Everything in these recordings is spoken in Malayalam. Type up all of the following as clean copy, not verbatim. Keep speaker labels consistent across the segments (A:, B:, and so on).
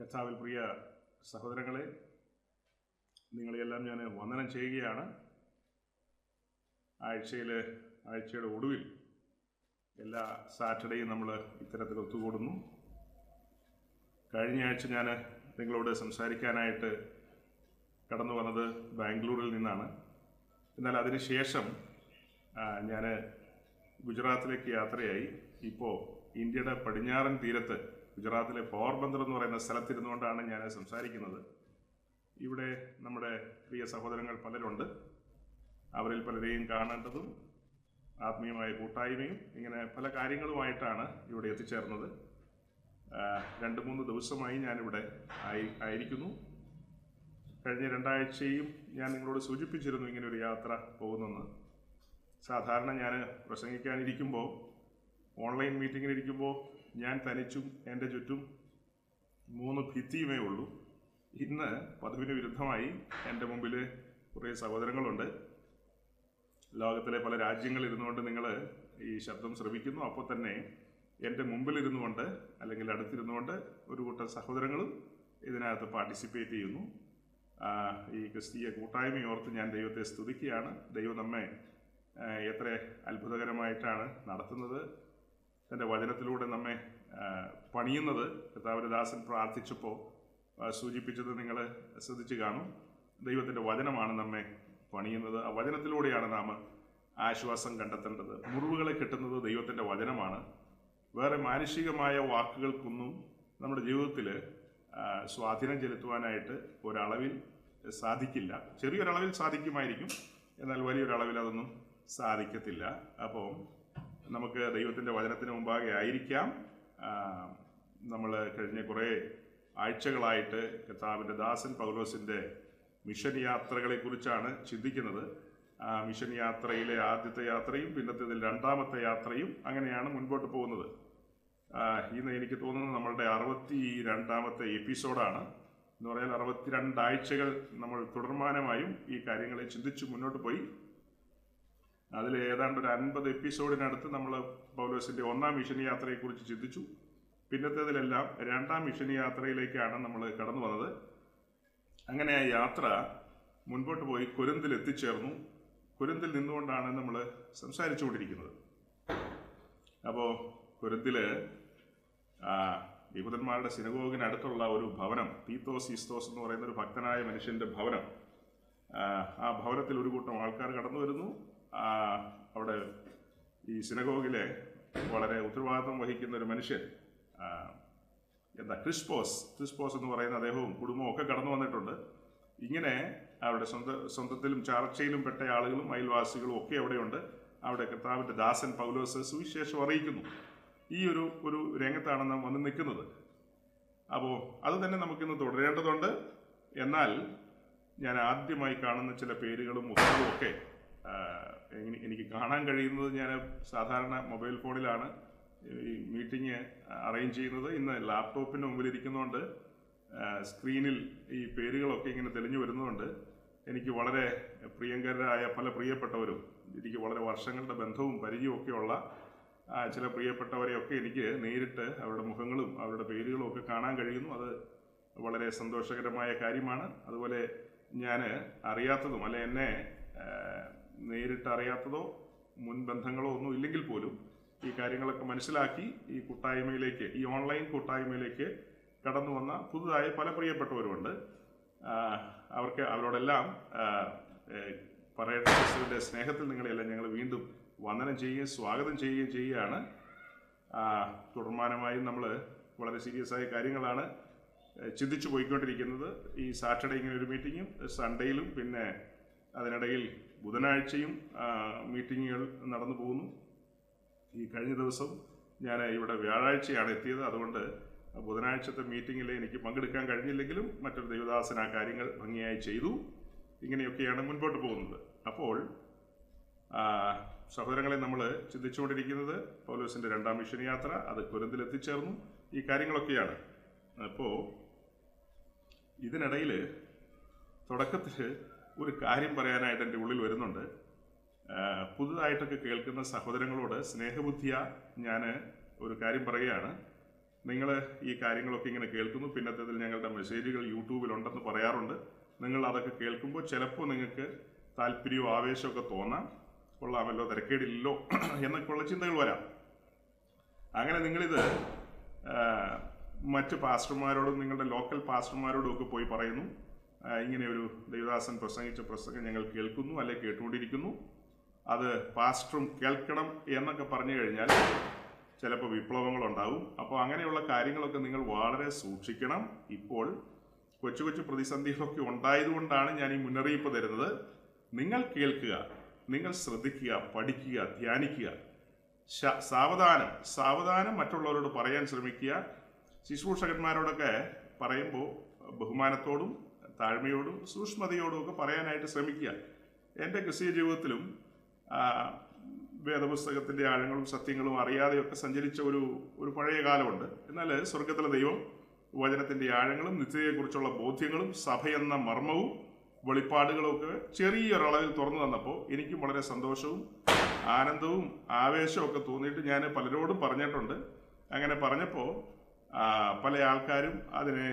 A: കർത്താവിൽ പ്രിയ സഹോദരങ്ങളെ, നിങ്ങളെയെല്ലാം ഞാൻ വന്ദനം ചെയ്യുകയാണ്. ആഴ്ചയുടെ ഒടുവിൽ എല്ലാ സാറ്റർഡേയും നമ്മൾ ഇത്തരത്തിൽ ഒത്തുകൂടുന്നു. കഴിഞ്ഞ ആഴ്ച ഞാൻ നിങ്ങളോട് സംസാരിക്കാനായിട്ട് കടന്നു വന്നത് ബാംഗ്ലൂരിൽ നിന്നാണ്. എന്നാൽ അതിനുശേഷം ഞാൻ ഗുജറാത്തിലേക്ക് യാത്രയായി. ഇപ്പോൾ ഇന്ത്യയുടെ പടിഞ്ഞാറൻ തീരത്ത് ഗുജറാത്തിലെ പോർബന്ദർ എന്ന് പറയുന്ന സ്ഥലത്തിരുന്നുകൊണ്ടാണ് ഞാൻ സംസാരിക്കുന്നത്. ഇവിടെ നമ്മുടെ പ്രിയ സഹോദരങ്ങൾ പലരുണ്ട്. അവരിൽ പലരെയും കാണേണ്ടതും ആത്മീയമായ കൂട്ടായ്മയും ഇങ്ങനെ പല കാര്യങ്ങളുമായിട്ടാണ് ഇവിടെ എത്തിച്ചേർന്നത്. 2-3 ദിവസമായി ഞാനിവിടെ ആയിരിക്കുന്നു. കഴിഞ്ഞ 2 ആഴ്ചയും ഞാൻ നിങ്ങളോട് സൂചിപ്പിച്ചിരുന്നു ഇങ്ങനെ ഒരു യാത്ര പോകുന്നെന്ന്. സാധാരണ ഞാൻ പ്രസംഗിക്കാനിരിക്കുമ്പോൾ, ഓൺലൈൻ മീറ്റിങ്ങിനിരിക്കുമ്പോൾ ഞാൻ തനിച്ചും എൻ്റെ ചുറ്റും 3 ഭിത്തിയുമേ ഉള്ളൂ. ഇന്ന് പതിവിന് വിരുദ്ധമായി എൻ്റെ മുമ്പിൽ കുറേ സഹോദരങ്ങളുണ്ട്. ലോകത്തിലെ പല രാജ്യങ്ങളിൽ ഇരുന്നുകൊണ്ട് നിങ്ങൾ ഈ ശബ്ദം ശ്രവിക്കുന്നു. അപ്പോൾ തന്നെ എൻ്റെ മുമ്പിലിരുന്നു കൊണ്ട് അല്ലെങ്കിൽ അടുത്തിരുന്നുകൊണ്ട് ഒരു കൂട്ടം സഹോദരങ്ങളും ഇതിനകത്ത് പാർട്ടിസിപ്പേറ്റ് ചെയ്യുന്നു. ഈ ക്രിസ്തീയ കൂട്ടായ്മയോർത്ത് ഞാൻ ദൈവത്തെ സ്തുതിക്കുകയാണ്. ദൈവം നമ്മെ എത്ര അത്ഭുതകരമായിട്ടാണ് നടത്തുന്നത്, തൻ്റെ വചനത്തിലൂടെ നമ്മെ പണിയുന്നത്. കർത്താവിന്റെ ദാസൻ പ്രാർത്ഥിച്ചപ്പോൾ സൂചിപ്പിച്ചത് നിങ്ങൾ ശ്രദ്ധിച്ചു കാണും. ദൈവത്തിൻ്റെ വചനമാണ് നമ്മെ പണിയുന്നത്. ആ വചനത്തിലൂടെയാണ് നാം ആശ്വാസം കണ്ടെത്തേണ്ടത്. മുറിവുകളെ കിട്ടുന്നത് ദൈവത്തിൻ്റെ വചനമാണ്. വേറെ മാനുഷികമായ വാക്കുകൾക്കൊന്നും നമ്മുടെ ജീവിതത്തിൽ സ്വാധീനം ചെലുത്തുവാനായിട്ട് ഒരളവിൽ സാധിക്കില്ല. ചെറിയൊരളവിൽ സാധിക്കുമായിരിക്കും, എന്നാൽ വലിയൊരളവിൽ അതൊന്നും സാധിക്കത്തില്ല. അപ്പോൾ നമുക്ക് ദൈവത്തിൻ്റെ വചനത്തിന് മുമ്പാകെ ആയിരിക്കാം. നമ്മൾ കഴിഞ്ഞ കുറേ ആഴ്ചകളായിട്ട് കർത്താവിൻ്റെ ദാസൻ പൗലോസിൻ്റെ മിഷൻ യാത്രകളെക്കുറിച്ചാണ് ചിന്തിക്കുന്നത്. മിഷൻ യാത്രയിലെ ആദ്യത്തെ യാത്രയും പിന്നത്തേതിൽ 2ാമത്തെ യാത്രയും അങ്ങനെയാണ് മുൻപോട്ട് പോകുന്നത്. ഇന്ന് എനിക്ക് തോന്നുന്നത് നമ്മളുടെ 62ാമത്തെ എപ്പിസോഡാണ്. എന്ന് പറഞ്ഞാൽ 62 ആഴ്ചകൾ നമ്മൾ തുടർമാനമായും ഈ കാര്യങ്ങളെ ചിന്തിച്ച് മുന്നോട്ട് പോയി. അതിൽ ഏതാണ്ട് ഒരു 50 എപ്പിസോഡിനടുത്ത് നമ്മൾ പൗലോസിൻ്റെ 1ാം മിഷൻ യാത്രയെക്കുറിച്ച് ചിന്തിച്ചു. പിന്നത്തേതിലെല്ലാം 2ാം മിഷൻ യാത്രയിലേക്കാണ് നമ്മൾ കടന്നു വന്നത്. അങ്ങനെ ആ യാത്ര മുൻപോട്ട് പോയി കൊരിന്തിൽ എത്തിച്ചേർന്നു. കൊരിന്തിൽ നിന്നുകൊണ്ടാണ് നമ്മൾ സംസാരിച്ചുകൊണ്ടിരിക്കുന്നത്. അപ്പോൾ കൊരിന്തിൽ യഹൂദന്മാരുടെ സിനഗോഗിനടുത്തുള്ള ഒരു ഭവനം, തീത്തോസ് ഈസ്തോസ് എന്ന് പറയുന്ന ഒരു ഭക്തനായ മനുഷ്യൻ്റെ ഭവനം. ആ ഭവനത്തിൽ ഒരു കൂട്ടം ആൾക്കാർ കടന്നു വരുന്നു. അവിടെ ഈ സിനഗോഗിലെ വളരെ ഉത്തരവാദിത്വം വഹിക്കുന്ന ഒരു മനുഷ്യൻ, ക്രിസ്പോസ് എന്ന് പറയുന്ന അദ്ദേഹവും കുടുംബവും ഒക്കെ കടന്നു വന്നിട്ടുണ്ട്. ഇങ്ങനെ അവരുടെ സ്വന്തത്തിലും ചർച്ചയിലും പെട്ട ആളുകളും അയൽവാസികളും ഒക്കെ അവിടെയുണ്ട്. അവിടെ കർത്താവിൻ്റെ ദാസൻ പൗലോസ് സുവിശേഷം അറിയിക്കുന്നു. ഈ ഒരു രംഗത്താണ് നാം വന്ന് നിൽക്കുന്നത്. അപ്പോൾ അത് തന്നെ നമുക്കിന്ന് തുടരേണ്ടതുണ്ട്. എന്നാൽ ഞാൻ ആദ്യമായി കാണുന്ന ചില പേരുകളും മുഖങ്ങളും ഒക്കെ എനിക്ക് കാണാൻ കഴിയുന്നത്, ഞാൻ സാധാരണ മൊബൈൽ ഫോണിലാണ് ഈ മീറ്റിംഗ് അറേഞ്ച് ചെയ്യുന്നത്. ഇന്ന് ലാപ്ടോപ്പിൻ്റെ മുമ്പിലിരിക്കുന്നതുകൊണ്ട് സ്ക്രീനിൽ ഈ പേരുകളൊക്കെ ഇങ്ങനെ തെളിഞ്ഞു വരുന്നതുകൊണ്ട് എനിക്ക് വളരെ പ്രിയങ്കരായ പല പ്രിയപ്പെട്ടവരും, എനിക്ക് വളരെ വർഷങ്ങളുടെ ബന്ധവും പരിചയവും ഒക്കെയുള്ള ചില പ്രിയപ്പെട്ടവരെയൊക്കെ എനിക്ക് നേരിട്ട് അവരുടെ മുഖങ്ങളും അവരുടെ പേരുകളും ഒക്കെ കാണാൻ കഴിയുന്നു. അത് വളരെ സന്തോഷകരമായ കാര്യമാണ്. അതുപോലെ ഞാൻ അറിയാത്തതും അല്ലെ എന്നെ നേരിട്ട് അറിയാത്തതോ മുൻബന്ധങ്ങളോ ഒന്നും ഇല്ലെങ്കിൽ പോലും ഈ കാര്യങ്ങളൊക്കെ മനസ്സിലാക്കി ഈ കൂട്ടായ്മയിലേക്ക്, ഈ ഓൺലൈൻ കൂട്ടായ്മയിലേക്ക് കടന്നു വന്ന പുതുതായി പല പ്രിയപ്പെട്ടവരുമുണ്ട്. അവരോടെല്ലാം പറയട്ടെ, ക്രിസ്തുവിൻ്റെ സ്നേഹത്തിൽ നിങ്ങളെല്ലാം ഞങ്ങൾ വീണ്ടും വന്ദനം ചെയ്യുകയും സ്വാഗതം ചെയ്യുകയും ചെയ്യുകയാണ്. തുടർമാനമായും നമ്മൾ വളരെ സീരിയസ് ആയ കാര്യങ്ങളാണ് ചിന്തിച്ചു പോയിക്കൊണ്ടിരിക്കുന്നത്. ഈ സാറ്റർഡേ ഇങ്ങനെ ഒരു മീറ്റിങ്ങും സൺഡേയിലും പിന്നെ അതിനിടയിൽ ബുധനാഴ്ചയും മീറ്റിങ്ങുകൾ നടന്നു പോകുന്നു. ഈ കഴിഞ്ഞ ദിവസം ഞാൻ ഇവിടെ വ്യാഴാഴ്ചയാണ് എത്തിയത്. അതുകൊണ്ട് ബുധനാഴ്ചത്തെ മീറ്റിങ്ങിൽ എനിക്ക് പങ്കെടുക്കാൻ കഴിഞ്ഞില്ലെങ്കിലും മറ്റൊരു ദൈവദാസൻ ആ കാര്യങ്ങൾ ഭംഗിയായി ചെയ്തു. ഇങ്ങനെയൊക്കെയാണ് മുൻപോട്ട് പോകുന്നത്. അപ്പോൾ സഹോദരങ്ങളെ, നമ്മൾ ചിന്തിച്ചുകൊണ്ടിരിക്കുന്നത് പൗലോസിൻ്റെ 2ാം മിഷൻ യാത്ര, അത് കൊരിന്തിൽ എത്തിച്ചേർന്നു, ഈ കാര്യങ്ങളൊക്കെയാണ്. അപ്പോൾ ഇതിനിടയിൽ തുടക്കത്തിൽ ഒരു കാര്യം പറയാനായിട്ട് എൻ്റെ ഉള്ളിൽ വരുന്നുണ്ട്. പുതുതായിട്ടൊക്കെ കേൾക്കുന്ന സഹോദരങ്ങളോട് സ്നേഹബുദ്ധിയ ഞാൻ ഒരു കാര്യം പറയുകയാണ്. നിങ്ങൾ ഈ കാര്യങ്ങളൊക്കെ ഇങ്ങനെ കേൾക്കുന്നു. പിന്നത്തേതിൽ ഞങ്ങളുടെ മെസ്സേജുകൾ യൂട്യൂബിലുണ്ടെന്ന് പറയാറുണ്ട്. നിങ്ങൾ അതൊക്കെ കേൾക്കുമ്പോൾ ചിലപ്പോൾ നിങ്ങൾക്ക് താല്പര്യവും ആവേശമൊക്കെ തോന്നാം. കൊള്ളാമല്ലോ, തിരക്കേടില്ലല്ലോ എന്നൊക്കെയുള്ള ചിന്തകൾ വരാം. അങ്ങനെ നിങ്ങളിത് മറ്റ് പാസ്റ്റർമാരോടും നിങ്ങളുടെ ലോക്കൽ പാസ്റ്റർമാരോടും ഒക്കെ പോയി പറയുന്നു, ഇങ്ങനെ ഒരു ദേവദാസൻ പ്രസംഗിച്ച പ്രസംഗം ഞങ്ങൾ കേൾക്കുന്നു, അല്ലെ കേട്ടുകൊണ്ടിരിക്കുന്നു, അത് പാസ്റ്ററും കേൾക്കണം എന്നൊക്കെ പറഞ്ഞു കഴിഞ്ഞാൽ ചിലപ്പോൾ വിപ്ലവങ്ങളുണ്ടാവും. അപ്പോൾ അങ്ങനെയുള്ള കാര്യങ്ങളൊക്കെ നിങ്ങൾ വളരെ സൂക്ഷിക്കണം. ഇപ്പോൾ കൊച്ചു കൊച്ചു പ്രതിസന്ധികളൊക്കെ ഉണ്ടായതുകൊണ്ടാണ് ഞാൻ ഈ മുന്നറിയിപ്പ് തരുന്നത്. നിങ്ങൾ കേൾക്കുക, നിങ്ങൾ ശ്രദ്ധിക്കുക, പഠിക്കുക, ധ്യാനിക്കുക, സാവധാനം മറ്റുള്ളവരോട് പറയാൻ ശ്രമിക്കുക. ശുശ്രൂഷകന്മാരോടൊക്കെ പറയുമ്പോൾ ബഹുമാനത്തോടും താഴ്മയോടും സൂക്ഷ്മതയോടും ഒക്കെ പറയാനായിട്ട് ശ്രമിക്കുക. എൻ്റെ ക്രിസ്തീയ ജീവിതത്തിലും വേദപുസ്തകത്തിൻ്റെ ആഴങ്ങളും സത്യങ്ങളും അറിയാതെയൊക്കെ സഞ്ചരിച്ച ഒരു പഴയ കാലമുണ്ട്. എന്നാൽ സ്വർഗത്തിലെ ദൈവം വചനത്തിൻ്റെ ആഴങ്ങളും നിത്യതയെക്കുറിച്ചുള്ള ബോധ്യങ്ങളും സഭയെന്ന മർമ്മവും വെളിപ്പാടുകളും ഒക്കെ ചെറിയൊരളവിൽ തുറന്നു തന്നപ്പോൾ എനിക്കും വളരെ സന്തോഷവും ആനന്ദവും ആവേശവും ഒക്കെ തോന്നിയിട്ട് ഞാൻ പലരോടും പറഞ്ഞിട്ടുണ്ട്. അങ്ങനെ പറഞ്ഞപ്പോൾ പല ആൾക്കാരും അതിനെ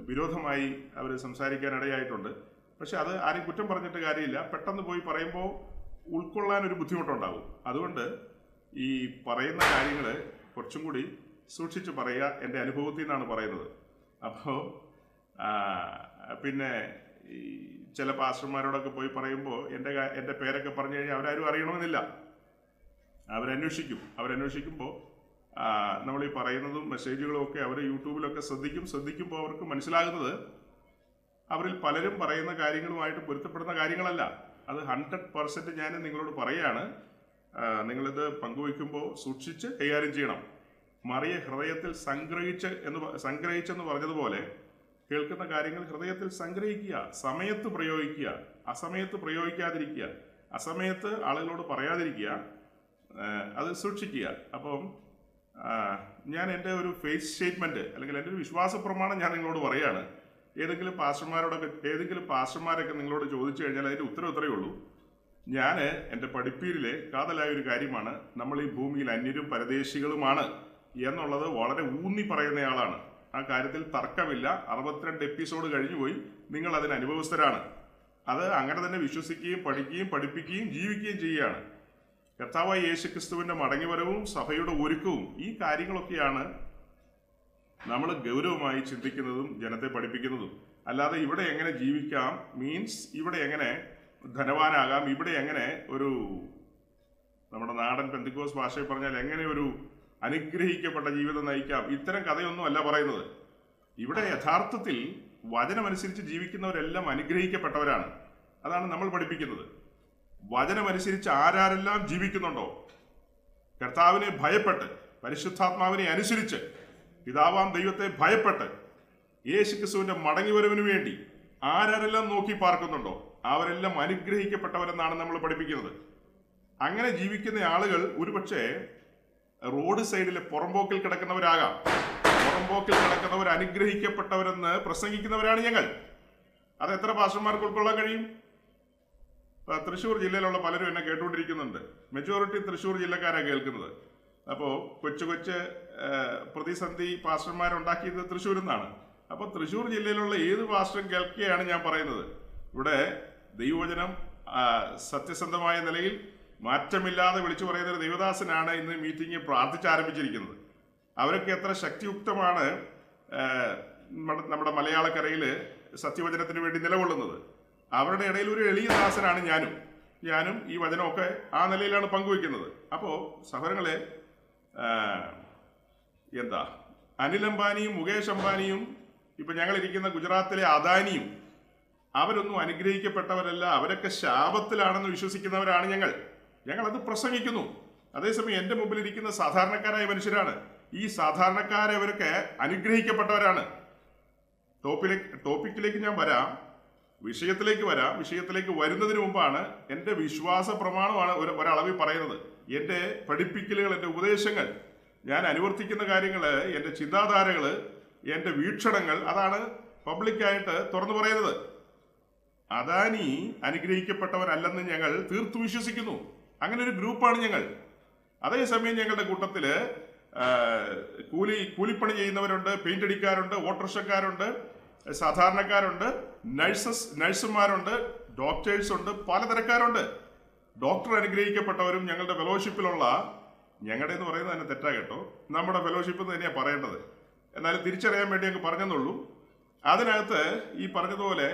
A: വിരോധമായി അവർ സംസാരിക്കാനിടയായിട്ടുണ്ട്. പക്ഷെ അത് ആരും കുറ്റം പറഞ്ഞിട്ട് കാര്യമില്ല. പെട്ടെന്ന് പോയി പറയുമ്പോൾ ഉൾക്കൊള്ളാൻ ഒരു ബുദ്ധിമുട്ടുണ്ടാകും. അതുകൊണ്ട് ഈ പറയുന്ന കാര്യങ്ങൾ കുറച്ചും കൂടി സൂക്ഷിച്ച് പറയുക. എൻ്റെ അനുഭവത്തിൽ നിന്നാണ് പറയുന്നത്. അപ്പോൾ പിന്നെ ഈ ചില പാസ്റ്റർമാരോടൊക്കെ പോയി പറയുമ്പോൾ എൻ്റെ പേരൊക്കെ പറഞ്ഞു കഴിഞ്ഞാൽ അവരാരും അറിയണമെന്നില്ല. അവരന്വേഷിക്കുമ്പോൾ നമ്മൾ ഈ പറയുന്നതും മെസ്സേജുകളും ഒക്കെ അവർ യൂട്യൂബിലൊക്കെ ശ്രദ്ധിക്കുമ്പോൾ അവർക്ക് മനസ്സിലാകുന്നത് അവരിൽ പലരും പറയുന്ന കാര്യങ്ങളുമായിട്ട് പൊരുത്തപ്പെടുന്ന കാര്യങ്ങളല്ല. അത് 100% ഞാൻ നിങ്ങളോട് പറയുകയാണ്. നിങ്ങളിത് പങ്കുവയ്ക്കുമ്പോൾ സൂക്ഷിച്ച് കൈകാര്യം ചെയ്യണം. മറിയ ഹൃദയത്തിൽ സംഗ്രഹിച്ചെന്ന് പറഞ്ഞതുപോലെ കേൾക്കുന്ന കാര്യങ്ങൾ ഹൃദയത്തിൽ സംഗ്രഹിക്കുക, സമയത്ത് പ്രയോഗിക്കുക, അസമയത്ത് പ്രയോഗിക്കാതിരിക്കുക, അസമയത്ത് ആളുകളോട് പറയാതിരിക്കുക, അത് സൂക്ഷിക്കുക. അപ്പം ഞാൻ എൻ്റെ ഒരു ഫെയ്ത്ത് സ്റ്റേറ്റ്മെൻറ്റ് അല്ലെങ്കിൽ എൻ്റെ ഒരു വിശ്വാസ പ്രമാണം ഞാൻ നിങ്ങളോട് പറയുകയാണ്. ഏതെങ്കിലും പാസ്റ്റർമാരൊക്കെ നിങ്ങളോട് ചോദിച്ചു കഴിഞ്ഞാൽ അതിൻ്റെ ഉത്തരം ഇത്രയേ ഉള്ളൂ. ഞാൻ എൻ്റെ പഠിപ്പീരിലെ കാതലായ ഒരു കാര്യമാണ്, നമ്മൾ ഈ ഭൂമിയിൽ അന്യരും പരദേശികളുമാണ് എന്നുള്ളത് വളരെ ഊന്നി പറയുന്നയാളാണ്. ആ കാര്യത്തിൽ തർക്കമില്ല. 62 എപ്പിസോഡ് കഴിഞ്ഞുപോയി. നിങ്ങൾ അതിന് അനുഭവസ്ഥരാണ്. അത് അങ്ങനെ തന്നെ വിശ്വസിക്കുകയും പഠിക്കുകയും പഠിപ്പിക്കുകയും ജീവിക്കുകയും ചെയ്യുകയാണ്. കർത്താവായ യേശുക്രിസ്തുവിൻ്റെ മടങ്ങിവരവും സഭയുടെ ഒരുക്കവും ഈ കാര്യങ്ങളൊക്കെയാണ് നമ്മൾ ഗൗരവമായി ചിന്തിക്കുന്നതും ജനത്തെ പഠിപ്പിക്കുന്നതും. അല്ലാതെ ഇവിടെ എങ്ങനെ ജീവിക്കാം, മീൻസ് ഇവിടെ എങ്ങനെ ധനവാനാകാം, ഇവിടെ എങ്ങനെ ഒരു നമ്മുടെ നാടൻ പെന്തിക്കോസ് ഭാഷയിൽ പറഞ്ഞാൽ എങ്ങനെ ഒരു അനുഗ്രഹിക്കപ്പെട്ട ജീവിതം നയിക്കാം, ഇത്തരം കഥയൊന്നും അല്ല പറയുന്നത്. ഇവിടെ യഥാർത്ഥത്തിൽ വചനമനുസരിച്ച് ജീവിക്കുന്നവരെല്ലാം അനുഗ്രഹിക്കപ്പെട്ടവരാണ്. അതാണ് നമ്മൾ പഠിപ്പിക്കുന്നത്. വചനമനുസരിച്ച് ആരാരെല്ലാം ജീവിക്കുന്നുണ്ടോ, കർത്താവിനെ ഭയപ്പെട്ട് പരിശുദ്ധാത്മാവിനെ അനുസരിച്ച് പിതാവാം ദൈവത്തെ ഭയപ്പെട്ട് യേശുക്രിസ്തുവിന്റെ മടങ്ങിവരവിന് വേണ്ടി ആരാരെല്ലാം നോക്കി പാർക്കുന്നുണ്ടോ അവരെല്ലാം അനുഗ്രഹിക്കപ്പെട്ടവരെന്നാണ് നമ്മൾ പഠിപ്പിക്കുന്നത്. അങ്ങനെ ജീവിക്കുന്ന ആളുകൾ ഒരുപക്ഷെ റോഡ് സൈഡിലെ പുറമ്പോക്കിൽ കിടക്കുന്നവരാകാം. പുറമ്പോക്കിൽ കിടക്കുന്നവർ അനുഗ്രഹിക്കപ്പെട്ടവരെന്ന് പ്രസംഗിക്കുന്നവരാണ് ഞങ്ങൾ. അത് എത്ര പാസ്റ്റർമാർക്ക് ഉൾക്കൊള്ളാൻ കഴിയും? തൃശ്ശൂർ ജില്ലയിലുള്ള പലരും എന്നെ കേട്ടുകൊണ്ടിരിക്കുന്നുണ്ട്. മെജോറിറ്റി തൃശ്ശൂർ ജില്ലക്കാരാണ് കേൾക്കുന്നത്. അപ്പോൾ കൊച്ചു പ്രതിസന്ധി പാസ്റ്റർമാരുണ്ടാക്കിയത് തൃശ്ശൂരിൽ നിന്നാണ്. അപ്പോൾ തൃശ്ശൂർ ജില്ലയിലുള്ള ഏത് പാസ്റ്ററും കേൾക്കുകയാണ് ഞാൻ പറയുന്നത്. ഇവിടെ ദൈവവചനം സത്യസന്ധമായ നിലയിൽ മാറ്റമില്ലാതെ വിളിച്ചു പറയുന്ന ഒരു ദൈവദാസനാണ് ഇന്ന് മീറ്റിംഗ് പ്രാർത്ഥിച്ചാരംഭിച്ചിരിക്കുന്നത്. അവരൊക്കെ എത്ര ശക്തിയുക്തമാണ് നമ്മുടെ മലയാളക്കരയിൽ സത്യവചനത്തിന് വേണ്ടി നിലകൊള്ളുന്നത്. അവരുടെ ഇടയിൽ ഒരു എളിയ ദാസനാണ് ഞാനും ഈ വചനമൊക്കെ ആ നിലയിലാണ് പങ്കുവയ്ക്കുന്നത്. അപ്പോൾ സഹോദരങ്ങളെ, അനിൽ അംബാനിയും മുകേഷ് അംബാനിയും ഇപ്പം ഞങ്ങളിരിക്കുന്ന ഗുജറാത്തിലെ അദാനിയും അവരൊന്നും അനുഗ്രഹിക്കപ്പെട്ടവരല്ല. അവരൊക്കെ ശാപത്തിലാണെന്ന് വിശ്വസിക്കുന്നവരാണ് ഞങ്ങളത് പ്രസംഗിക്കുന്നു. അതേസമയം എൻ്റെ മുമ്പിലിരിക്കുന്ന സാധാരണക്കാരായ മനുഷ്യരാണ്. ഈ സാധാരണക്കാരെ അവരൊക്കെ അനുഗ്രഹിക്കപ്പെട്ടവരാണ്. ടോപ്പിക്കിലേക്ക് ഞാൻ വരാം, വിഷയത്തിലേക്ക് വരുന്നതിന് മുമ്പാണ് എൻ്റെ വിശ്വാസ പ്രമാണമാണ് ഒരളവിൽ പറയുന്നത്. എൻ്റെ പഠിപ്പിക്കലുകൾ, എൻ്റെ ഉപദേശങ്ങൾ, ഞാൻ അനുവർത്തിക്കുന്ന കാര്യങ്ങൾ, എൻ്റെ ചിന്താധാരകൾ, എൻ്റെ വീക്ഷണങ്ങൾ, അതാണ് പബ്ലിക്കായിട്ട് തുറന്നു പറയുന്നത്. അദാനി അനുഗ്രഹിക്കപ്പെട്ടവരല്ലെന്ന് ഞങ്ങൾ തീർത്തു വിശ്വസിക്കുന്നു. അങ്ങനെ ഒരു ഗ്രൂപ്പാണ് ഞങ്ങൾ. അതേസമയം ഞങ്ങളുടെ കൂട്ടത്തിൽ കൂലിപ്പണി ചെയ്യുന്നവരുണ്ട്, പെയിന്റ് അടിക്കാരുണ്ട്, ഓട്ടോറിക്ഷക്കാരുണ്ട്, സാധാരണക്കാരുണ്ട്, നഴ്സുമാരുണ്ട്, ഡോക്ടേഴ്സ് ഉണ്ട്, പലതരക്കാരുണ്ട്. ഡോക്ടർ അനുഗ്രഹിക്കപ്പെട്ടവരും ഞങ്ങളുടെ ഫെലോഷിപ്പിലുള്ള, ഞങ്ങളുടെ എന്ന് പറയുന്നത് തന്നെ തെറ്റാ കേട്ടോ, നമ്മുടെ ഫെലോഷിപ്പ് എന്ന് തന്നെയാണ് പറയേണ്ടത്, എന്നാലും തിരിച്ചറിയാൻ വേണ്ടി അങ്ങ് പറഞ്ഞെന്നുള്ളൂ. അതിനകത്ത് ഈ പറഞ്ഞതുപോലെ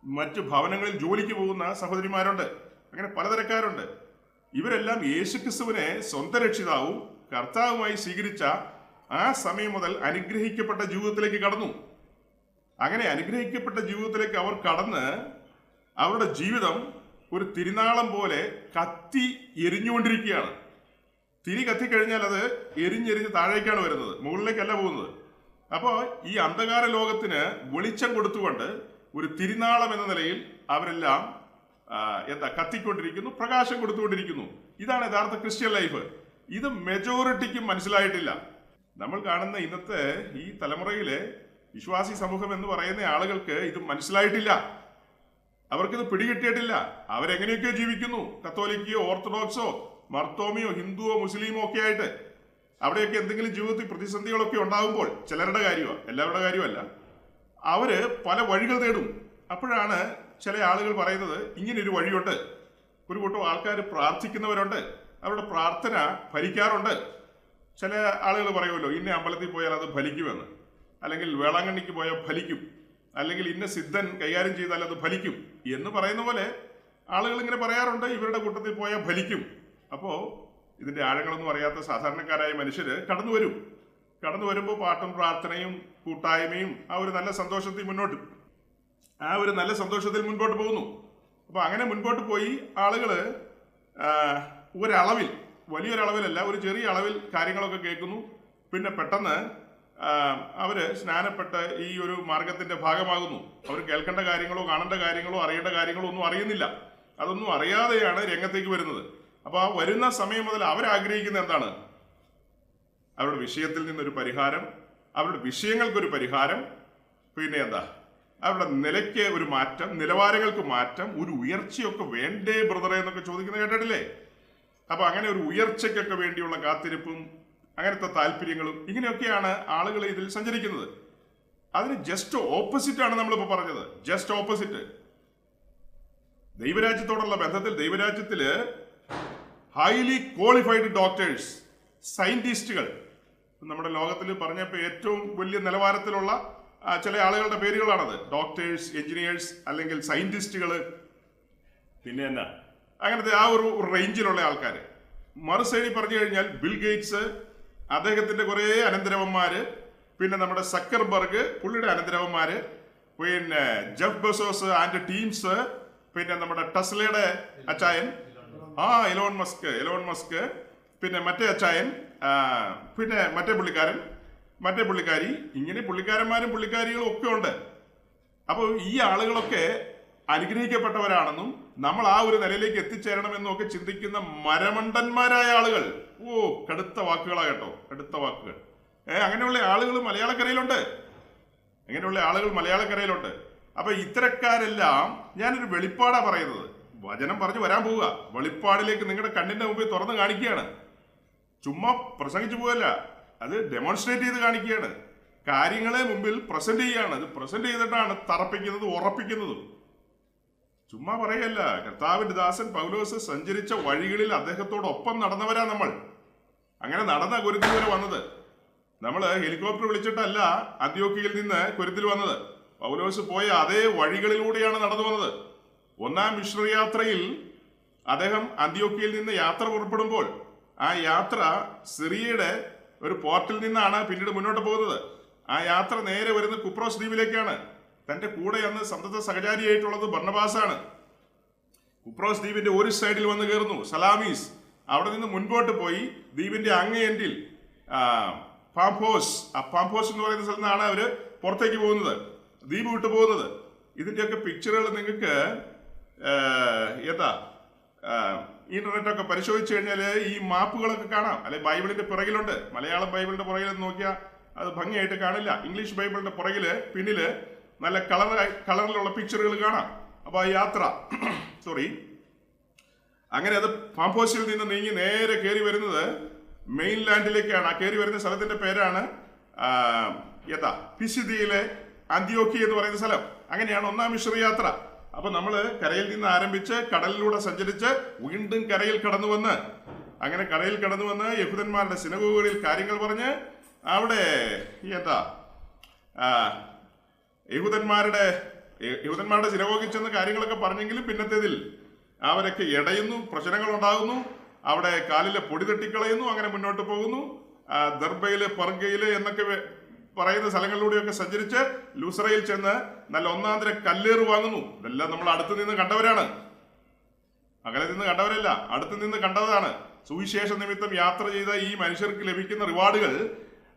A: മറ്റു ഭവനങ്ങളിൽ ജോലിക്ക് പോകുന്ന സഹോദരിമാരുണ്ട്, അങ്ങനെ പലതരക്കാരുണ്ട്. ഇവരെല്ലാം യേശുക്രിസ്തുവിനെ സ്വന്തം രക്ഷിതാവും കർത്താവുമായി സ്വീകരിച്ച ആ സമയം മുതൽ അനുഗ്രഹിക്കപ്പെട്ട ജീവിതത്തിലേക്ക് കടന്നു. അങ്ങനെ അനുഗ്രഹിക്കപ്പെട്ട ജീവിതത്തിലേക്ക് അവർ കടന്ന് അവരുടെ ജീവിതം ഒരു തിരുനാളം പോലെ കത്തി എരിഞ്ഞുകൊണ്ടിരിക്കുകയാണ്. തിരി കത്തിക്കഴിഞ്ഞാൽ അത് എരിഞ്ഞെരിഞ്ഞ് താഴേക്കാണ് വരുന്നത്, മുകളിലേക്കല്ല പോകുന്നത്. അപ്പോൾ ഈ അന്ധകാര ലോകത്തിന് വെളിച്ചം കൊടുത്തുകൊണ്ട് ഒരു തിരുനാളം എന്ന നിലയിൽ അവരെല്ലാം കത്തിക്കൊണ്ടിരിക്കുന്നു, പ്രകാശം കൊടുത്തുകൊണ്ടിരിക്കുന്നു. ഇതാണ് യഥാർത്ഥ ക്രിസ്ത്യൻ ലൈഫ്. ഇത് മെജോറിറ്റിക്കും മനസ്സിലായിട്ടില്ല. നമ്മൾ കാണുന്ന ഇന്നത്തെ ഈ തലമുറയിലെ വിശ്വാസി സമൂഹം എന്ന് പറയുന്ന ആളുകൾക്ക് ഇത് മനസ്സിലായിട്ടില്ല, അവർക്കിത് പിടികിട്ടിയിട്ടില്ല. അവരെങ്ങനെയൊക്കെയോ ജീവിക്കുന്നു, കത്തോലിക്കയോ ഓർത്തഡോക്സോ മർത്തോമിയോ ഹിന്ദുവോ മുസ്ലിമോ ഒക്കെ ആയിട്ട്. അവിടെയൊക്കെ എന്തെങ്കിലും ജീവിതത്തിൽ പ്രതിസന്ധികളൊക്കെ ഉണ്ടാകുമ്പോൾ, ചിലരുടെ കാര്യമാണ്, എല്ലാവരുടെ കാര്യമല്ല, അവര് പല വഴികൾ തേടും. അപ്പോഴാണ് ചില ആളുകൾ പറയുന്നത് ഇങ്ങനൊരു വഴിയുണ്ട്. ഒരു കൂട്ടം ആൾക്കാർ പ്രാർത്ഥിക്കുന്നവരുണ്ട്, അവരുടെ പ്രാർത്ഥന ഫലിക്കാറുണ്ട്. ചില ആളുകൾ പറയുമല്ലോ, ഇന്ന അമ്പലത്തിൽ പോയാൽ അത് ഫലിക്കുമെന്ന്, അല്ലെങ്കിൽ വേളാങ്കണ്ണിക്ക് പോയാൽ ഫലിക്കും, അല്ലെങ്കിൽ ഇന്ന സിദ്ധൻ കൈകാര്യം ചെയ്താൽ അത് ഫലിക്കും എന്ന് പറയുന്ന പോലെ ആളുകൾ ഇങ്ങനെ പറയാറുണ്ട്, ഇവരുടെ കൂട്ടത്തിൽ പോയാൽ ഫലിക്കും. അപ്പോൾ ഇതിന്റെ ആഴങ്ങളൊന്നും അറിയാത്ത സാധാരണക്കാരായ മനുഷ്യര് കടന്നു വരുമ്പോൾ പാട്ടും പ്രാർത്ഥനയും കൂട്ടായ്മയും ആ ഒരു നല്ല സന്തോഷത്തിൽ മുൻപോട്ട് പോകുന്നു. അപ്പൊ അങ്ങനെ മുൻപോട്ട് പോയി ആളുകള് ഒരളവിൽ, വലിയൊരളവിലല്ല, ഒരു ചെറിയ അളവിൽ കാര്യങ്ങളൊക്കെ കേൾക്കുന്നു. പിന്നെ പെട്ടെന്ന് അവര് സ്നാനപ്പെട്ട് ഈ ഒരു മാർഗത്തിന്റെ ഭാഗമാകുന്നു. അവർ കേൾക്കേണ്ട കാര്യങ്ങളോ കാണേണ്ട കാര്യങ്ങളോ അറിയേണ്ട കാര്യങ്ങളോ ഒന്നും അറിയുന്നില്ല. അതൊന്നും അറിയാതെയാണ് രംഗത്തേക്ക് വരുന്നത്. അപ്പൊ ആ വരുന്ന സമയം മുതൽ അവരാഗ്രഹിക്കുന്ന എന്താണ്? അവരുടെ വിഷയത്തിൽ നിന്നൊരു പരിഹാരം, അവരുടെ വിഷയങ്ങൾക്കൊരു പരിഹാരം, പിന്നെ എന്താ, അവരുടെ നിലയ്ക്ക് ഒരു മാറ്റം, നിലവാരങ്ങൾക്ക് മാറ്റം, ഒരു ഉയർച്ചയൊക്കെ വേണ്ടേ ബ്രദറെ എന്നൊക്കെ ചോദിക്കുന്നത് കേട്ടിട്ടില്ലേ? അപ്പൊ അങ്ങനെ ഒരു ഉയർച്ചയ്ക്കൊക്കെ വേണ്ടിയുള്ള കാത്തിരിപ്പും അങ്ങനത്തെ താല്പര്യങ്ങളും ഇങ്ങനെയൊക്കെയാണ് ആളുകൾ ഇതിൽ സഞ്ചരിക്കുന്നത്. അതിന് ജസ്റ്റ് ഓപ്പോസിറ്റ് ആണ് നമ്മളിപ്പോ പറഞ്ഞത്. Just opposite. ദൈവരാജ്യത്തോടുള്ള ബന്ധത്തിൽ, ദൈവരാജ്യത്തില് ഹൈലി ക്വാളിഫൈഡ് ഡോക്ടേഴ്സ്, സയന്റിസ്റ്റുകൾ, നമ്മുടെ ലോകത്തിൽ പറഞ്ഞപ്പോൾ ഏറ്റവും വലിയ നിലവാരത്തിലുള്ള ചില ആളുകളുടെ പേരുകളാണത്. ഡോക്ടേഴ്സ്, എഞ്ചിനീയേഴ്സ്, അല്ലെങ്കിൽ സയന്റിസ്റ്റുകൾ, പിന്നെ എന്നാ അങ്ങനത്തെ ആ ഒരു റേഞ്ചിലുള്ള ആൾക്കാർ. മറുസൈഡിൽ പറഞ്ഞു കഴിഞ്ഞാൽ ബിൽ ഗേറ്റ്സ്, അദ്ദേഹത്തിന്റെ കുറെ അനന്തരവന്മാര്, പിന്നെ നമ്മുടെ സക്കർബർഗ്, പുള്ളിയുടെ അനന്തരവന്മാര്, പിന്നെ ജെഫ് ബെസോസ് ആൻഡ് ടീംസ്, പിന്നെ നമ്മുടെ ടെസ്ലയുടെ അച്ചായൻ, എലോൺ മസ്ക്, പിന്നെ മറ്റേ അച്ചായൻ, പിന്നെ മറ്റേ പുള്ളിക്കാരി, ഇങ്ങനെ പുള്ളിക്കാരന്മാരും പുള്ളിക്കാരികളും ഒക്കെ ഉണ്ട്. അപ്പോൾ ഈ ആളുകളൊക്കെ അനുഗ്രഹിക്കപ്പെട്ടവരാണെന്നും നമ്മൾ ആ ഒരു നിലയിലേക്ക് എത്തിച്ചേരണമെന്നും ഒക്കെ ചിന്തിക്കുന്ന മരമണ്ടന്മാരായ ആളുകൾ. കടുത്ത വാക്കുകളാ കേട്ടോ, കടുത്ത വാക്കുകൾ. അങ്ങനെയുള്ള ആളുകൾ മലയാളക്കരയിലുണ്ട്. അപ്പൊ ഇത്തരക്കാരെല്ലാം, ഞാനൊരു വെളിപ്പാടാ പറയുന്നത്, വചനം പറഞ്ഞു വരാൻ പോവുക, വെളിപ്പാടിലേക്ക് നിങ്ങളുടെ കണ്ണിന്റെ മുമ്പിൽ തുറന്ന് കാണിക്കുകയാണ്. ചുമ്മാ പ്രസംഗിച്ചു പോകല്ല, അത് ഡെമോൺസ്ട്രേറ്റ് ചെയ്ത് കാണിക്കുകയാണ്. കാര്യങ്ങളെ മുമ്പിൽ പ്രസന്റ് ചെയ്യുകയാണ്. അത് പ്രസന്റ് ചെയ്തിട്ടാണ് തറപ്പിക്കുന്നതും ഉറപ്പിക്കുന്നതും. ചുമ്മാ പറയല്ല. കർത്താവിന്റെ ദാസൻ പൗലോസ് സഞ്ചരിച്ച വഴികളിൽ അദ്ദേഹത്തോടൊപ്പം നടന്നവരാ നമ്മൾ. അങ്ങനെ നടന്ന കൊരിന്തിൽ വരെ വന്നത്. നമ്മൾ ഹെലികോപ്റ്റർ വിളിച്ചിട്ടല്ല അന്ത്യോക്യയിൽ നിന്ന് കൊരിന്തിൽ വന്നത്. പൗലോസ് പോയ അതേ വഴികളിലൂടെയാണ് നടന്നു വന്നത്. ഒന്നാം മിഷണറി യാത്രയിൽ അദ്ദേഹം അന്ത്യോക്യയിൽ നിന്ന് യാത്ര പുറപ്പെടുമ്പോൾ ആ യാത്ര സിറിയയുടെ ഒരു പോർട്ടിൽ നിന്നാണ് പിന്നീട് മുന്നോട്ട് പോകുന്നത്. ആ യാത്ര നേരെ വരുന്ന കുപ്രോസ് ദ്വീപിലേക്കാണ്. തന്റെ കൂടെ അന്ന് സന്തത സഹചാരിയായിട്ടുള്ളത് ബർണബാസാണ്. കുപ്രോസ് ദ്വീപിന്റെ ഒരു സൈഡിൽ വന്ന് കയറുന്നു, സലാമീസ്. അവിടെ നിന്ന് മുൻപോട്ട് പോയി ദ്വീപിന്റെ അങ്ങേ എൻഡിൽ പാംപോസ് എന്ന് പറയുന്ന സ്ഥലത്ത് നിന്നാണ് അവര് പുറത്തേക്ക് പോകുന്നത്, ദ്വീപ് വിട്ടു പോകുന്നത്. ഇതിന്റെയൊക്കെ പിക്ചറുകൾ നിങ്ങൾക്ക് ഇന്റർനെറ്റൊക്കെ പരിശോധിച്ചു കഴിഞ്ഞാൽ ഈ മാപ്പുകളൊക്കെ കാണാം. അല്ലെ ബൈബിളിന്റെ പുറകിലുണ്ട്. മലയാളം ബൈബിളിന്റെ പുറകിൽ നോക്കിയാൽ അത് ഭംഗിയായിട്ട് കാണില്ല. ഇംഗ്ലീഷ് ബൈബിളിന്റെ പുറകില് പിന്നില് നല്ല കളറിലുള്ള പിക്ചറുകൾ കാണാം. അപ്പൊ ആ യാത്ര അങ്ങനെ അത് പാംപോസിൽ നിന്ന് നീങ്ങി നേരെ കയറി വരുന്നത് മെയിൻലാൻഡിലേക്കാണ്. ആ കയറി വരുന്ന സ്ഥലത്തിന്റെ പേരാണ് പിസിദിയിലെ അന്ത്യോക്യ എന്ന് പറയുന്ന സ്ഥലം. അങ്ങനെയാണ് ഒന്നാം മിഷണറി യാത്ര. അപ്പൊ നമ്മള് കരയിൽ നിന്ന് ആരംഭിച്ച് കടലിലൂടെ സഞ്ചരിച്ച് വീണ്ടും കരയിൽ കടന്നു വന്ന്, അങ്ങനെ കരയിൽ കടന്നു വന്ന് യഹൂദന്മാരുടെ സിനഗോഗുകളിൽ കാര്യങ്ങൾ പറഞ്ഞ് അവിടെ യഹൂദന്മാരുടെ സിനഗോഗിൽ ചെന്ന് കാര്യങ്ങളൊക്കെ പറഞ്ഞെങ്കിലും പിന്നത്തേതിൽ അവരൊക്കെ ഇടയുന്നു, പ്രശ്നങ്ങൾ ഉണ്ടാകുന്നു, അവിടെ കാലിലെ പൊടി തട്ടിക്കളയുന്നു, അങ്ങനെ മുന്നോട്ട് പോകുന്നു. ദർബയില് പർഗയില് എന്നൊക്കെ പറയുന്ന സ്ഥലങ്ങളിലൂടെയൊക്കെ സഞ്ചരിച്ച് ലൂസറയിൽ ചെന്ന് നല്ല ഒന്നാന്തര കല്ലേറ് വാങ്ങുന്നു. ഇതെല്ലാം നമ്മൾ അടുത്ത് നിന്ന് കണ്ടവരാണ്, അകലെ നിന്ന് കണ്ടവരല്ല, അടുത്ത് നിന്ന് കണ്ടതാണ്. സുവിശേഷ നിമിത്തം യാത്ര ചെയ്ത ഈ മനുഷ്യർക്ക് ലഭിക്കുന്ന റിവാർഡുകൾ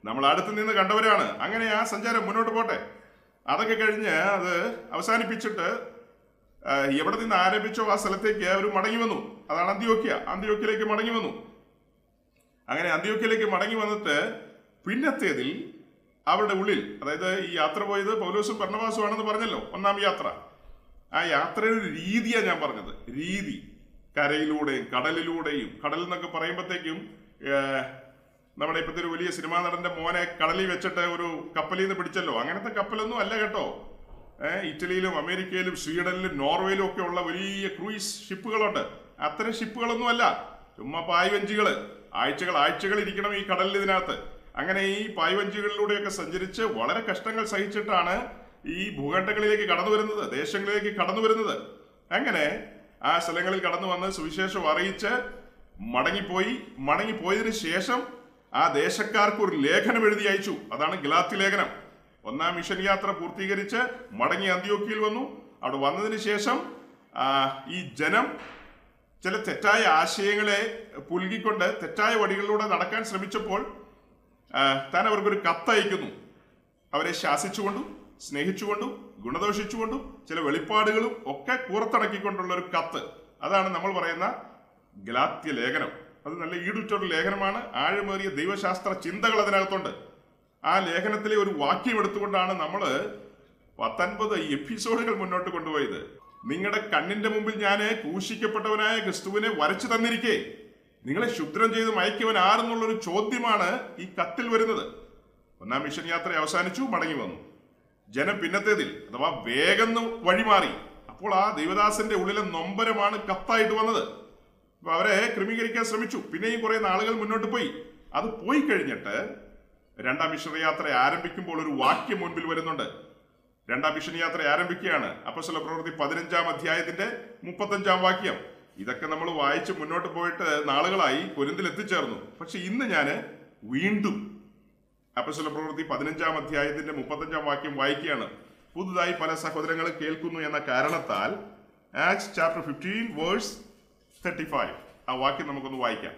A: നമ്മൾ അടുത്ത് നിന്ന് കണ്ടവരാണ്. അങ്ങനെ ആ സഞ്ചാരം മുന്നോട്ട് പോട്ടെ. അതൊക്കെ കഴിഞ്ഞ് അത് അവസാനിപ്പിച്ചിട്ട് എവിടെ നിന്ന് ആരംഭിച്ചോ ആ സ്ഥലത്തേക്ക് അവർ മടങ്ങി വന്നു. അതാണ് അന്ത്യോക്യയിലേക്ക് മടങ്ങി വന്നു. അങ്ങനെ അന്ത്യോക്യയിലേക്ക് മടങ്ങി വന്നിട്ട് പിന്നത്തേതിൽ അവരുടെ ഉള്ളിൽ, അതായത് ഈ യാത്ര പോയത് പൗലോസും ബർന്നബാസും ആണെന്ന് പറഞ്ഞല്ലോ, ഒന്നാം യാത്ര. ആ യാത്രയുടെ ഒരു രീതിയാണ് ഞാൻ പറഞ്ഞത്. രീതി കരയിലൂടെയും കടലിലൂടെയും. കടൽ എന്നൊക്കെ പറയുമ്പോഴത്തേക്കും നമ്മുടെ ഇപ്പോഴത്തെ ഒരു വലിയ സിനിമാ നടന്റെ മോനെ കടലിൽ വെച്ചിട്ട് ഒരു കപ്പലിൽ നിന്ന് പിടിച്ചല്ലോ, അങ്ങനത്തെ കപ്പലൊന്നും അല്ല കേട്ടോ. ഇറ്റലിയിലും അമേരിക്കയിലും സ്വീഡനിലും നോർവേയിലും ഒക്കെ ഉള്ള വലിയ ക്രൂയിസ് ഷിപ്പുകളുണ്ട്. അത്തരം ഷിപ്പുകളൊന്നും അല്ല, ചുമ്മാ പായ്വഞ്ചികള്. ആഴ്ചകൾ ഇരിക്കണം ഈ കടലിൽ ഇതിനകത്ത്. അങ്ങനെ ഈ പായ്വഞ്ചികളിലൂടെയൊക്കെ സഞ്ചരിച്ച് വളരെ കഷ്ടങ്ങൾ സഹിച്ചിട്ടാണ് ഈ ഭൂഖണ്ഡങ്ങളിലേക്ക് കടന്നു വരുന്നത്, ദേശങ്ങളിലേക്ക് കടന്നു വരുന്നത്. അങ്ങനെ ആ സ്ഥലങ്ങളിൽ കടന്നു വന്ന് സുവിശേഷം അറിയിച്ച് മടങ്ങിപ്പോയതിനു ശേഷം ആ ദേശക്കാർക്ക് ഒരു ലേഖനം എഴുതി അയച്ചു. അതാണ് ഗലാത്യ ലേഖനം. ഒന്നാം മിഷൻ യാത്ര പൂർത്തീകരിച്ച് മടങ്ങി അന്ത്യോക്യയിൽ വന്നു. അവിടെ വന്നതിന് ശേഷം ഈ ജനം ചില തെറ്റായ ആശയങ്ങളെ പുൽകിക്കൊണ്ട് തെറ്റായ വഴികളിലൂടെ നടക്കാൻ ശ്രമിച്ചപ്പോൾ താൻ അവർക്കൊരു കത്തയക്കുന്നു. അവരെ ശാസിച്ചുകൊണ്ടും സ്നേഹിച്ചുകൊണ്ടും ഗുണദോഷിച്ചുകൊണ്ടും ചില വെളിപ്പാടുകളും ഒക്കെ പുറത്തിറക്കിക്കൊണ്ടുള്ള ഒരു കത്ത്. അതാണ് നമ്മൾ പറയുന്ന ഗലാത്യ ലേഖനം. അത് നല്ല ഈടുറ്റൊരു ലേഖനമാണ്. ആഴമേറിയ ദൈവശാസ്ത്ര ചിന്തകൾ അതിനകത്തുണ്ട്. ആ ലേഖനത്തിലെ ഒരു വാക്യം എടുത്തുകൊണ്ടാണ് നമ്മൾ 19 എപ്പിസോഡുകൾ മുന്നോട്ട് കൊണ്ടുപോയത്. നിങ്ങളുടെ കണ്ണിന്റെ മുമ്പിൽ ഞാൻ ക്രൂശിക്കപ്പെട്ടവനായ ക്രിസ്തുവിനെ വരച്ചു തന്നിരിക്കേ നിങ്ങളെ ശുദ്രം ചെയ്ത് മയക്കിയവൻ ആരെന്നുള്ളൊരു ചോദ്യമാണ് ഈ കത്തിൽ വരുന്നത്. ഒന്നാം മിഷൻ യാത്ര അവസാനിച്ചു, മടങ്ങി വന്നു. ജനം പിന്നത്തേതിൽ അഥവാ വേഗം വഴിമാറി. അപ്പോൾ ആ ദൈവദാസന്റെ ഉള്ളിലെ നൊമ്പരമാണ് കത്തായിട്ട് വന്നത്. അപ്പൊ അവരെ ക്രമീകരിക്കാൻ ശ്രമിച്ചു. പിന്നെയും കുറെ നാളുകൾ മുന്നോട്ട് പോയി. അത് പോയി കഴിഞ്ഞിട്ട് രണ്ടാം മിഷൻ യാത്ര ആരംഭിക്കുമ്പോൾ ഒരു വാക്യം മുൻപിൽ വരുന്നുണ്ട്. രണ്ടാം മിഷൻ യാത്ര ആരംഭിക്കുകയാണ്. അപ്പോസ്തല പ്രവൃത്തി 15-ാം അധ്യായത്തിന്റെ 35-ാം വാക്യം. ഇതൊക്കെ നമ്മൾ വായിച്ച് മുന്നോട്ട് പോയിട്ട് നാളുകളായി, കൊരിന്തിൽ എത്തിച്ചേർന്നു. പക്ഷെ ഇന്ന് ഞാൻ വീണ്ടും അപ്പോസ്തല പ്രവൃത്തി 15-ാം അധ്യായത്തിന്റെ 35-ാം വാക്യം വായിക്കുകയാണ്. പുതുതായി പല സഹോദരങ്ങളും കേൾക്കുന്നു എന്ന കാരണത്താൽ ആക്ട്സ് ചാപ്റ്റർ 15 വേഴ്സ് 35 ആ വാക്യം നമുക്കൊന്ന് വായിക്കാം.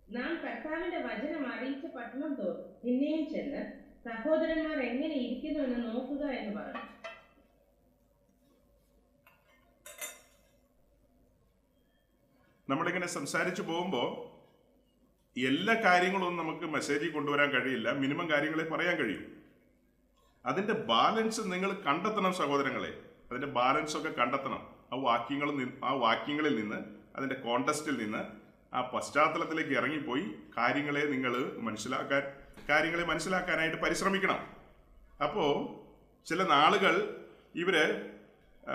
B: നാം കർത്താവിന്റെ വചനം അറിയിച്ച പട്ടണം തോറും പിന്നെയും ചെന്ന് സഹോദരന്മാർ എങ്ങനെ ഇരിക്കുന്നു എന്ന് നോക്കുക എന്ന് പറഞ്ഞു.
A: നമ്മളിങ്ങനെ സംസാരിച്ചു പോകുമ്പോൾ എല്ലാ കാര്യങ്ങളും നമുക്ക് മെസ്സേജിൽ കൊണ്ടുവരാൻ കഴിയില്ല. മിനിമം കാര്യങ്ങളെ പറയാൻ കഴിയും. അതിന്റെ ബാലൻസ് നിങ്ങൾ കണ്ടെത്തണം സഹോദരങ്ങളെ. അതിന്റെ ബാലൻസ് ഒക്കെ കണ്ടെത്തണം. ആ വാക്യങ്ങളിൽ നിന്ന്, അതിന്റെ കോണ്ടസ്റ്റിൽ നിന്ന്, ആ പശ്ചാത്തലത്തിലേക്ക് ഇറങ്ങിപ്പോയി കാര്യങ്ങളെ മനസ്സിലാക്കാനായിട്ട് പരിശ്രമിക്കണം. അപ്പോൾ ചില നാളുകൾ ഇവര്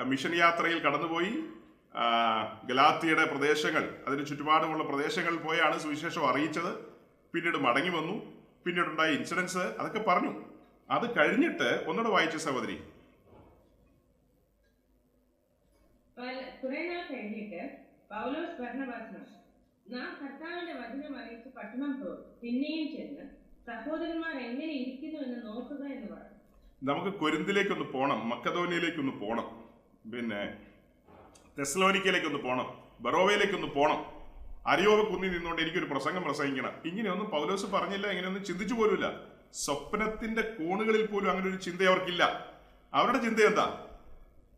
A: മിഷൻ യാത്രയിൽ കടന്നുപോയി. ഗലാത്യയുടെ പ്രദേശങ്ങൾ, അതിന് ചുറ്റുപാടുമുള്ള പ്രദേശങ്ങളിൽ പോയാണ് സുവിശേഷം അറിയിച്ചത്. പിന്നീട് മടങ്ങി വന്നു. പിന്നീടുണ്ടായ ഇൻസിഡൻസ് അതൊക്കെ പറഞ്ഞു. അത് കഴിഞ്ഞിട്ട് ഒന്നുകൂടെ വായിച്ച സഹോദരി.
B: കുറെ നാൾ കഴിഞ്ഞിട്ട് പൗലോസ് ബർന്നബാസിനോട് നാം കർത്താവിന്റെ വചനം അറിയിച്ച് പട്ടണം തോറും പിന്നെയും ചെന്ന് സഹോദരന്മാർ എങ്ങനെ ഇരിക്കുന്നു എന്ന് നോക്കുക എന്ന് പറഞ്ഞു.
A: നമുക്ക് കൊരിന്തിലേക്കൊന്ന് പോകണം, മക്കദോനിയയിലേക്കൊന്ന് പോകണം, പിന്നെ തെസ്സലോനിക്കയിലേക്കൊന്ന് പോകണം, ബറോവയിലേക്കൊന്ന് പോകണം. അരിയോവ കുന്നി നിന്നുകൊണ്ട് എനിക്കൊരു പ്രസംഗിക്കണം. ഇങ്ങനെയൊന്നും പൗലോസ് പറഞ്ഞില്ല, ഇങ്ങനെയൊന്നും ചിന്തിച്ചു പോലുമില്ല. സ്വപ്നത്തിന്റെ കോണുകളിൽ പോലും അങ്ങനെ ഒരു ചിന്ത അവർക്കില്ല. അവരുടെ ചിന്ത എന്താ?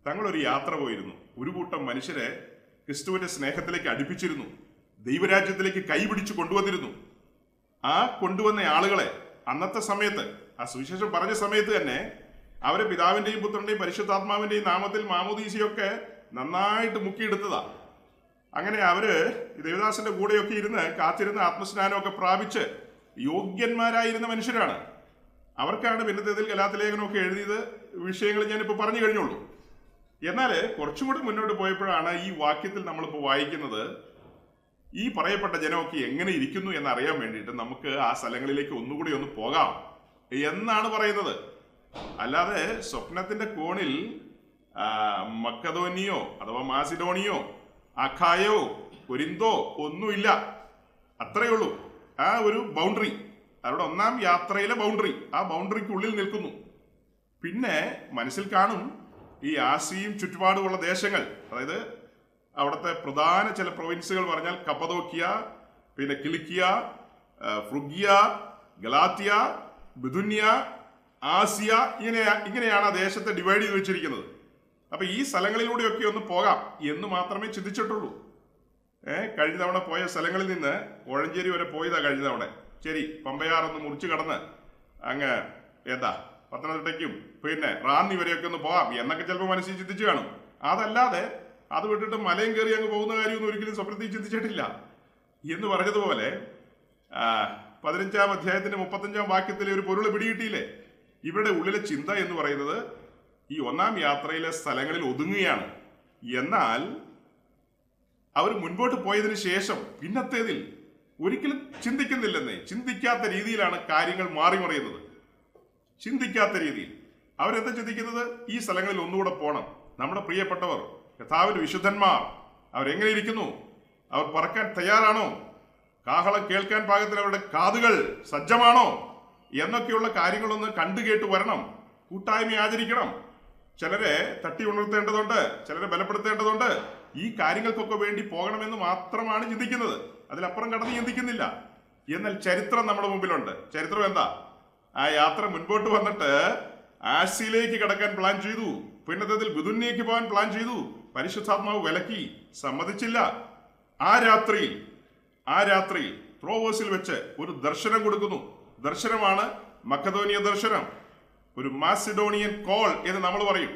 A: തങ്ങളൊരു യാത്ര പോയിരുന്നു, ഒരു കൂട്ടം മനുഷ്യരെ ക്രിസ്തുവിന്റെ സ്നേഹത്തിലേക്ക് അടുപ്പിച്ചിരുന്നു, ദൈവരാജ്യത്തിലേക്ക് കൈപിടിച്ചു കൊണ്ടുവന്നിരുന്നു. ആ കൊണ്ടുവന്ന ആളുകളെ അന്നത്തെ സമയത്ത്, ആ സുവിശേഷം പറഞ്ഞ സമയത്ത് തന്നെ അവരെ പിതാവിന്റെയും പുത്രന്റെയും പരിശുദ്ധാത്മാവിന്റെയും നാമത്തിൽ മാമോദീസയൊക്കെ നന്നായിട്ട് മുക്കിയെടുത്തതാ. അങ്ങനെ അവര് ദേവദാസന്റെ കൂടെയൊക്കെ ഇരുന്ന് കാത്തിരുന്ന് ആത്മസ്നാനമൊക്കെ പ്രാപിച്ച് യോഗ്യന്മാരായിരുന്ന മനുഷ്യരാണ്. അവർക്കാണ് പിന്നത്തേതിൽ ഗലാത്യ ലേഖനമൊക്കെ എഴുതിയത്. വിഷയങ്ങൾ ഞാനിപ്പോൾ പറഞ്ഞു കഴിഞ്ഞുള്ളൂ. എന്നാൽ കുറച്ചും കൂടി മുന്നോട്ട് പോയപ്പോഴാണ് ഈ വാക്യത്തിൽ നമ്മളിപ്പോൾ വായിക്കുന്നത്, ഈ പറയപ്പെട്ട ജനമൊക്കെ എങ്ങനെ ഇരിക്കുന്നു എന്നറിയാൻ വേണ്ടിയിട്ട് നമുക്ക് ആ സ്ഥലങ്ങളിലേക്ക് ഒന്നുകൂടി ഒന്ന് പോകാം എന്നാണ് പറയുന്നത്. അല്ലാതെ സ്വപ്നത്തിന്റെ കോണിൽ മക്കദോനിയോ അഥവാ മാസിഡോണിയോ അഖായോ കൊരിന്തോ ഒന്നുമില്ല. അത്രയേ ഉള്ളൂ. ആ ഒരു ബൗണ്ടറി, അവരുടെ ഒന്നാം യാത്രയിലെ ബൗണ്ടറി, ആ ബൗണ്ടറിക്കുള്ളിൽ നിൽക്കുന്നു. പിന്നെ മനസ്സിൽ കാണും ഈ ആസിയും ചുറ്റുപാടുമുള്ള ദേശങ്ങൾ, അതായത് അവിടുത്തെ പ്രധാന ചില പ്രൊവിൻസുകൾ പറഞ്ഞാൽ കപ്പദോക്കിയ, പിന്നെ കിലിക്കിയ, ഫ്രുഗിയ, ഗലാത്തിയ, ബിഥുന്യ, ആസിയ, ഇങ്ങനെയാണ് ആ ദേശത്തെ ഡിവൈഡ് ചെയ്ത് വെച്ചിരിക്കുന്നത്. അപ്പൊ ഈ സ്ഥലങ്ങളിലൂടെയൊക്കെ ഒന്ന് പോകാം എന്ന് മാത്രമേ ചിന്തിച്ചിട്ടുള്ളൂ. കഴിഞ്ഞ തവണ പോയ സ്ഥലങ്ങളിൽ നിന്ന് കോഴഞ്ചേരി വരെ പോയതാ കഴിഞ്ഞ തവണ. ശരി, പമ്പയാറൊന്ന് മുറിച്ച് കടന്ന് അങ്ങ് പത്തനംതിട്ടയ്ക്കും പിന്നെ റാന്നി വരെയൊക്കെ ഒന്ന് പോകാം എന്നൊക്കെ ചിലപ്പോൾ മനസ്സിൽ ചിന്തിച്ചു കാണും. അതല്ലാതെ അത് വിട്ടിട്ട് മലയും കയറി അങ്ങ് പോകുന്ന കാര്യമൊന്നും ഒരിക്കലും സ്വപ്നത്തിൽ ചിന്തിച്ചിട്ടില്ല. എന്ന് പറഞ്ഞതുപോലെ 15-ാം അധ്യായത്തിന്റെ 35-ാം വാക്യത്തിലെ ഒരു പൊരുള് പിടികിട്ടിയില്ലേ? ഇവരുടെ ഉള്ളിലെ ചിന്ത എന്ന് പറയുന്നത് ഈ ഒന്നാം യാത്രയിലെ സ്ഥലങ്ങളിൽ ഒതുങ്ങുകയാണ്. എന്നാൽ അവർ മുൻപോട്ട് പോയതിനു ശേഷം പിന്നത്തേതിൽ ഒരിക്കലും ചിന്തിക്കുന്നില്ലെന്നേ. ചിന്തിക്കാത്ത രീതിയിലാണ് കാര്യങ്ങൾ മാറി മറിയുന്നത്. ചിന്തിക്കാത്ത രീതിയിൽ അവരെന്താ ചിന്തിക്കുന്നത്? ഈ സ്ഥലങ്ങളിൽ ഒന്നുകൂടെ പോകണം. നമ്മുടെ പ്രിയപ്പെട്ടവർ, കർത്താവിന്റെ വിശുദ്ധന്മാർ, അവരെങ്ങനെ ഇരിക്കുന്നു? അവർ പറക്കാൻ തയ്യാറാണോ? കാഹളം കേൾക്കാൻ പാകത്തിൽ അവരുടെ കാതുകൾ സജ്ജമാണോ? എന്നൊക്കെയുള്ള കാര്യങ്ങളൊന്ന് കണ്ടു കേട്ട് വരണം. കൂട്ടായ്മ ആചരിക്കണം. ചിലരെ തട്ടി ഉണർത്തേണ്ടതുണ്ട്, ചിലരെ ബലപ്പെടുത്തേണ്ടതുണ്ട്. ഈ കാര്യങ്ങൾക്കൊക്കെ വേണ്ടി പോകണമെന്ന് മാത്രമാണ് ചിന്തിക്കുന്നത്. അതിലപ്പുറം കടന്ന് ചിന്തിക്കുന്നില്ല. എന്നാൽ ചരിത്രം നമ്മുടെ മുമ്പിലുണ്ട്. ചരിത്രം എന്താ? ആ യാത്ര മുൻപോട്ട് വന്നിട്ട് ആസിയിലേക്ക് കടക്കാൻ പ്ലാൻ ചെയ്തു. പിന്നത്തേതിൽ ബിഥുന്യയ്ക്ക് പോകാൻ പ്ലാൻ ചെയ്തു. പരിശുദ്ധാത്മാവ് വിലക്കി, സമ്മതിച്ചില്ല. ആ രാത്രിയിൽ ത്രോവോസിൽ വെച്ച് ഒരു ദർശനം കൊടുക്കുന്നു. ദർശനമാണ് മക്കദോനിയ ദർശനം. ഒരു മാസിഡോണിയൻ കോൾ എന്ന് നമ്മൾ പറയും.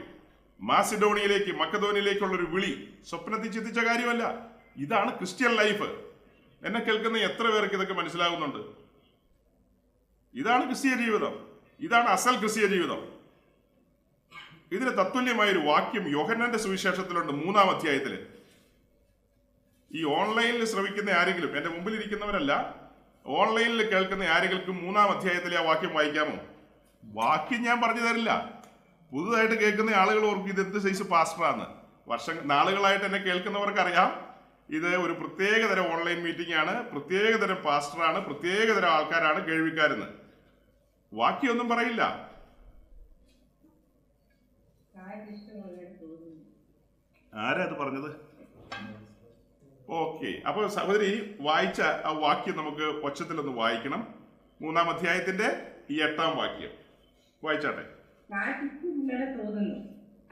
A: മാസിഡോണിയയിലേക്ക്, മക്കദോനിയയിലേക്കുള്ള ഒരു വിളി സ്വപ്നത്തിൽ ചിന്തിച്ച കാര്യമല്ല. ഇതാണ് ക്രിസ്ത്യൻ ലൈഫ്. എന്നെ കേൾക്കുന്ന എത്ര പേർക്ക് ഇതൊക്കെ മനസ്സിലാകുന്നുണ്ട്? ഇതാണ് ക്രിസ്തീയ ജീവിതം. ഇതാണ് അസൽ ക്രിസ്തീയ ജീവിതം. ഇതിന് തത്തുല്യമായൊരു വാക്യം യോഹന്നാന്റെ സുവിശേഷത്തിലുണ്ട്, 3-ാം അധ്യായത്തില്. ഈ ഓൺലൈനിൽ ശ്രമിക്കുന്ന ആരെങ്കിലും, എന്റെ മുമ്പിൽ ഇരിക്കുന്നവരല്ല, ഓൺലൈനിൽ കേൾക്കുന്ന ആരെങ്കിലും 3-ാം അധ്യായത്തിലെ ആ വാക്യം വായിക്കാമോ? വാക്യം ഞാൻ പറഞ്ഞു തരില്ല. പുതുതായിട്ട് കേൾക്കുന്ന ആളുകൾ ഓർക്കും ഇത് എന്ത് സൈസ് പാസ്റ്ററാന്ന്. നാളുകളായിട്ട് എന്നെ കേൾക്കുന്നവർക്കറിയാം ഇത് ഒരു പ്രത്യേകതരം ഓൺലൈൻ മീറ്റിംഗ് ആണ്, പ്രത്യേകതരം പാസ്റ്ററാണ്, പ്രത്യേകതരം ആൾക്കാരാണ് കേൾവിക്കാരെന്ന്. വാക്യമൊന്നും പറയില്ല. ആരാ അത് പറഞ്ഞത്? ഓക്കെ, അപ്പൊ സഹോദരി വായിച്ച ആ വാക്യം നമുക്ക് ഒച്ചത്തിലൊന്ന് വായിക്കണം. 3-ാം അധ്യായത്തിന്റെ ഈ 8-ാം വാക്യം വായിച്ചാട്ടെ.
B: തോന്നുന്നു,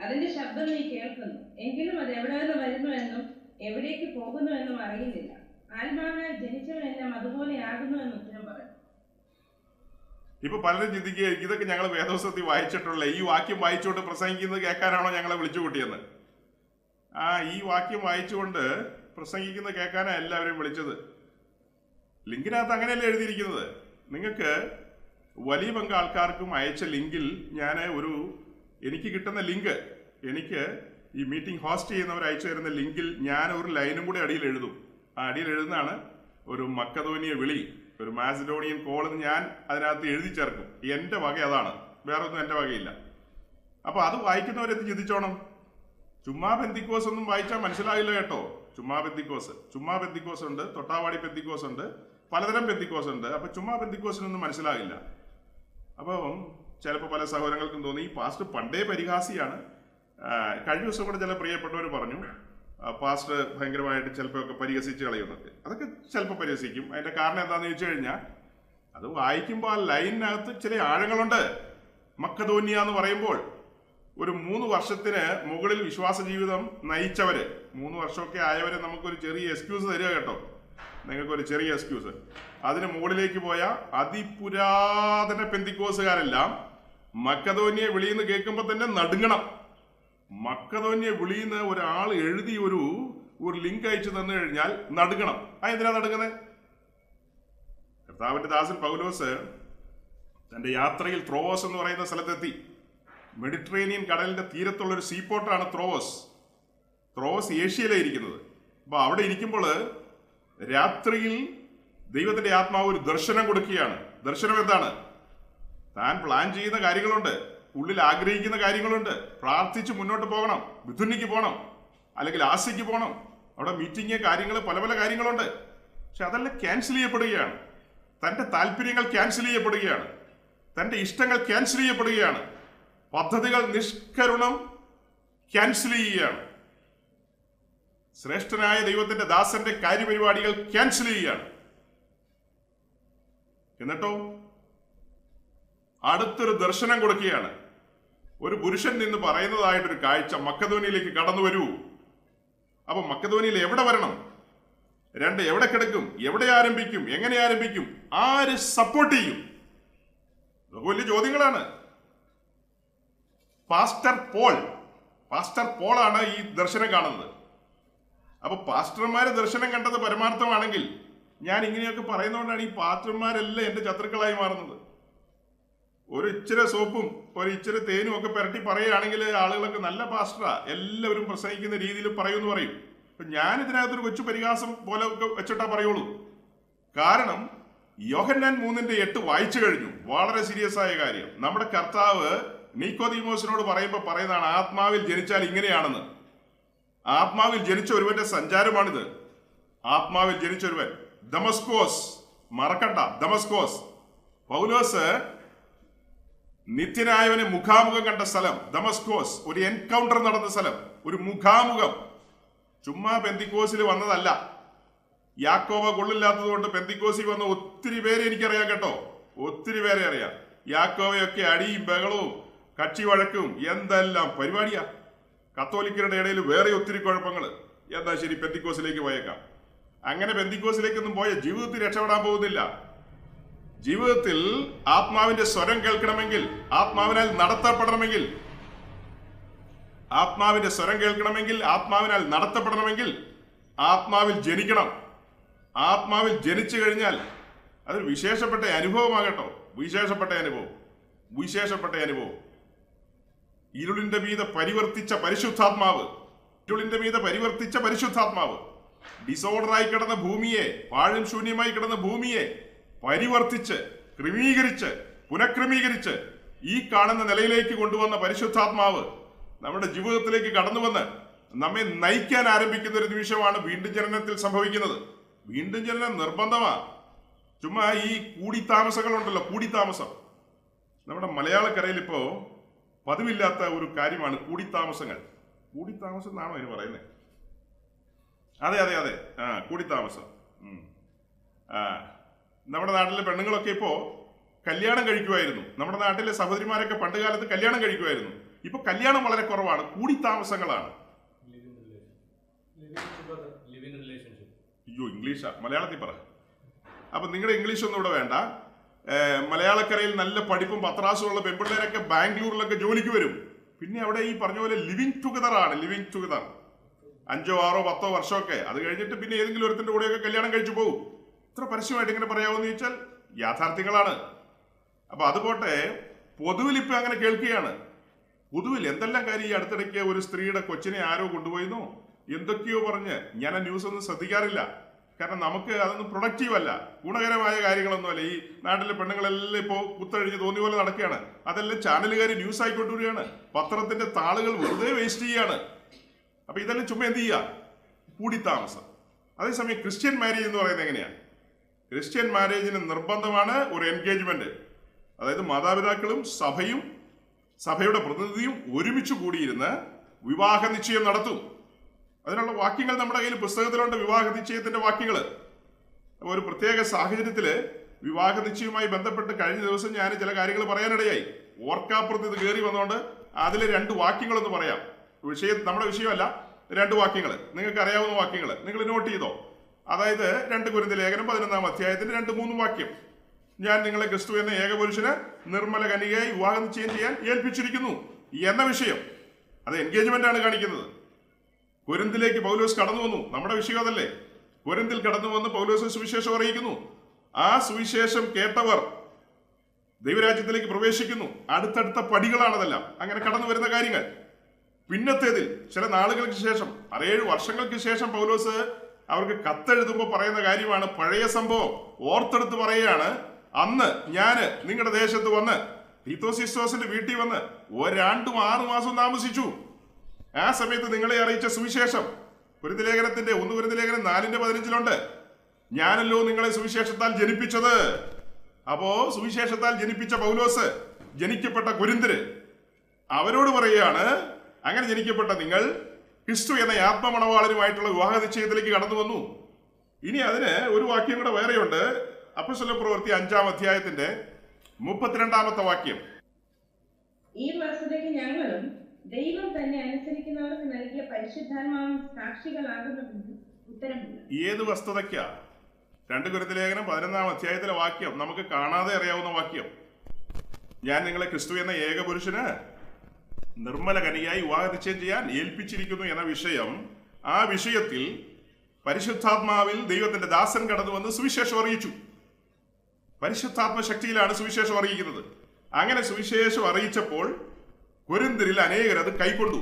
B: അതിന്റെ ശബ്ദം നീ കേൾക്കുന്നു, എങ്കിലും അത് എവിടെ നിന്ന് വരുന്നുവെന്നും എവിടേക്ക് പോകുന്നുവെന്നും അറിയുന്നില്ല. ആത്മാവിനാൽ ജനിച്ചവനെല്ലാം അതുപോലെ ആകുന്നു എന്ന് ഉത്തരം പറഞ്ഞു.
A: ഇപ്പൊ പലരും ചിന്തിക്കുക, ഇതൊക്കെ ഞങ്ങൾ വേദപുസ്തകത്തിൽ വായിച്ചിട്ടുള്ള ഈ വാക്യം വായിച്ചുകൊണ്ട് പ്രസംഗിക്കുന്നത് കേൾക്കാനാണോ ഞങ്ങളെ വിളിച്ചു കൂട്ടിയെന്ന്? ഈ വാക്യം വായിച്ചുകൊണ്ട് പ്രസംഗിക്കുന്നത് കേൾക്കാനാണ് എല്ലാവരെയും വിളിച്ചത്. ലിങ്കിനകത്ത് അങ്ങനെയല്ലേ എഴുതിയിരിക്കുന്നത്. നിങ്ങൾക്ക് വലിയ പങ്ക് ആൾക്കാർക്കും അയച്ച ലിങ്കിൽ എനിക്ക് കിട്ടുന്ന ലിങ്ക്, എനിക്ക് ഈ മീറ്റിംഗ് ഹോസ്റ്റ് ചെയ്യുന്നവർ അയച്ചു തരുന്ന ലിങ്കിൽ ഞാൻ ഒരു ലൈനും കൂടി അടിയിൽ എഴുതും. ആ അടിയിൽ എഴുതുന്നതാണ് ഒരു മക്കദോനിയ വിളി, ഒരു മാസിഡോണിയൻ കോൾ എന്ന് ഞാൻ അതിനകത്ത് എഴുതി ചേർക്കും. എൻ്റെ വക അതാണ്, വേറെ ഒന്നും എൻ്റെ വകയില്ല. അപ്പൊ അത് വായിക്കുന്നവരെത്തി ചിന്തിച്ചോണം. ചുമ്മാ പെന്തിക്കോസ് ഒന്നും വായിച്ചാൽ മനസ്സിലായില്ല കേട്ടോ. ചുമ്മാ പെന്തിക്കോസ് ഉണ്ട്, തൊട്ടാവാടി പെന്തിക്കോസ് ഉണ്ട്, പലതരം പെന്തിക്കോസ് ഉണ്ട്. അപ്പൊ ചുമ്മാ പെന്തിക്കോസിനൊന്നും മനസ്സിലാകില്ല. അപ്പം ചിലപ്പോൾ പല സഹോദരങ്ങൾക്കും തോന്നി ഈ പാസ്റ്റർ പണ്ടേ പരിഹാസിയാണ്. കഴിഞ്ഞ ദിവസം കൂടെ ചില പ്രിയപ്പെട്ടവർ പറഞ്ഞു പാസ്റ്റർ ഭയങ്കരമായിട്ട് ചിലപ്പോൾ ഒക്കെ പരിഹസിച്ച് കളയുന്നൊക്കെ. അതൊക്കെ ചിലപ്പോൾ പരിഹസിക്കും. അതിന്റെ കാരണം എന്താണെന്ന് ചോദിച്ചു കഴിഞ്ഞാൽ അത് വായിക്കുമ്പോൾ ആ ലൈനിനകത്ത് ചില ആഴങ്ങളുണ്ട്. മക്കദോന്യ എന്ന് പറയുമ്പോൾ ഒരു 3 വർഷത്തിന് മുകളിൽ വിശ്വാസ ജീവിതം നയിച്ചവര്, 3 വർഷമൊക്കെ ആയവരെ നമുക്കൊരു ചെറിയ എക്സ്ക്യൂസ് തരിക കേട്ടോ. നിങ്ങൾക്കൊരു ചെറിയ എക്സ്ക്യൂസ്. അതിന് മുകളിലേക്ക് പോയ അതിപുരാതന പെന്തിക്കോസുകാരെല്ലാം മക്കദോന്യ വിളിയെന്ന് കേൾക്കുമ്പോൾ തന്നെ നടുങ്ങണം. മക്കദോന്യ വിളിയെന്ന് ഒരാൾ എഴുതി ഒരു ഒരു ലിങ്ക് അയച്ചു തന്നു കഴിഞ്ഞാൽ നടുങ്ങണം. എന്തിനാ നടുങ്ങുന്നത്? കർത്താവിന്റെ ദാസൻ പൗലോസ് തന്റെ യാത്രയിൽ ത്രോവോസ് എന്ന് പറയുന്ന സ്ഥലത്തെത്തി. മെഡിറ്ററേനിയൻ കടലിന്റെ തീരത്തുള്ള ഒരു സീപോർട്ടാണ് ത്രോവോസ്. ത്രോവോസ് ഏഷ്യയിലാണ് ഇരിക്കുന്നത്. അപ്പൊ അവിടെ ഇരിക്കുമ്പോൾ രാത്രിയിൽ ദൈവത്തിന്റെ ആത്മാവ് ഒരു ദർശനം കൊടുക്കുകയാണ്. ദർശനം എന്താണ്? താൻ പ്ലാൻ ചെയ്യുന്ന കാര്യങ്ങളുണ്ട്, ഉള്ളിൽ ആഗ്രഹിക്കുന്ന കാര്യങ്ങളുണ്ട്, പ്രാർത്ഥിച്ച് മുന്നോട്ട് പോകണം, മിഥുനിക്ക് പോകണം, അല്ലെങ്കിൽ ആസിക്ക് പോകണം, അവിടെ മീറ്റിംഗ് കാര്യങ്ങൾ പല പല കാര്യങ്ങളുണ്ട്. പക്ഷെ അതെല്ലാം ക്യാൻസൽ ചെയ്യപ്പെടുകയാണ്. തൻ്റെ താല്പര്യങ്ങൾ ക്യാൻസൽ ചെയ്യപ്പെടുകയാണ്, തൻ്റെ ഇഷ്ടങ്ങൾ ക്യാൻസൽ ചെയ്യപ്പെടുകയാണ്, പദ്ധതികൾ നിഷ്കരുണം ക്യാൻസൽ ചെയ്യുകയാണ്. ശ്രേഷ്ഠനായ ദൈവത്തിന്റെ ദാസന്റെ കാര്യപരിപാടികൾ ക്യാൻസൽ ചെയ്യുകയാണ്. എന്നിട്ടോ അടുത്തൊരു ദർശനം കൊടുക്കുകയാണ്. ഒരു പുരുഷൻ നിന്ന് പറയുന്നതായിട്ടൊരു കാഴ്ച, മക്കതോനിയയിലേക്ക് കടന്നു വരൂ. അപ്പൊ മക്കതോനിയയിൽ എവിടെ വരണം? 2 എവിടെ കിടക്കും? എവിടെ ആരംഭിക്കും? എങ്ങനെ ആരംഭിക്കും? ആര് സപ്പോർട്ട് ചെയ്യും? ഇതൊക്കെ വലിയ ചോദ്യങ്ങളാണ്. പാസ്റ്റർ പോളാണ് ഈ ദർശനം കാണുന്നത്. അപ്പൊ പാസ്റ്റർമാര് ദർശനം കണ്ടത് പരമാർത്ഥമാണെങ്കിൽ, ഞാൻ ഇങ്ങനെയൊക്കെ പറയുന്നതുകൊണ്ടാണ് ഈ പാസ്റ്റർമാരെല്ലാം എന്റെ ശത്രുക്കളായി മാറുന്നത്. ഒരു ഇച്ചിരി സോപ്പും ഒരു ഇച്ചിരി തേനും ഒക്കെ പുരട്ടി പറയുകയാണെങ്കിൽ ആളുകളൊക്കെ നല്ല പാസ്റ്ററാ, എല്ലാവരും പ്രസംഗിക്കുന്ന രീതിയിൽ പറയുമെന്ന് പറയും. അപ്പൊ ഞാൻ ഇതിനകത്തൊരു കൊച്ചു പരിഹാസം പോലെ ഒക്കെ വെച്ചിട്ടാ പറയുള്ളൂ. കാരണം യോഹന്നാൻ 3:8 വായിച്ചു കഴിഞ്ഞു. വളരെ സീരിയസ് ആയ കാര്യം. നമ്മുടെ കർത്താവ് നീക്കോദീമോസിനോട് പറയുമ്പോൾ പറയുന്നതാണ്, ആത്മാവിൽ ജനിച്ചാൽ ഇങ്ങനെയാണെന്ന്. ആത്മാവിൽ ജനിച്ച ഒരുവന്റെ സഞ്ചാരമാണിത്. ആത്മാവിൽ ജനിച്ച ഒരുവൻ, ദമസ്കോസ്, മറക്കണ്ട, ദമസ്കോസ്. പൗലോസ് നിത്യനായവനെ മുഖാമുഖം കണ്ട സ്ഥലം ദമസ്കോസ്. ഒരു എൻകൗണ്ടർ നടന്ന സ്ഥലം, ഒരു മുഖാമുഖം. ചുമ്മാ പെന്തിക്കോസിൽ വന്നതല്ല. യാക്കോബ കൊള്ളില്ലാത്തത് കൊണ്ട് പെന്തിക്കോസിൽ വന്ന ഒത്തിരി പേരെ എനിക്കറിയാം കേട്ടോ, ഒത്തിരി പേരെ അറിയാം. യാക്കോബയൊക്കെ അടിയും ബഹളവും കക്ഷി വഴക്കും എന്തെല്ലാം പരിപാടിയാ. കത്തോലിക്കരുടെ ഇടയിൽ വേറെ ഒത്തിരി കുഴപ്പങ്ങൾ. എന്താ ശരി, പെന്തിക്കോസിലേക്ക് പോയേക്കാം. അങ്ങനെ പെന്തിക്കോസിലേക്കൊന്നും പോയ ജീവിതത്തിൽ രക്ഷപ്പെടാൻ പോകുന്നില്ല. ജീവിതത്തിൽ ആത്മാവിന്റെ സ്വരം കേൾക്കണമെങ്കിൽ, ആത്മാവിനാൽ നടത്തപ്പെടണമെങ്കിൽ, ആത്മാവിന്റെ സ്വരം കേൾക്കണമെങ്കിൽ, ആത്മാവിനാൽ നടത്തപ്പെടണമെങ്കിൽ ആത്മാവിൽ ജനിക്കണം. ആത്മാവിൽ ജനിച്ചു കഴിഞ്ഞാൽ അതൊരു വിശേഷപ്പെട്ട അനുഭവമാകട്ടോ. വിശേഷപ്പെട്ട അനുഭവം. ഇരുളിന്റെ മീതെ പരിവർത്തിച്ച പരിശുദ്ധാത്മാവ്, ഡിസോർഡറായി കിടന്ന ഭൂമിയെ, പാഴും ശൂന്യമായി കിടന്ന ഭൂമിയെ പരിവർത്തിച്ച് പുനഃക്രമീകരിച്ച് ഈ കാണുന്ന നിലയിലേക്ക് കൊണ്ടുവന്ന പരിശുദ്ധാത്മാവ് നമ്മുടെ ജീവിതത്തിലേക്ക് കടന്നു വന്ന് നമ്മെ നയിക്കാൻ ആരംഭിക്കുന്ന ഒരു നിമിഷമാണ് വീണ്ടും ജനനത്തിൽ സംഭവിക്കുന്നത്. വീണ്ടും ജനനം നിർബന്ധമാണ്. ചുമ്മാ ഈ കൂടിത്താമസങ്ങളുണ്ടല്ലോ, കൂടിത്താമസം. നമ്മുടെ മലയാളക്കരയിൽ ഇപ്പോ പതിവില്ലാത്ത ഒരു കാര്യമാണ് കൂടിത്താമസങ്ങൾ. കൂടിത്താമസം എന്നാണോ അതിന് പറയുന്നത്? അതെ, കൂടിത്താമസം. നമ്മുടെ നാട്ടിലെ പെണ്ണുങ്ങളൊക്കെ ഇപ്പോ കല്യാണം കഴിക്കുമായിരുന്നു. നമ്മുടെ നാട്ടിലെ സഹോദരിമാരൊക്കെ പണ്ട് കാലത്ത് കല്യാണം കഴിക്കുമായിരുന്നു. ഇപ്പൊ കല്യാണം വളരെ കുറവാണ്, കൂടിത്താമസങ്ങളാണ്. അയ്യോ, ഇംഗ്ലീഷാ, മലയാളത്തിൽ പറ. അപ്പൊ നിങ്ങളുടെ ഇംഗ്ലീഷ് ഒന്നും ഇവിടെ വേണ്ട. മലയാളക്കരയിൽ നല്ല പഠിപ്പും പത്രാസുമുള്ള പെൺപിള്ളേരൊക്കെ ബാംഗ്ലൂരിലൊക്കെ ജോലിക്ക് വരും. പിന്നെ അവിടെ ഈ പറഞ്ഞ പോലെ ലിവിങ് ടുഗദർ 5, 6, 10 വർഷമൊക്കെ. അത് കഴിഞ്ഞിട്ട് പിന്നെ ഏതെങ്കിലും ഒരുത്തിന്റെ കൂടെയൊക്കെ കല്യാണം കഴിച്ചു പോകും. ഇത്ര പരസ്യമായിട്ട് ഇങ്ങനെ പറയാമെന്ന് ചോദിച്ചാൽ യാഥാർത്ഥ്യങ്ങളാണ്. അപ്പൊ അതുപോട്ടെ, പൊതുവിൽ ഇപ്പൊ അങ്ങനെ കേൾക്കുകയാണ്. പൊതുവിൽ എന്തെല്ലാം കാര്യം. ഈ അടുത്തിടയ്ക്ക് ഒരു സ്ത്രീയുടെ കൊച്ചിനെ ആരോ കൊണ്ടുപോയിന്നോ എന്തൊക്കെയോ പറഞ്ഞ്, ഞാൻ ആ ന്യൂസ് ഒന്നും ശ്രദ്ധിക്കാറില്ല. കാരണം നമുക്ക് അതൊന്നും പ്രൊഡക്റ്റീവ് അല്ല, ഗുണകരമായ കാര്യങ്ങളൊന്നുമല്ല. ഈ നാട്ടിലെ പെണ്ണുങ്ങളെല്ലാം ഇപ്പോൾ കുത്തഴിഞ്ഞ് തോന്നിയ പോലെ നടക്കുകയാണ്. അതെല്ലാം ചാനലുകാർ ന്യൂസ് ആയിക്കൊണ്ടുവരികയാണ്. പത്രത്തിന്റെ താളുകൾ വെറുതെ വേസ്റ്റ് ചെയ്യാണ്. അപ്പൊ ഇതെല്ലാം ചുമ്മാ എന്ത് ചെയ്യുക? കൂടിത്താമസം. അതേസമയം ക്രിസ്ത്യൻ മാരേജ് എന്ന് പറയുന്നത് എങ്ങനെയാണ്? ക്രിസ്ത്യൻ മാരേജിന് നിർബന്ധമാണ് ഒരു എൻഗേജ്മെന്റ്. അതായത് മാതാപിതാക്കളും സഭയും സഭയുടെ പ്രതിനിധിയും ഒരുമിച്ച് കൂടിയിരുന്ന് വിവാഹ നിശ്ചയം നടത്തും. അതിനുള്ള വാക്യങ്ങൾ നമ്മുടെ കയ്യിൽ പുസ്തകത്തിലുണ്ട്, വിവാഹ നിശ്ചയത്തിന്റെ വാക്യങ്ങൾ. അപ്പോൾ ഒരു പ്രത്യേക സാഹചര്യത്തില് വിവാഹ നിശ്ചയവുമായി ബന്ധപ്പെട്ട് കഴിഞ്ഞ ദിവസം ഞാൻ ചില കാര്യങ്ങൾ പറയാനിടയായി. ഓർക്കാപ്പുറത്ത് ഇത് കയറി വന്നുകൊണ്ട് അതിലെ 2 വാക്യങ്ങളൊന്ന് പറയാം. നമ്മുടെ വിഷയമല്ല, 2 വാക്യങ്ങൾ, നിങ്ങൾക്ക് അറിയാവുന്ന വാക്യങ്ങൾ നിങ്ങൾ നോട്ട് ചെയ്തോ. അതായത് 2 കൊരിന്ത്യർ ലേഖനം 11-ാം അധ്യായത്തിന്റെ 2-3 വാക്യം. ഞാൻ നിങ്ങളെ ക്രിസ്തു എന്ന ഏകപുരുഷന് നിർമ്മല കന്യകയായി വിവാഹ നിശ്ചയം ചെയ്യാൻ ഏൽപ്പിച്ചിരിക്കുന്നു എന്ന വിഷയം. അത് എൻഗേജ്മെന്റ് ആണ് കാണിക്കുന്നത്. കൊരിന്തിലേക്ക് പൗലോസ് കടന്നു വന്നു. നമ്മുടെ വിഷയം അതല്ലേ. കൊരിന്തിൽ കടന്നു വന്ന് പൗലോസ് സുവിശേഷം അറിയിക്കുന്നു. ആ സുവിശേഷം കേട്ടവർ ദൈവരാജ്യത്തിലേക്ക് പ്രവേശിക്കുന്നു. അടുത്തടുത്ത പടികളാണതെല്ലാം. അങ്ങനെ കടന്നു വരുന്ന കാര്യങ്ങൾ. പിന്നത്തേതിൽ ചില നാളുകൾക്ക് ശേഷം, 6-7 വർഷങ്ങൾക്ക് ശേഷം പൗലോസ് അവർക്ക് കത്തെഴുതുമ്പോൾ പറയുന്ന കാര്യമാണ്. പഴയ സംഭവം ഓർത്തെടുത്ത് പറയുകയാണ്. അന്ന് ഞാന് നിങ്ങളുടെ ദേശത്ത് വന്ന് തീത്തോസിസ്റ്റോസിന്റെ വീട്ടിൽ വന്ന് 1 ആണ്ടും 6 മാസവും താമസിച്ചു. ആ സമയത്ത് നിങ്ങളെ അറിയിച്ച സുവിശേഷം കൊരിന്ത് ലേഖനത്തിന്റെ 1 കൊരിന്ത് ലേഖനം 4:15 ഞാനല്ലോ നിങ്ങളെ സുവിശേഷത്താൽ ജനിപ്പിച്ചത്. അപ്പോ സുവിശേഷത്താൽ ജനിപ്പിച്ച പൗലോസ്, ജനിക്കപ്പെട്ട കൊരിന്തിര് അവരോട് പറയുകയാണ്, അങ്ങനെ ജനിക്കപ്പെട്ട നിങ്ങൾ ക്രിസ്തു എന്ന ആത്മമണവാളനുമായിട്ടുള്ള വിവാഹ നിശ്ചയത്തിലേക്ക് കടന്നു വന്നു. ഇനി അതിന് ഒരു വാക്യം കൂടെ വേറെയുണ്ട്. അപ്പോസ്തല പ്രവൃത്തി 5-ാം അധ്യായത്തിന്റെ 32-ാമത്തെ വാക്യം.
B: ഈ വസ്തുതയ്ക്ക് ഞങ്ങളും ദൈവം തന്നെ അനുസരിക്കുന്നവർക്ക് നൽകിയ പരിശുദ്ധാത്മാവും സാക്ഷികളാകുന്നതിന് ഉത്തരമില്ല.
A: ഏത് വസ്തുതയ്ക്കാ? 2 കൊരിന്ത് ലേഖനം 11-ാം അധ്യായത്തിലെ വാക്യം, നമുക്ക് കാണാതെ അറിയാവുന്ന വാക്യം. ഞാൻ നിങ്ങളെ ക്രിസ്തു എന്ന ഏകപുരുഷന് നിർമ്മല കനിയായി വിവാഹ നിശ്ചയം ചെയ്യാൻ ഏൽപ്പിച്ചിരിക്കുന്നു എന്ന വിഷയം. ആ വിഷയത്തിൽ പരിശുദ്ധാത്മാവിൽ ദൈവത്തിന്റെ ദാസൻ കടന്നു വന്ന് സുവിശേഷം അറിയിച്ചു. പരിശുദ്ധാത്മ ശക്തിയിലാണ് സുവിശേഷം അറിയിക്കുന്നത്. അങ്ങനെ സുവിശേഷം അറിയിച്ചപ്പോൾ കൊരിന്തിൽ അനേകർ അത് കൈക്കൊണ്ടു.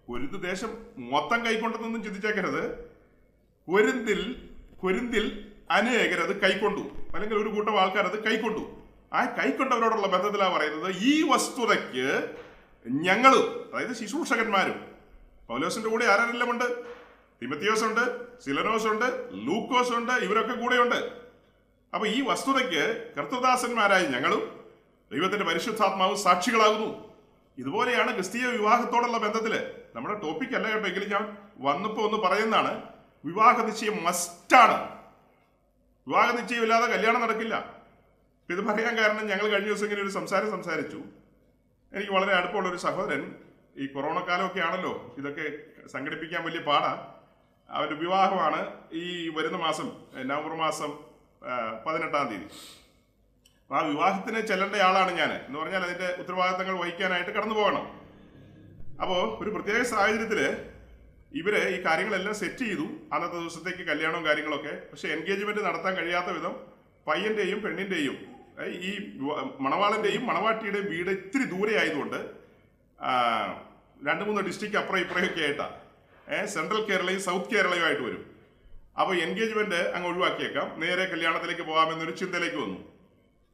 A: കൊരിന്ത് ദേശം മൊത്തം കൈക്കൊണ്ടെന്നൊന്നും ചിന്തിച്ചേക്കരുത്. കൊരിന്തിൽ അനേകർ അത് കൈക്കൊണ്ടു, അല്ലെങ്കിൽ ഒരു കൂട്ടം ആൾക്കാർ അത് കൈക്കൊണ്ടു. ആ കൈക്കൊണ്ടവരോടുള്ള ബന്ധത്തിലാണ് പറയുന്നത്, ഈ വസ്തുതയ്ക്ക് ഞങ്ങളും, അതായത് ശുശ്രൂഷകന്മാരും, പൗലോസിന്റെ കൂടെ ആരെല്ലാം ഉണ്ട്? തിമത്തിയോസ് ഉണ്ട്, സിലനോസ് ഉണ്ട്, ലൂക്കോസ് ഉണ്ട്, ഇവരൊക്കെ കൂടെയുണ്ട്. അപ്പൊ ഈ വസ്തുതയ്ക്ക് കർത്തൃദാസന്മാരായ ഞങ്ങളും ദൈവത്തിന്റെ പരിശുദ്ധാത്മാവും സാക്ഷികളാകുന്നു. ഇതുപോലെയാണ് ക്രിസ്തീയ വിവാഹത്തോടുള്ള ബന്ധത്തില്. നമ്മുടെ ടോപ്പിക് അല്ല കേട്ടോ, എങ്കിലും ഞാൻ വന്നപ്പോ ഒന്ന് പറയുന്നതാണ്. വിവാഹ നിശ്ചയം മസ്റ്റാണ്. വിവാഹ നിശ്ചയം ഇല്ലാതെ കല്യാണം നടക്കില്ല. ഇത് പറയാൻ കാരണം, ഞങ്ങൾ കഴിഞ്ഞ ദിവസം ഇങ്ങനെ ഒരു സംസാരിച്ചു. എനിക്ക് വളരെ അടുപ്പമുള്ള ഒരു സഹോദരൻ, ഈ കൊറോണ കാലമൊക്കെ ആണല്ലോ, ഇതൊക്കെ സംഘടിപ്പിക്കാൻ വലിയ പാടാ. അവന്റെ വിവാഹമാണ് ഈ വരുന്ന മാസം, നവംബർ മാസം 18-ാം തീയതി. ആ വിവാഹത്തിന് ചെല്ലേണ്ട ആളാണ് ഞാൻ. എന്ന് പറഞ്ഞാൽ അതിന്റെ ഉത്തരവാദിത്തങ്ങൾ വഹിക്കാനായിട്ട് കടന്നു പോകണം. അപ്പോൾ ഒരു പ്രത്യേക സാഹചര്യത്തിൽ ഇവര് ഈ കാര്യങ്ങളെല്ലാം സെറ്റ് ചെയ്തു. അന്നത്തെ ദിവസത്തേക്ക് കല്യാണവും കാര്യങ്ങളൊക്കെ. പക്ഷെ എൻഗേജ്മെന്റ് നടത്താൻ കഴിയാത്ത വിധം പയ്യന്റെയും പെണ്ണിന്റെയും, ഈ മണവാളന്റെയും മണവാട്ടിയുടെയും വീട് ഇത്തിരി ദൂരെ ആയതുകൊണ്ട് 2-3 ഡിസ്ട്രിക്ട് അപ്പുറം ഇപ്പുറയൊക്കെ ആയിട്ടാണ്. സെൻട്രൽ കേരളയും സൗത്ത് കേരളയും ആയിട്ട് വരും. അപ്പോൾ എൻഗേജ്മെന്റ് അങ്ങ് ഒഴിവാക്കിയേക്കാം, നേരെ കല്യാണത്തിലേക്ക് പോകാമെന്നൊരു ചിന്തയിലേക്ക് വന്നു.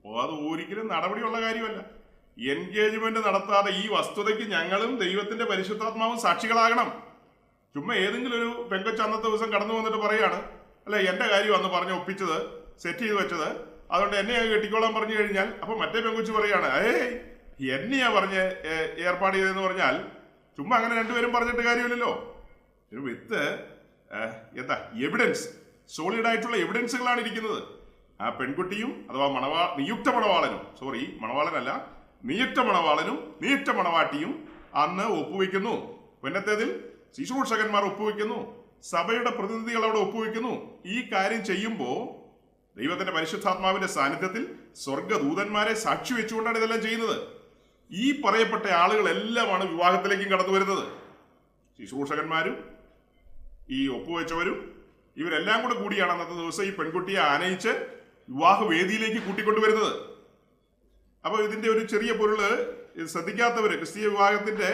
A: അത് ഒരിക്കലും നടപടിയുള്ള കാര്യമല്ല. എൻഗേജ്മെന്റ് നടത്താതെ ഈ വസ്തുതയ്ക്ക് ഞങ്ങളും ദൈവത്തിന്റെ പരിശുദ്ധാത്മാവും സാക്ഷികളാകണം. ചുമ്മാ ഏതെങ്കിലും ഒരു പെങ്കൊച്ച് അന്നത്തെ ദിവസം കടന്നു വന്നിട്ട് പറയാണ്, അല്ല എന്റെ കാര്യം അന്ന് പറഞ്ഞ് ഒപ്പിച്ചത്, സെറ്റ് ചെയ്ത് വെച്ചത്, അതുകൊണ്ട് എന്നെ കെട്ടിക്കോളാൻ പറഞ്ഞു കഴിഞ്ഞാൽ, അപ്പൊ മറ്റേ പെങ്കൊച്ച് പറയാണ്, എന്നെയാ പറഞ്ഞ് ഏർപ്പാട് ചെയ്തെന്ന് പറഞ്ഞാൽ ചുമ്മാ അങ്ങനെ രണ്ടുപേരും പറഞ്ഞിട്ട് കാര്യമില്ലല്ലോ. വിത്ത് എന്താ എവിഡൻസ്, സോളിഡ് ആയിട്ടുള്ള എവിഡൻസുകളാണ് ഇരിക്കുന്നത്. ആ പെൺകുട്ടിയും അഥവാ നിയുക്ത മണവാളനും, നിയുക്ത മണവാളനും നിയുക്ത മണവാട്ടിയും അന്ന് ഒപ്പുവെക്കുന്നു. പിന്നത്തേതിൽ ശുശ്രൂഷകന്മാർ ഒപ്പുവെക്കുന്നു, സഭയുടെ പ്രതിനിധികൾ അവിടെ ഒപ്പുവെക്കുന്നു. ഈ കാര്യം ചെയ്യുമ്പോൾ ദൈവത്തിന്റെ പരിശുദ്ധാത്മാവിന്റെ സാന്നിധ്യത്തിൽ സ്വർഗദൂതന്മാരെ സാക്ഷി വെച്ചുകൊണ്ടാണ് ഇതെല്ലാം ചെയ്യുന്നത്. ഈ പറയപ്പെട്ട ആളുകളെല്ലാമാണ് വിവാഹത്തിലേക്കും കടന്നു വരുന്നത്. ശുശ്രൂഷകന്മാരും ഈ ഒപ്പുവെച്ചവരും ഇവരെല്ലാം കൂടിയാണ് അന്നത്തെ ദിവസം ഈ പെൺകുട്ടിയെ ആനയിച്ച് വിവാഹവേദിയിലേക്ക് കൂട്ടിക്കൊണ്ടുവരുന്നത്. അപ്പോൾ ഇതിന്റെ ഒരു ചെറിയ പൊരുള് ശ്രദ്ധിക്കാത്തവര്, ക്രിസ്തീയ വിവാഹത്തിന്റെ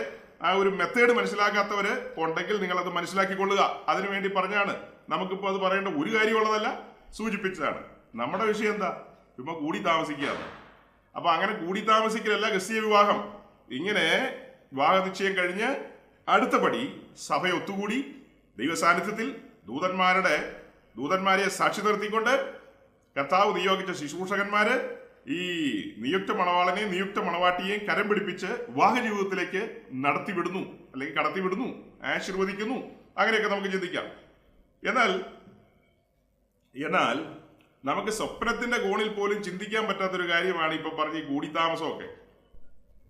A: ആ ഒരു മെത്തേഡ് മനസ്സിലാക്കാത്തവര് ഉണ്ടെങ്കിൽ നിങ്ങൾ അത് മനസ്സിലാക്കിക്കൊള്ളുക. അതിനുവേണ്ടി പറഞ്ഞാണ്. നമുക്കിപ്പോൾ അത് പറയേണ്ട ഒരു കാര്യമുള്ളതല്ല, സൂചിപ്പിച്ചതാണ്. നമ്മുടെ വിഷയം എന്താ? ചുമ്മാ കൂടി താമസിക്കുകയാണ്. അപ്പൊ അങ്ങനെ കൂടി താമസിക്കലല്ല ക്രിസ്തീയ വിവാഹം. ഇങ്ങനെ വിവാഹ നിശ്ചയം കഴിഞ്ഞ് അടുത്ത പടി സഭ ഒത്തുകൂടി ദൈവസാന്നിധ്യത്തിൽ ദൂതന്മാരെ സാക്ഷി നിർത്തിക്കൊണ്ട് കർത്താവ് നിയോഗിച്ച ശുശ്രൂഷകന്മാര് ഈ നിയുക്ത മണവാളനെയും നിയുക്ത മണവാട്ടിയെയും കരം പിടിപ്പിച്ച് വിവാഹ ജീവിതത്തിലേക്ക് നടത്തിവിടുന്നു, അല്ലെങ്കിൽ കടത്തിവിടുന്നു, ആശീർവദിക്കുന്നു. അങ്ങനെയൊക്കെ നമുക്ക് ചിന്തിക്കാം. എന്നാൽ നമുക്ക് സ്വപ്നത്തിന്റെ കോണിൽ പോലും ചിന്തിക്കാൻ പറ്റാത്തൊരു കാര്യമാണ് ഇപ്പൊ പറഞ്ഞ ഈ കൂടിത്താമസമൊക്കെ.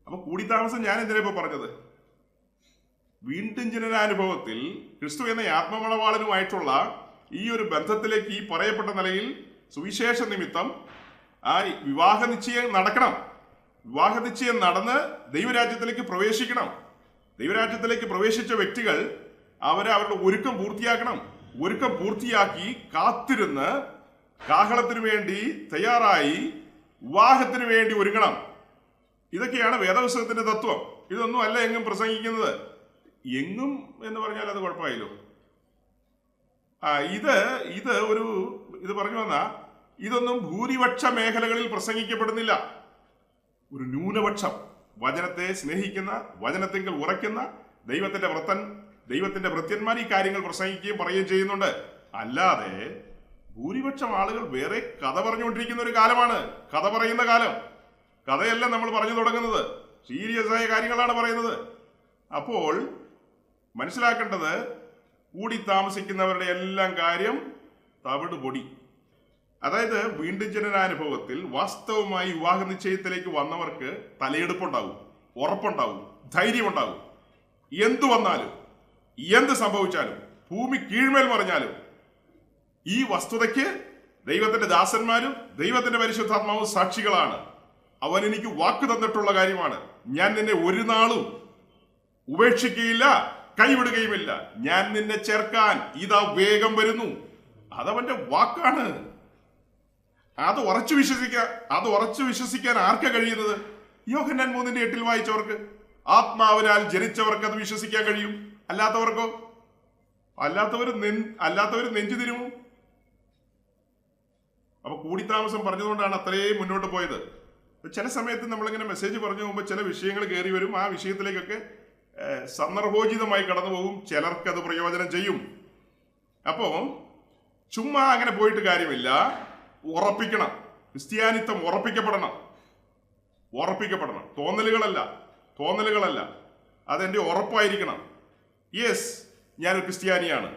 A: അപ്പൊ കൂടിത്താമസം ഞാൻ എന്തിനാ ഇപ്പൊ പറഞ്ഞത്? വീണ്ടും ജനനാനുഭവത്തിൽ ക്രിസ്തു എന്ന ആത്മമണവാളനുമായിട്ടുള്ള ഈ ഒരു ബന്ധത്തിലേക്ക് ഈ പറയപ്പെട്ട നിലയിൽ സുവിശേഷ നിമിത്തം ആ വിവാഹ നിശ്ചയം നടക്കണം. വിവാഹ നിശ്ചയം നടന്ന് ദൈവരാജ്യത്തിലേക്ക് പ്രവേശിക്കണം. ദൈവരാജ്യത്തിലേക്ക് പ്രവേശിച്ച വ്യക്തികൾ അവരുടെ ഒരുക്കം പൂർത്തിയാക്കണം. ഒരുക്കം പൂർത്തിയാക്കി കാത്തിരുന്ന് കാഹളത്തിന് വേണ്ടി തയ്യാറായി വിവാഹത്തിന് വേണ്ടി ഒരുങ്ങണം. ഇതൊക്കെയാണ് വേദപുസ്തകത്തിന്റെ തത്വം. ഇതൊന്നും അല്ല എങ്ങും പ്രസംഗിക്കുന്നത്. എങ്ങും എന്ന് പറഞ്ഞാൽ അത് കുഴപ്പമായല്ലോ. ഇത് പറഞ്ഞു വന്നാ ഇതൊന്നും ഭൂരിപക്ഷ മേഖലകളിൽ പ്രസംഗിക്കപ്പെടുന്നില്ല. ഒരു ന്യൂനപക്ഷം വചനത്തെ സ്നേഹിക്കുന്ന, വചനത്തിങ്കൽ ഉറയ്ക്കുന്ന ദൈവത്തിന്റെ ഭൃത്യന്മാർ ഈ കാര്യങ്ങൾ പ്രസംഗിക്കുകയും പറയുകയും ചെയ്യുന്നുണ്ട്. അല്ലാതെ ഭൂരിപക്ഷം ആളുകൾ വേറെ കഥ പറഞ്ഞുകൊണ്ടിരിക്കുന്ന ഒരു കാലമാണ്. കഥ പറയുന്ന കാലം. കഥയല്ല നമ്മൾ പറഞ്ഞു തുടങ്ങുന്നത്, സീരിയസ് ആയ കാര്യങ്ങളാണ് പറയുന്നത്. അപ്പോൾ മനസ്സിലാക്കേണ്ടത്, കൂടി താമസിക്കുന്നവരുടെ എല്ലാം കാര്യം തവിട് പൊടി. അതായത് വീണ്ടും ജനനാനുഭവത്തിൽ വാസ്തവമായി വിവാഹ നിശ്ചയത്തിലേക്ക് വന്നവർക്ക് തലയെടുപ്പുണ്ടാവും, ഉറപ്പുണ്ടാവും, ധൈര്യമുണ്ടാവും. എന്തു വന്നാലും എന്ത് സംഭവിച്ചാലും ഭൂമി കീഴ്മേൽ മറിഞ്ഞാലും ഈ വസ്തുതയ്ക്ക് ദൈവത്തിന്റെ ദാസന്മാരും ദൈവത്തിന്റെ പരിശുദ്ധാത്മാവും സാക്ഷികളാണ്. അവൻ എനിക്ക് വാക്ക് തന്നിട്ടുള്ള കാര്യമാണ്. ഞാൻ നിന്നെ ഒരു നാളും ഉപേക്ഷിക്കുകയില്ല, കൈവിടുകയുമില്ല. ഞാൻ നിന്നെ ചേർക്കാൻ ഇതാ വേഗം വരുന്നു. അതവന്റെ വാക്കാണ്. അത് ഉറച്ചു വിശ്വസിക്കാൻ ആർക്കാ കഴിയുന്നത്? യോഹന്നാൻ 3:8 വായിച്ചവർക്ക്, ആത്മാവിനാൽ ജനിച്ചവർക്ക് അത് വിശ്വസിക്കാൻ കഴിയും. അല്ലാത്തവർക്കോ? അല്ലാത്തവർ നെഞ്ചു തിരുമും. അപ്പൊ കൂടിത്താമസം പറഞ്ഞതുകൊണ്ടാണ് അത്രയും മുന്നോട്ട് പോയത്. ചില സമയത്ത് നമ്മളിങ്ങനെ മെസ്സേജ് പറഞ്ഞു പോകുമ്പോൾ ചില വിഷയങ്ങൾ കയറി വരും. ആ വിഷയത്തിലേക്കൊക്കെ സന്ദർഭോചിതമായി കടന്നു പോകും. ചിലർക്ക് അത് പ്രയോജനം ചെയ്യും. അപ്പോ ചുമ്മാ അങ്ങനെ പോയിട്ട് കാര്യമില്ല. ഉറപ്പിക്കണം. ക്രിസ്ത്യാനിത്വം ഉറപ്പിക്കപ്പെടണം. തോന്നലുകളല്ല. അതെന്റെ ഉറപ്പായിരിക്കണം. യെസ്, ഞാനൊരു ക്രിസ്ത്യാനിയാണ്,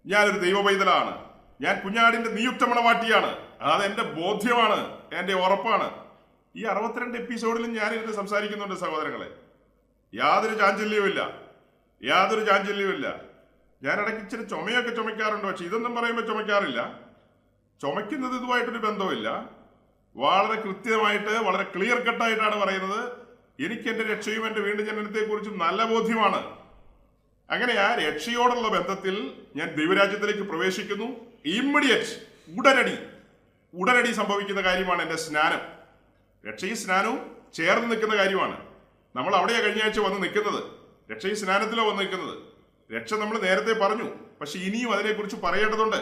A: ഞാനൊരു ദൈവ പൈതലാണ്, ഞാൻ കുഞ്ഞാടിന്റെ നിയുക്ത മണവാട്ടിയാണ്. അതെന്റെ ബോധ്യമാണ്, എന്റെ ഉറപ്പാണ്. ഈ 62 എപ്പിസോഡിലും ഞാനിരുന്ന് സംസാരിക്കുന്നുണ്ട് സഹോദരങ്ങളെ. യാതൊരു ചാഞ്ചല്യവുമില്ല. ഞാൻ ഇടയ്ക്ക് ഇച്ചിരി ചുമയൊക്കെ ചുമയ്ക്കാറുണ്ട്. പക്ഷെ ഇതൊന്നും പറയുമ്പോൾ ചുമയ്ക്കാറില്ല. ചുമയ്ക്കുന്നത് ഇതുമായിട്ടൊരു ബന്ധമില്ല. വളരെ കൃത്യമായിട്ട്, വളരെ ക്ലിയർ കട്ടായിട്ടാണ് പറയുന്നത്. എനിക്ക് എന്റെ രക്ഷയും എന്റെ വീണ്ടും ജനനത്തെ കുറിച്ചും നല്ല ബോധ്യമാണ്. അങ്ങനെ ആ രക്ഷയോടുള്ള ബന്ധത്തിൽ ഞാൻ ദൈവരാജ്യത്തിലേക്ക് പ്രവേശിക്കുന്നു. ഇമ്മീഡിയറ്റ്, ഉടനടി സംഭവിക്കുന്ന കാര്യമാണ് എന്റെ സ്നാനം. രക്ഷയും സ്നാനവും ചേർന്ന് നിൽക്കുന്ന കാര്യമാണ്. നമ്മൾ അവിടെയാ കഴിഞ്ഞ ആഴ്ച വന്ന് നിൽക്കുന്നത്. രക്ഷയും സ്നാനത്തിലോ വന്ന് നിൽക്കുന്നത്. രക്ഷ നമ്മൾ നേരത്തെ പറഞ്ഞു, പക്ഷെ ഇനിയും അതിനെക്കുറിച്ച് പറയേണ്ടതുണ്ട്,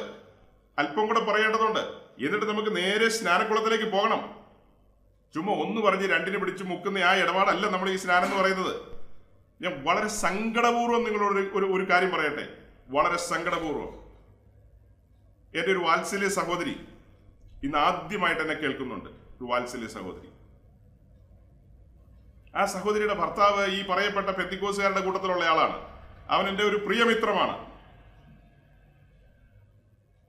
A: അല്പം കൂടെ പറയേണ്ടതുണ്ട്. എന്നിട്ട് നമുക്ക് നേരെ സ്നാനക്കുളത്തിലേക്ക് പോകണം. ചുമ്മാ ഒന്ന് പറഞ്ഞ് രണ്ടിനെ പിടിച്ച് മുക്കുന്ന ആ ഇടപാടല്ല നമ്മൾ ഈ സ്നാനം എന്ന് പറയുന്നത്. ഞാൻ വളരെ സങ്കടപൂർവ്വം നിങ്ങളോട് ഒരു കാര്യം പറയട്ടെ. വളരെ സങ്കടപൂർവ്വം എൻ്റെ ഒരു വാത്സല്യ സഹോദരി ഇന്ന് ആദ്യമായിട്ട് എന്നെ കേൾക്കുന്നുണ്ട്. ഒരു വാത്സല്യ സഹോദരി. ആ സഹോദരിയുടെ ഭർത്താവ് ഈ പറയപ്പെട്ട പെന്തിക്കോസുകാരുടെ കൂട്ടത്തിലുള്ള ആളാണ്. അവൻ എൻ്റെ ഒരു പ്രിയമിത്രമാണ്.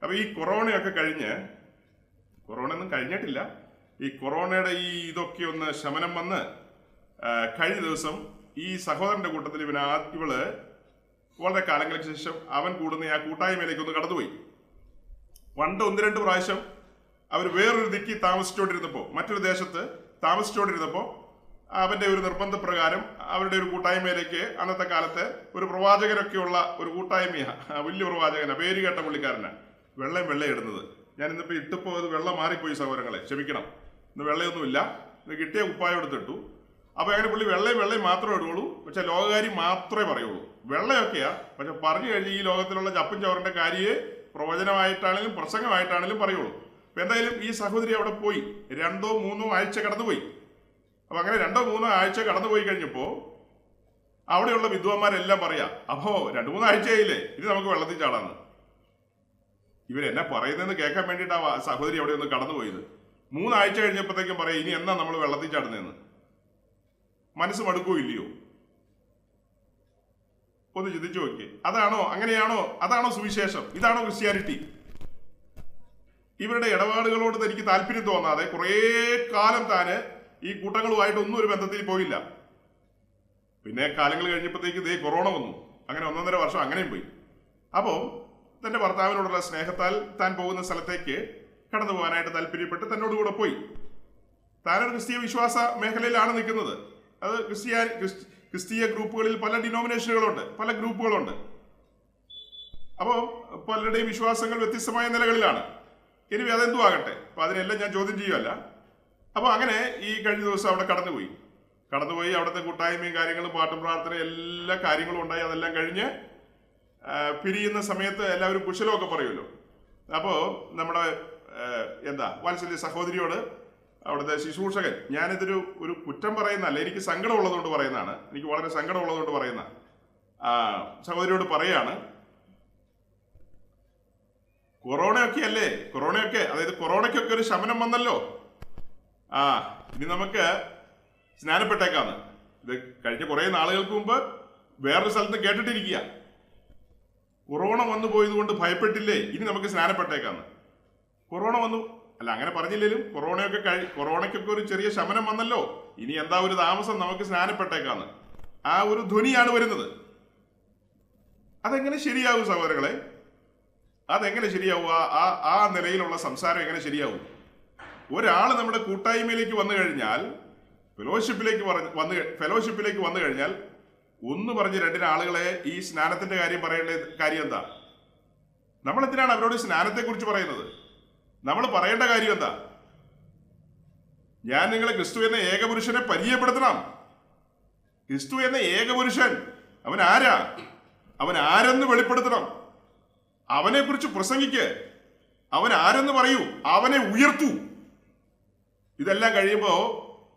A: അപ്പൊ ഈ കൊറോണയൊക്കെ കൊറോണയൊന്നും കഴിഞ്ഞിട്ടില്ല. ഈ കൊറോണയുടെ ഇതൊക്കെ ഒന്ന് ശമനം വന്ന് കഴിഞ്ഞ ദിവസം ഈ സഹോദരന്റെ കൂട്ടത്തിൽ ഇവള് വളരെ കാലങ്ങൾക്ക് ശേഷം അവൻ കൂടുന്ന ആ കൂട്ടായ്മയിലേക്ക് ഒന്ന് കടന്നുപോയി. പണ്ട് 1-2 പ്രാവശ്യം അവർ വേറൊരു ദിക്കി മറ്റൊരു ദേശത്ത് താമസിച്ചുകൊണ്ടിരുന്നപ്പോൾ അവന്റെ ഒരു നിർബന്ധപ്രകാരം അവരുടെ ഒരു കൂട്ടായ്മയിലേക്ക് അന്നത്തെ കാലത്ത് ഒരു പ്രവാചകരൊക്കെയുള്ള ഒരു കൂട്ടായ്മയാണ്. വലിയ പ്രവാചകനാണ്, പേര് കേട്ട പുള്ളിക്കാരനാണ്. വെള്ളം ഇടുന്നത്. ഞാൻ ഇന്നിപ്പോൾ ഇട്ടപ്പോൾ അത് വെള്ളം മാറിപ്പോയി സഹോദരങ്ങളെ, ക്ഷമിക്കണം. ഇന്ന് വെള്ളയൊന്നുമില്ല. ഇന്ന് കിട്ടിയ കുപ്പായം എടുത്തിട്ടു. അപ്പൊ അങ്ങനെ പുള്ളി വെള്ളയും മാത്രമേ ഇടുകയുള്ളൂ. പക്ഷെ ലോകകാര്യം മാത്രമേ പറയുള്ളൂ. വെള്ളയൊക്കെയാ, പക്ഷെ പറഞ്ഞു കഴിഞ്ഞ് ഈ ലോകത്തിലുള്ള ചപ്പും ചവറിന്റെ കാര്യയെ പ്രവചനമായിട്ടാണെങ്കിലും പ്രസംഗമായിട്ടാണെങ്കിലും പറയുള്ളൂ. അപ്പൊ എന്തായാലും ഈ സഹോദരി അവിടെ പോയി 2-3 ആഴ്ച കടന്നുപോയി. അപ്പൊ അങ്ങനെ 2-3 ആഴ്ച കടന്നുപോയി കഴിഞ്ഞപ്പോ അവിടെയുള്ള വിദ്വാന്മാരെല്ലാം പറയാ, അപ്പോ 2-3 ആഴ്ചയായില്ലേ, ഇത് നമുക്ക് വെള്ളത്തിൽ ചാടാന്ന്. ഇവരെന്നെ പറയുന്നതെന്ന് കേൾക്കാൻ വേണ്ടിയിട്ടാ സഹോദരി അവിടെ ഒന്ന് കടന്നുപോയത്. 3 ആഴ്ച കഴിഞ്ഞപ്പോഴത്തേക്കും പറയാം, ഇനി എന്നാ നമ്മൾ വെള്ളത്തിൽ ചാടുന്നതെന്ന്. മനസ്സ് മടുക്കോ ഇല്ലയോ? ഒന്ന് ചിന്തിച്ചു നോക്കിയേ. അതാണോ സുവിശേഷം? ഇതാണോ ക്രിസ്ത്യാനിറ്റി? ഇവരുടെ ഇടപാടുകളോട് തനിക്ക് താല്പര്യം തോന്നാതെ കുറേ കാലം താന് ഈ കൂട്ടങ്ങളുമായിട്ടൊന്നും ഒരു ബന്ധത്തിൽ പോയില്ല. പിന്നെ കാലങ്ങൾ കഴിഞ്ഞപ്പോഴത്തേക്ക് കൊറോണ വന്നു. അങ്ങനെ 1.5 വർഷം അങ്ങനെയും പോയി. അപ്പോൾ തന്റെ ഭർത്താവിനോടുള്ള സ്നേഹത്താൽ താൻ പോകുന്ന സ്ഥലത്തേക്ക് കടന്നു പോകാനായിട്ട് താല്പര്യപ്പെട്ട് തന്നോടുകൂടെ പോയി. താനൊരു ക്രിസ്തീയ വിശ്വാസ മേഖലയിലാണ് നിൽക്കുന്നത്. അത് ക്രിസ്തീയ ഗ്രൂപ്പുകളിൽ പല ഡിനോമിനേഷനുകളുണ്ട്, പല ഗ്രൂപ്പുകളുണ്ട്. അപ്പോൾ പലരുടെയും വിശ്വാസങ്ങൾ വ്യത്യസ്തമായ നിലകളിലാണ്. ഇനി അതെന്തും ആകട്ടെ, അപ്പോൾ അതിനെല്ലാം ഞാൻ ചോദ്യം ചെയ്യുകയല്ല. അപ്പോൾ അങ്ങനെ ഈ കഴിഞ്ഞ ദിവസം അവിടെ കടന്നുപോയി അവിടുത്തെ കൂട്ടായ്മയും കാര്യങ്ങളും പാട്ടും പ്രാർത്ഥന എല്ലാ കാര്യങ്ങളും ഉണ്ടായി. അതെല്ലാം കഴിഞ്ഞ് പിരിയുന്ന സമയത്ത് എല്ലാവരും കുശലമൊക്കെ പറയുമല്ലോ. അപ്പോൾ നമ്മുടെ വാത്സല്യ സഹോദരിയോട് അവിടുത്തെ ശുശ്രൂഷകൻ, ഞാനിതൊരു കുറ്റം പറയുന്നതല്ല, എനിക്ക് സങ്കടമുള്ളതുകൊണ്ട് പറയുന്നതാണ്, എനിക്ക് വളരെ സങ്കടമുള്ളതുകൊണ്ട് പറയുന്ന സഹോദരിയോട് പറയാണ്, കൊറോണയൊക്കെ അതായത് കൊറോണയ്ക്കൊക്കെ ഒരു ശമനം വന്നല്ലോ, ഇനി നമുക്ക് സ്നാനപ്പെട്ടേക്കാന്ന്. ഇത് കഴിഞ്ഞ കുറേ നാളുകൾക്ക് മുമ്പ് വേറൊരു സ്ഥലത്ത് കേട്ടിട്ടിരിക്കുക, കൊറോണ വന്നു പോയതുകൊണ്ട് ഭയപ്പെട്ടില്ലേ, ഇനി നമുക്ക് സ്നാനപ്പെട്ടേക്കാന്ന്. കൊറോണ വന്നു അല്ല, അങ്ങനെ പറഞ്ഞില്ലേലും കൊറോണയ്ക്കൊക്കെ ഒരു ചെറിയ ശമനം വന്നല്ലോ, ഇനി എന്താ ഒരു താമസം, നമുക്ക് സ്നാനപ്പെട്ടേക്കാന്ന്. ആ ഒരു ധ്വനിയാണ് വരുന്നത്. അതെങ്ങനെ ശരിയാവും സഹോദരങ്ങളെ? അതെങ്ങനെ ശരിയാവും? ആ നിലയിലുള്ള സംസാരം എങ്ങനെ ശരിയാവും? ഒരാൾ നമ്മുടെ കൂട്ടായ്മയിലേക്ക് വന്നു കഴിഞ്ഞാൽ, ഫെലോഷിപ്പിലേക്ക് വന്നു കഴിഞ്ഞാൽ ഒന്ന് പറഞ്ഞ് രണ്ടിന് ആളുകളെ ഈ സ്നാനത്തിന്റെ കാര്യം പറയേണ്ട കാര്യം എന്താ? നമ്മളെന്തിനാണ് അവരോട് സ്നാനത്തെക്കുറിച്ച് പറയുന്നത്? നമ്മൾ പറയേണ്ട കാര്യം എന്താ? ഞാൻ നിങ്ങളെ ക്രിസ്തു എന്ന ഏകപുരുഷനെ പരിചയപ്പെടുത്തണം. ക്രിസ്തു എന്ന ഏകപുരുഷൻ അവൻ ആരെന്ന് വെളിപ്പെടുത്തണം. അവനെ കുറിച്ച് പ്രസംഗിക്ക്. അവൻ ആരെന്ന് പറയൂ. അവനെ ഉയർത്തൂ. ഇതെല്ലാം കഴിയുമ്പോൾ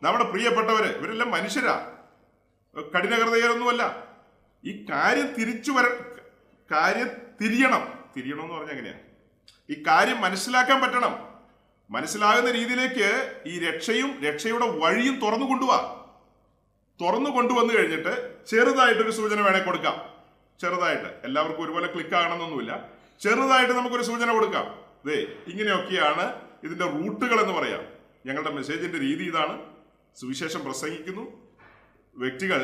A: നമ്മുടെ പ്രിയപ്പെട്ടവര്, ഇവരെല്ലാം മനുഷ്യരാ, കഠിനഹൃദയരൊന്നുമല്ല. ഈ കാര്യം കാര്യം തിരിയണം എന്ന് പറഞ്ഞാൽ എങ്ങനെയാ? ഈ കാര്യം മനസ്സിലാക്കാൻ പറ്റണം. മനസ്സിലാകുന്ന രീതിയിലേക്ക് ഈ രക്ഷയുടെ വഴിയും തുറന്നു കൊണ്ടുവന്നു കഴിഞ്ഞിട്ട് ചെറുതായിട്ടൊരു സൂചന വേണേ കൊടുക്കാം. ചെറുതായിട്ട്, എല്ലാവർക്കും ഒരുപോലെ ക്ലിക്ക് ആകണമെന്നൊന്നുമില്ല. ചെറുതായിട്ട് നമുക്കൊരു സൂചന കൊടുക്കാം. ഇങ്ങനെയൊക്കെയാണ് ഇതിന്റെ റൂട്ടുകൾ എന്ന് പറയാം. ഞങ്ങളുടെ മെസ്സേജിന്റെ രീതി ഇതാണ്. സുവിശേഷം പ്രസംഗിക്കുന്നു, വ്യക്തികൾ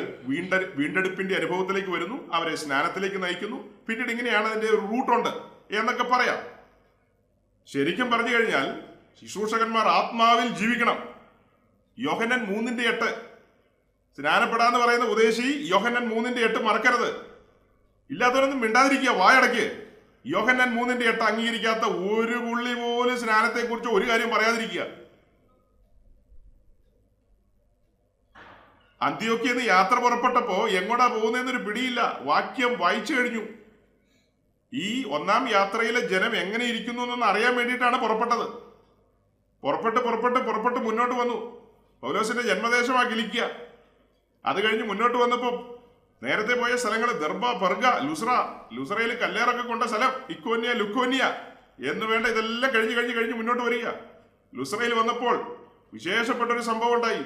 A: വീണ്ടെടുപ്പിന്റെ അനുഭവത്തിലേക്ക് വരുന്നു, അവരെ സ്നാനത്തിലേക്ക് നയിക്കുന്നു, പിന്നീട് ഇങ്ങനെയാണ് അതിന്റെ ഒരു റൂട്ടുണ്ട് എന്നൊക്കെ പറയാം. ശരിക്കും പറഞ്ഞു കഴിഞ്ഞാൽ ശുശ്രൂഷകന്മാർ ആത്മാവിൽ ജീവിക്കണം. യോഹന്നാൻ 3:8 സ്നാനപ്പെടാന്ന് പറയുന്ന ഉപദേശി യോഹന്നാൻ 3:8 മറക്കരുത്. ഇല്ലാത്തവരൊന്നും മിണ്ടാതിരിക്കുക, വായടയ്ക്ക്. യോഹന്നാൻ 3:8 അംഗീകരിക്കാത്ത ഒരു പുള്ളി പോലും സ്നാനത്തെക്കുറിച്ച് ഒരു കാര്യം പറയാതിരിക്കുക. അന്ത്യോക്യന്ന് യാത്ര പുറപ്പെട്ടപ്പോ എങ്ങോട്ടാ പോകുന്നതെന്നൊരു പിടിയില്ല. വാക്യം വായിച്ചു കഴിഞ്ഞു. ഈ ഒന്നാം യാത്രയിലെ ജനം എങ്ങനെ ഇരിക്കുന്നു എന്നൊന്ന് അറിയാൻ വേണ്ടിയിട്ടാണ് പുറപ്പെട്ടത്. പുറപ്പെട്ട് മുന്നോട്ട് വന്നു. പൗലോസിന്റെ ജന്മദേശമാ കിലിക്കിയ. അത് കഴിഞ്ഞ് മുന്നോട്ട് വന്നപ്പോ നേരത്തെ പോയ സ്ഥലങ്ങൾ ദർബ, പെർഗ, ലുസ്രയിൽ കല്ലേറൊക്കെ കൊണ്ട സ്ഥലം, ഇക്കോന്യ, ലുക്കോന്യ എന്ന് വേണ്ട ഇതെല്ലാം കഴിഞ്ഞ് മുന്നോട്ട് വരിക. ലുസ്രയിൽ വന്നപ്പോൾ വിശേഷപ്പെട്ടൊരു സംഭവം ഉണ്ടായി.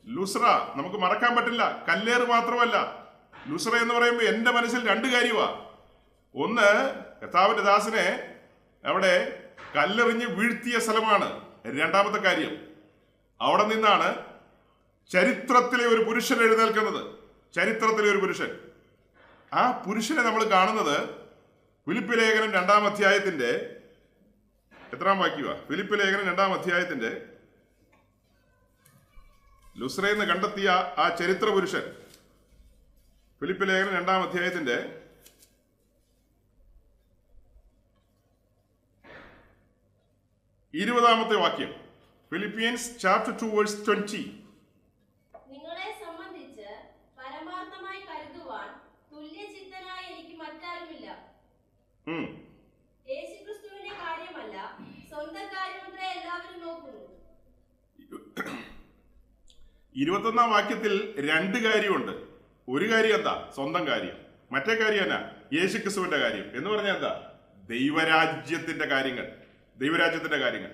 A: ലുസ്ര നമുക്ക് മറക്കാൻ പറ്റില്ല. കല്ലേറ് മാത്രമല്ല, ലുസ്ര എന്ന് പറയുമ്പോൾ എന്റെ മനസ്സിൽ രണ്ട് കാര്യമാ. ഒന്ന്, കർത്താവിന്റെ ദാസനെ അവിടെ കല്ലെറിഞ്ഞ് വീഴ്ത്തിയ സ്ഥലമാണ്. രണ്ടാമത്തെ കാര്യം, അവിടെ നിന്നാണ് ചരിത്രത്തിലെ ഒരു പുരുഷൻ എഴുന്നേൽക്കുന്നത്. ചരിത്രത്തിലെ ഒരു പുരുഷൻ. ആ പുരുഷനെ നമ്മൾ കാണുന്നത് ഫിലിപ്പ് ലേഖനം 2-ാം അധ്യായത്തിന്റെ എത്രാം വാക്യമാ? ഫിലിപ്പ് ലേഖനം 2-ാം അധ്യായത്തിന്റെ ലുസ്രയെന്ന് കണ്ടെത്തിയ ആ ചരിത്ര പുരുഷൻ, ഫിലിപ്പ് ലേഖനം 2-ാം അധ്യായത്തിന്റെ 20-ാമത്തെ വാക്യം. Philippians chapter 2 verse 20.
C: നിങ്ങളെ സംബന്ധിച്ച് പരമാർത്ഥമായി കരുതുവാൻ തുല്യചിത്തനായ എനിക്ക് മറ്റാരുമില്ല. യേശുക്രിസ്തുവിന്റെ കാര്യമല്ല, സ്വന്തം കാര്യമത്രേ എല്ലാവരും നോക്കുന്നു.
A: 21-ാം വാക്യത്തിൽ രണ്ട് കാര്യമുണ്ട്. ഒരു കാര്യം എന്താ? സ്വന്തം കാര്യം. മറ്റേ കാര്യം എന്നാ? യേശുക്രിസ്തുവിന്റെ കാര്യം. എന്ന് പറഞ്ഞാൽ എന്താ? ദൈവരാജ്യത്തിന്റെ കാര്യങ്ങൾ.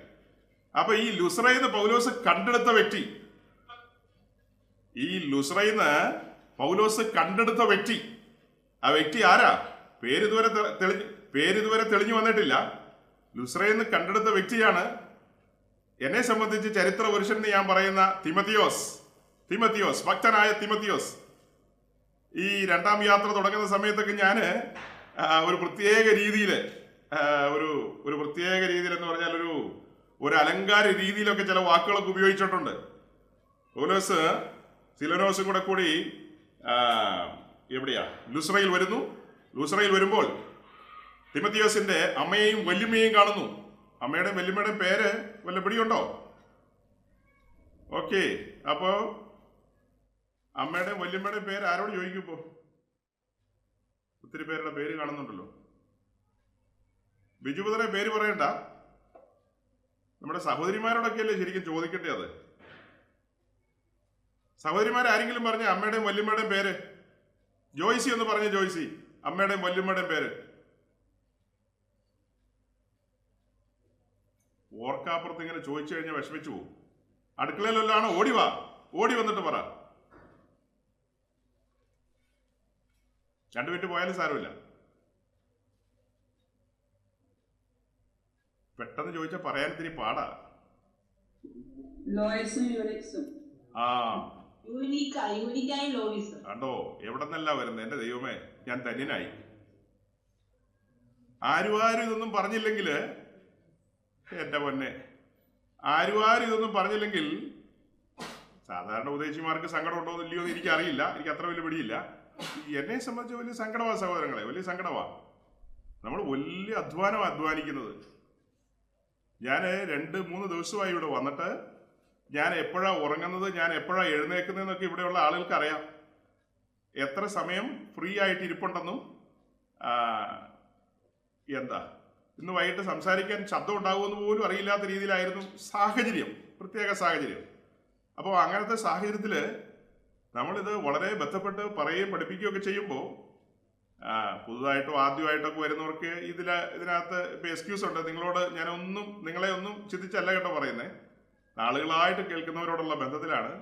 A: അപ്പൊ ഈ ലുസ്രയിന്ന് പൗലോസ് കണ്ടെടുത്ത വ്യക്തി, ആ വ്യക്തി ആരാ? പേരിതുവരെ തെളിഞ്ഞു വന്നിട്ടില്ല. ലുസ്രയിന്ന് കണ്ടെടുത്ത വ്യക്തിയാണ് എന്നെ സംബന്ധിച്ച് ചരിത്ര പുരുഷൻ എന്ന് ഞാൻ പറയുന്ന തിമത്തിയോസ്, ഭക്തനായ തിമത്തിയോസ്. ഈ 2-ാം യാത്ര തുടങ്ങുന്ന സമയത്തൊക്കെ ഞാൻ ഒരു പ്രത്യേക രീതിയിൽ എന്ന് പറഞ്ഞാൽ ഒരു അലങ്കാര രീതിയിലൊക്കെ ചില വാക്കുകളൊക്കെ ഉപയോഗിച്ചിട്ടുണ്ട്. പൗലോസ് സിലനോസും കൂടി എവിടെയാ? ലുസ്രയിൽ വരുന്നു. ലുസ്രയിൽ വരുമ്പോൾ തിമത്തിയോസിന്റെ അമ്മയെയും വല്യമ്മയെയും കാണുന്നു. അമ്മയുടെയും വല്യമ്മയുടെയും പേര് വല്ല പിടിയുണ്ടോ? ഓക്കെ, അപ്പോ അമ്മയുടെയും വല്യമ്മയുടെയും പേര് ആരോട് ചോദിക്കുമ്പോ? ഒത്തിരി പേരുടെ പേര് കാണുന്നുണ്ടല്ലോ. ബിജുപുത്രനെ പേര് പറയണ്ട, നമ്മുടെ സഹോദരിമാരോടൊക്കെയല്ലേ ശരിക്കും ചോദിക്കണ്ടേ അത്? സഹോദരിമാരാരെങ്കിലും പറഞ്ഞ അമ്മയുടെയും വല്യമ്മയുടെയും പേര്? ജോയ്സി എന്ന് പറഞ്ഞ ജോയ്സി, അമ്മയുടെയും വല്യമ്മയുടെയും പേര് ഓർക്കാപ്പുറത്ത് ഇങ്ങനെ ചോദിച്ചു കഴിഞ്ഞാൽ വിഷമിച്ചു പോകും. അടുക്കളയിലെല്ലാണോ? ഓടിവാ, ഓടി വന്നിട്ട് പറ. 2 മിനിറ്റ് പോയാലും സാരമില്ല. പെട്ടെന്ന് ചോദിച്ചാൽ പറയാൻ ഇത്തിരി പാടാ. ആ കണ്ടോ, എവിടെന്നല്ല വരുന്നത്? എന്റെ ദൈവമേ, ഞാൻ ധന്യനായി. ആരും ഇതൊന്നും പറഞ്ഞില്ലെങ്കില്, എന്റെ പൊന്നെ, ആരും ഇതൊന്നും പറഞ്ഞില്ലെങ്കിൽ സാധാരണ ഉപദേശിമാർക്ക് സങ്കടം ഉണ്ടോ ഇല്ലയോ എന്ന് എനിക്കറിയില്ല, എനിക്ക് അത്ര വലിയ പിടിയില്ല. എന്നെ സംബന്ധിച്ച് വലിയ സങ്കടമാണ് സഹോദരങ്ങളെ, വലിയ സങ്കടമാണ്. നമ്മൾ വലിയ അധ്വാനിക്കുന്നത്. ഞാൻ 2-3 ദിവസമായി ഇവിടെ വന്നിട്ട് ഞാൻ എപ്പോഴാണ് ഉറങ്ങുന്നത്, ഞാൻ എപ്പോഴാണ് എഴുന്നേക്കുന്നതെന്നൊക്കെ ഇവിടെയുള്ള ആളുകൾക്ക് അറിയാം. എത്ര സമയം ഫ്രീ ആയിട്ട് ഇരിപ്പുണ്ടെന്നും എന്താ ഇന്ന് വൈകിട്ട് സംസാരിക്കാൻ ശബ്ദം ഉണ്ടാകുമെന്ന് പോലും അറിയില്ലാത്ത രീതിയിലായിരുന്നു സാഹചര്യം, പ്രത്യേക സാഹചര്യം. അപ്പോൾ അങ്ങനത്തെ സാഹചര്യത്തിൽ നമ്മളിത് വളരെ ബന്ധപ്പെട്ട് പറയുകയും പഠിപ്പിക്കുകയൊക്കെ ചെയ്യുമ്പോൾ പുതുതായിട്ടോ ആദ്യമായിട്ടൊക്കെ വരുന്നവർക്ക് ഇതിനകത്ത് ഇപ്പം എക്സ്ക്യൂസ് ഉണ്ട്. നിങ്ങളെ ഒന്നും ചിന്തിച്ചല്ല കേട്ടോ പറയുന്നത്, നാളുകളായിട്ട് കേൾക്കുന്നവരോടുള്ള ബന്ധത്തിലാണ്.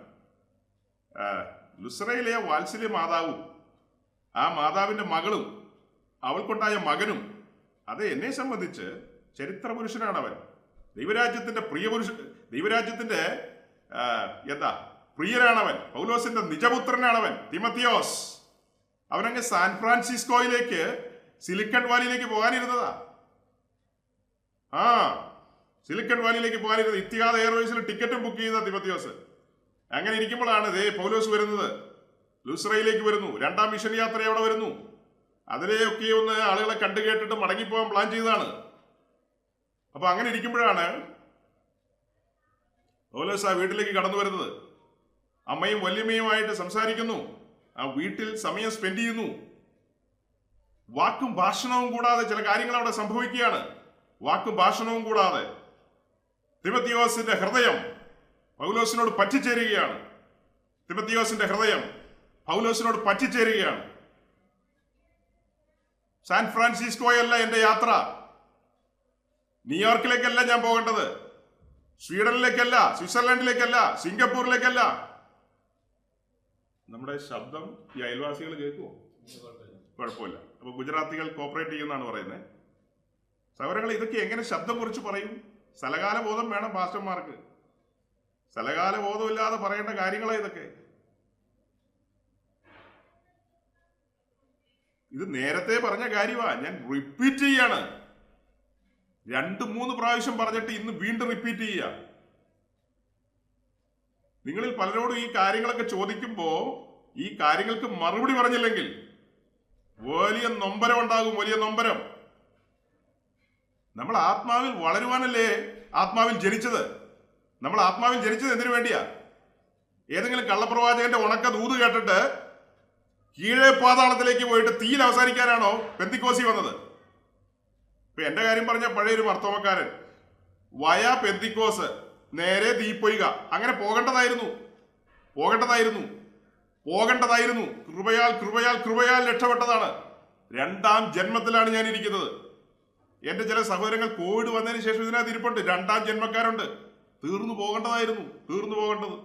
A: ലുസ്രയിലെ വാത്സല്യ മാതാവും ആ മാതാവിന്റെ മകളും അവൾക്കുണ്ടായ മകനും, അത് എന്നെ സംബന്ധിച്ച് ചരിത്ര പുരുഷനാണ് അവൻ. ദൈവരാജ്യത്തിന്റെ ദൈവരാജ്യത്തിന്റെ പ്രിയനാണവൻ. പൗലോസിന്റെ നിജപുത്രനാണവൻ തിമത്തിയോസ്. അവനങ്ങ് സാൻ ഫ്രാൻസിസ്കോയിലേക്ക്, സിലിക്കൺ വാലിയിലേക്ക് പോകാനിരുന്നതാ. സിലിക്കൺ വാലിയിലേക്ക് പോകാനിരുന്നത്. ഇത്തിഹാദ് എയർവേസിൽ ടിക്കറ്റും ബുക്ക് ചെയ്ത തിമത്തിയോസ്. അങ്ങനെ ഇരിക്കുമ്പോഴാണ് പൗലോസ് വരുന്നത്. ലുസ്രയിലേക്ക് വരുന്നു. 2ാം മിഷൻ യാത്ര അവിടെ വരുന്നു. അതിലെയൊക്കെ ഒന്ന് ആളുകളെ കണ്ടു കേട്ടിട്ട് മടങ്ങിപ്പോകാൻ പ്ലാൻ ചെയ്തതാണ്. അപ്പൊ അങ്ങനെ ഇരിക്കുമ്പോഴാണ് പൗലോസ് ആ വീട്ടിലേക്ക് കടന്നു വരുന്നത്. അമ്മയും വല്യമ്മയുമായിട്ട് സംസാരിക്കുന്നു. ആ വീട്ടിൽ സമയം സ്പെൻഡ് ചെയ്യുന്നു. വാക്കും ഭാഷണവും കൂടാതെ ചില കാര്യങ്ങൾ അവിടെ സംഭവിക്കുകയാണ്. വാക്കും ഭാഷണവും കൂടാതെ തിമത്തിയോസിന്റെ ഹൃദയം പൗലോസിനോട് പറ്റിച്ചേരുകയാണ്. തിമത്തിയോസിന്റെ ഹൃദയം പൗലോസിനോട് പറ്റിച്ചേരുകയാണ്. സാൻ ഫ്രാൻസിസ്കോയല്ല എന്റെ യാത്ര. ന്യൂയോർക്കിലേക്കല്ല ഞാൻ പോകേണ്ടത്. സ്വീഡനിലേക്കല്ല, സ്വിറ്റ്സർലൻഡിലേക്കല്ല, സിംഗപ്പൂരിലേക്കല്ല. നമ്മുടെ ശബ്ദം ഈ അയൽവാസികൾ കേൾക്കുമോ? കുഴപ്പമില്ല. അപ്പൊ ഗുജറാത്തികൾ കോപ്പറേറ്റ് ചെയ്യുന്നതാണ് പറയുന്നത്. സഹോദരങ്ങൾ, ഇതൊക്കെ എങ്ങനെ ശബ്ദം കുറിച്ച് പറയും? സ്ഥലകാല ബോധം വേണം പാസ്റ്റർമാർക്ക്. സ്ഥലകാല ബോധമില്ലാതെ പറയേണ്ട കാര്യങ്ങളാണ് ഇതൊക്കെ. ഇത് നേരത്തെ പറഞ്ഞ കാര്യമാണ്, ഞാൻ റിപ്പീറ്റ് ചെയ്യാണ്. 2-3 പ്രാവശ്യം പറഞ്ഞിട്ട് ഇന്ന് വീണ്ടും റിപ്പീറ്റ് ചെയ്യുക. നിങ്ങളിൽ പലരോടും ഈ കാര്യങ്ങളൊക്കെ ചോദിക്കുമ്പോൾ ഈ കാര്യങ്ങൾക്ക് മറുപടി പറഞ്ഞില്ലെങ്കിൽ വലിയ നൊമ്പരം ഉണ്ടാകും, വലിയ നൊമ്പരം. നമ്മൾ ആത്മാവിൽ വളരുവാനല്ലേ ആത്മാവിൽ ജനിച്ചത്. നമ്മൾ ആത്മാവിൽ ജനിച്ചത് എന്തിനു വേണ്ടിയാ? ഏതെങ്കിലും കള്ളപ്രവാചകന്റെ ഉണക്ക ദൂത് കേട്ടിട്ട് കീഴേ പാതാളത്തിലേക്ക് പോയിട്ട് തീയിൽ അവസാനിക്കാനാണോ പെന്തിക്കോസി വന്നത്? ഇപ്പൊ എന്റെ കാര്യം പറഞ്ഞ പഴയൊരു മർത്തോമക്കാരൻ, വയ പെന്തിക്കോസ് നേരെ തീപ്പൊയ്ക, അങ്ങനെ പോകേണ്ടതായിരുന്നു. കൃപയാൽ രക്ഷപ്പെട്ടതാണ്. 2ാം ജന്മത്തിലാണ് ഞാൻ ഇരിക്കുന്നത്. എന്റെ ചില സഹോദരങ്ങൾ കോവിഡ് വന്നതിന് ശേഷം ഇതിനകത്ത് ഇരിപ്പുണ്ട്. 2ാം ജന്മക്കാരുണ്ട്. തീർന്നു പോകേണ്ടത്.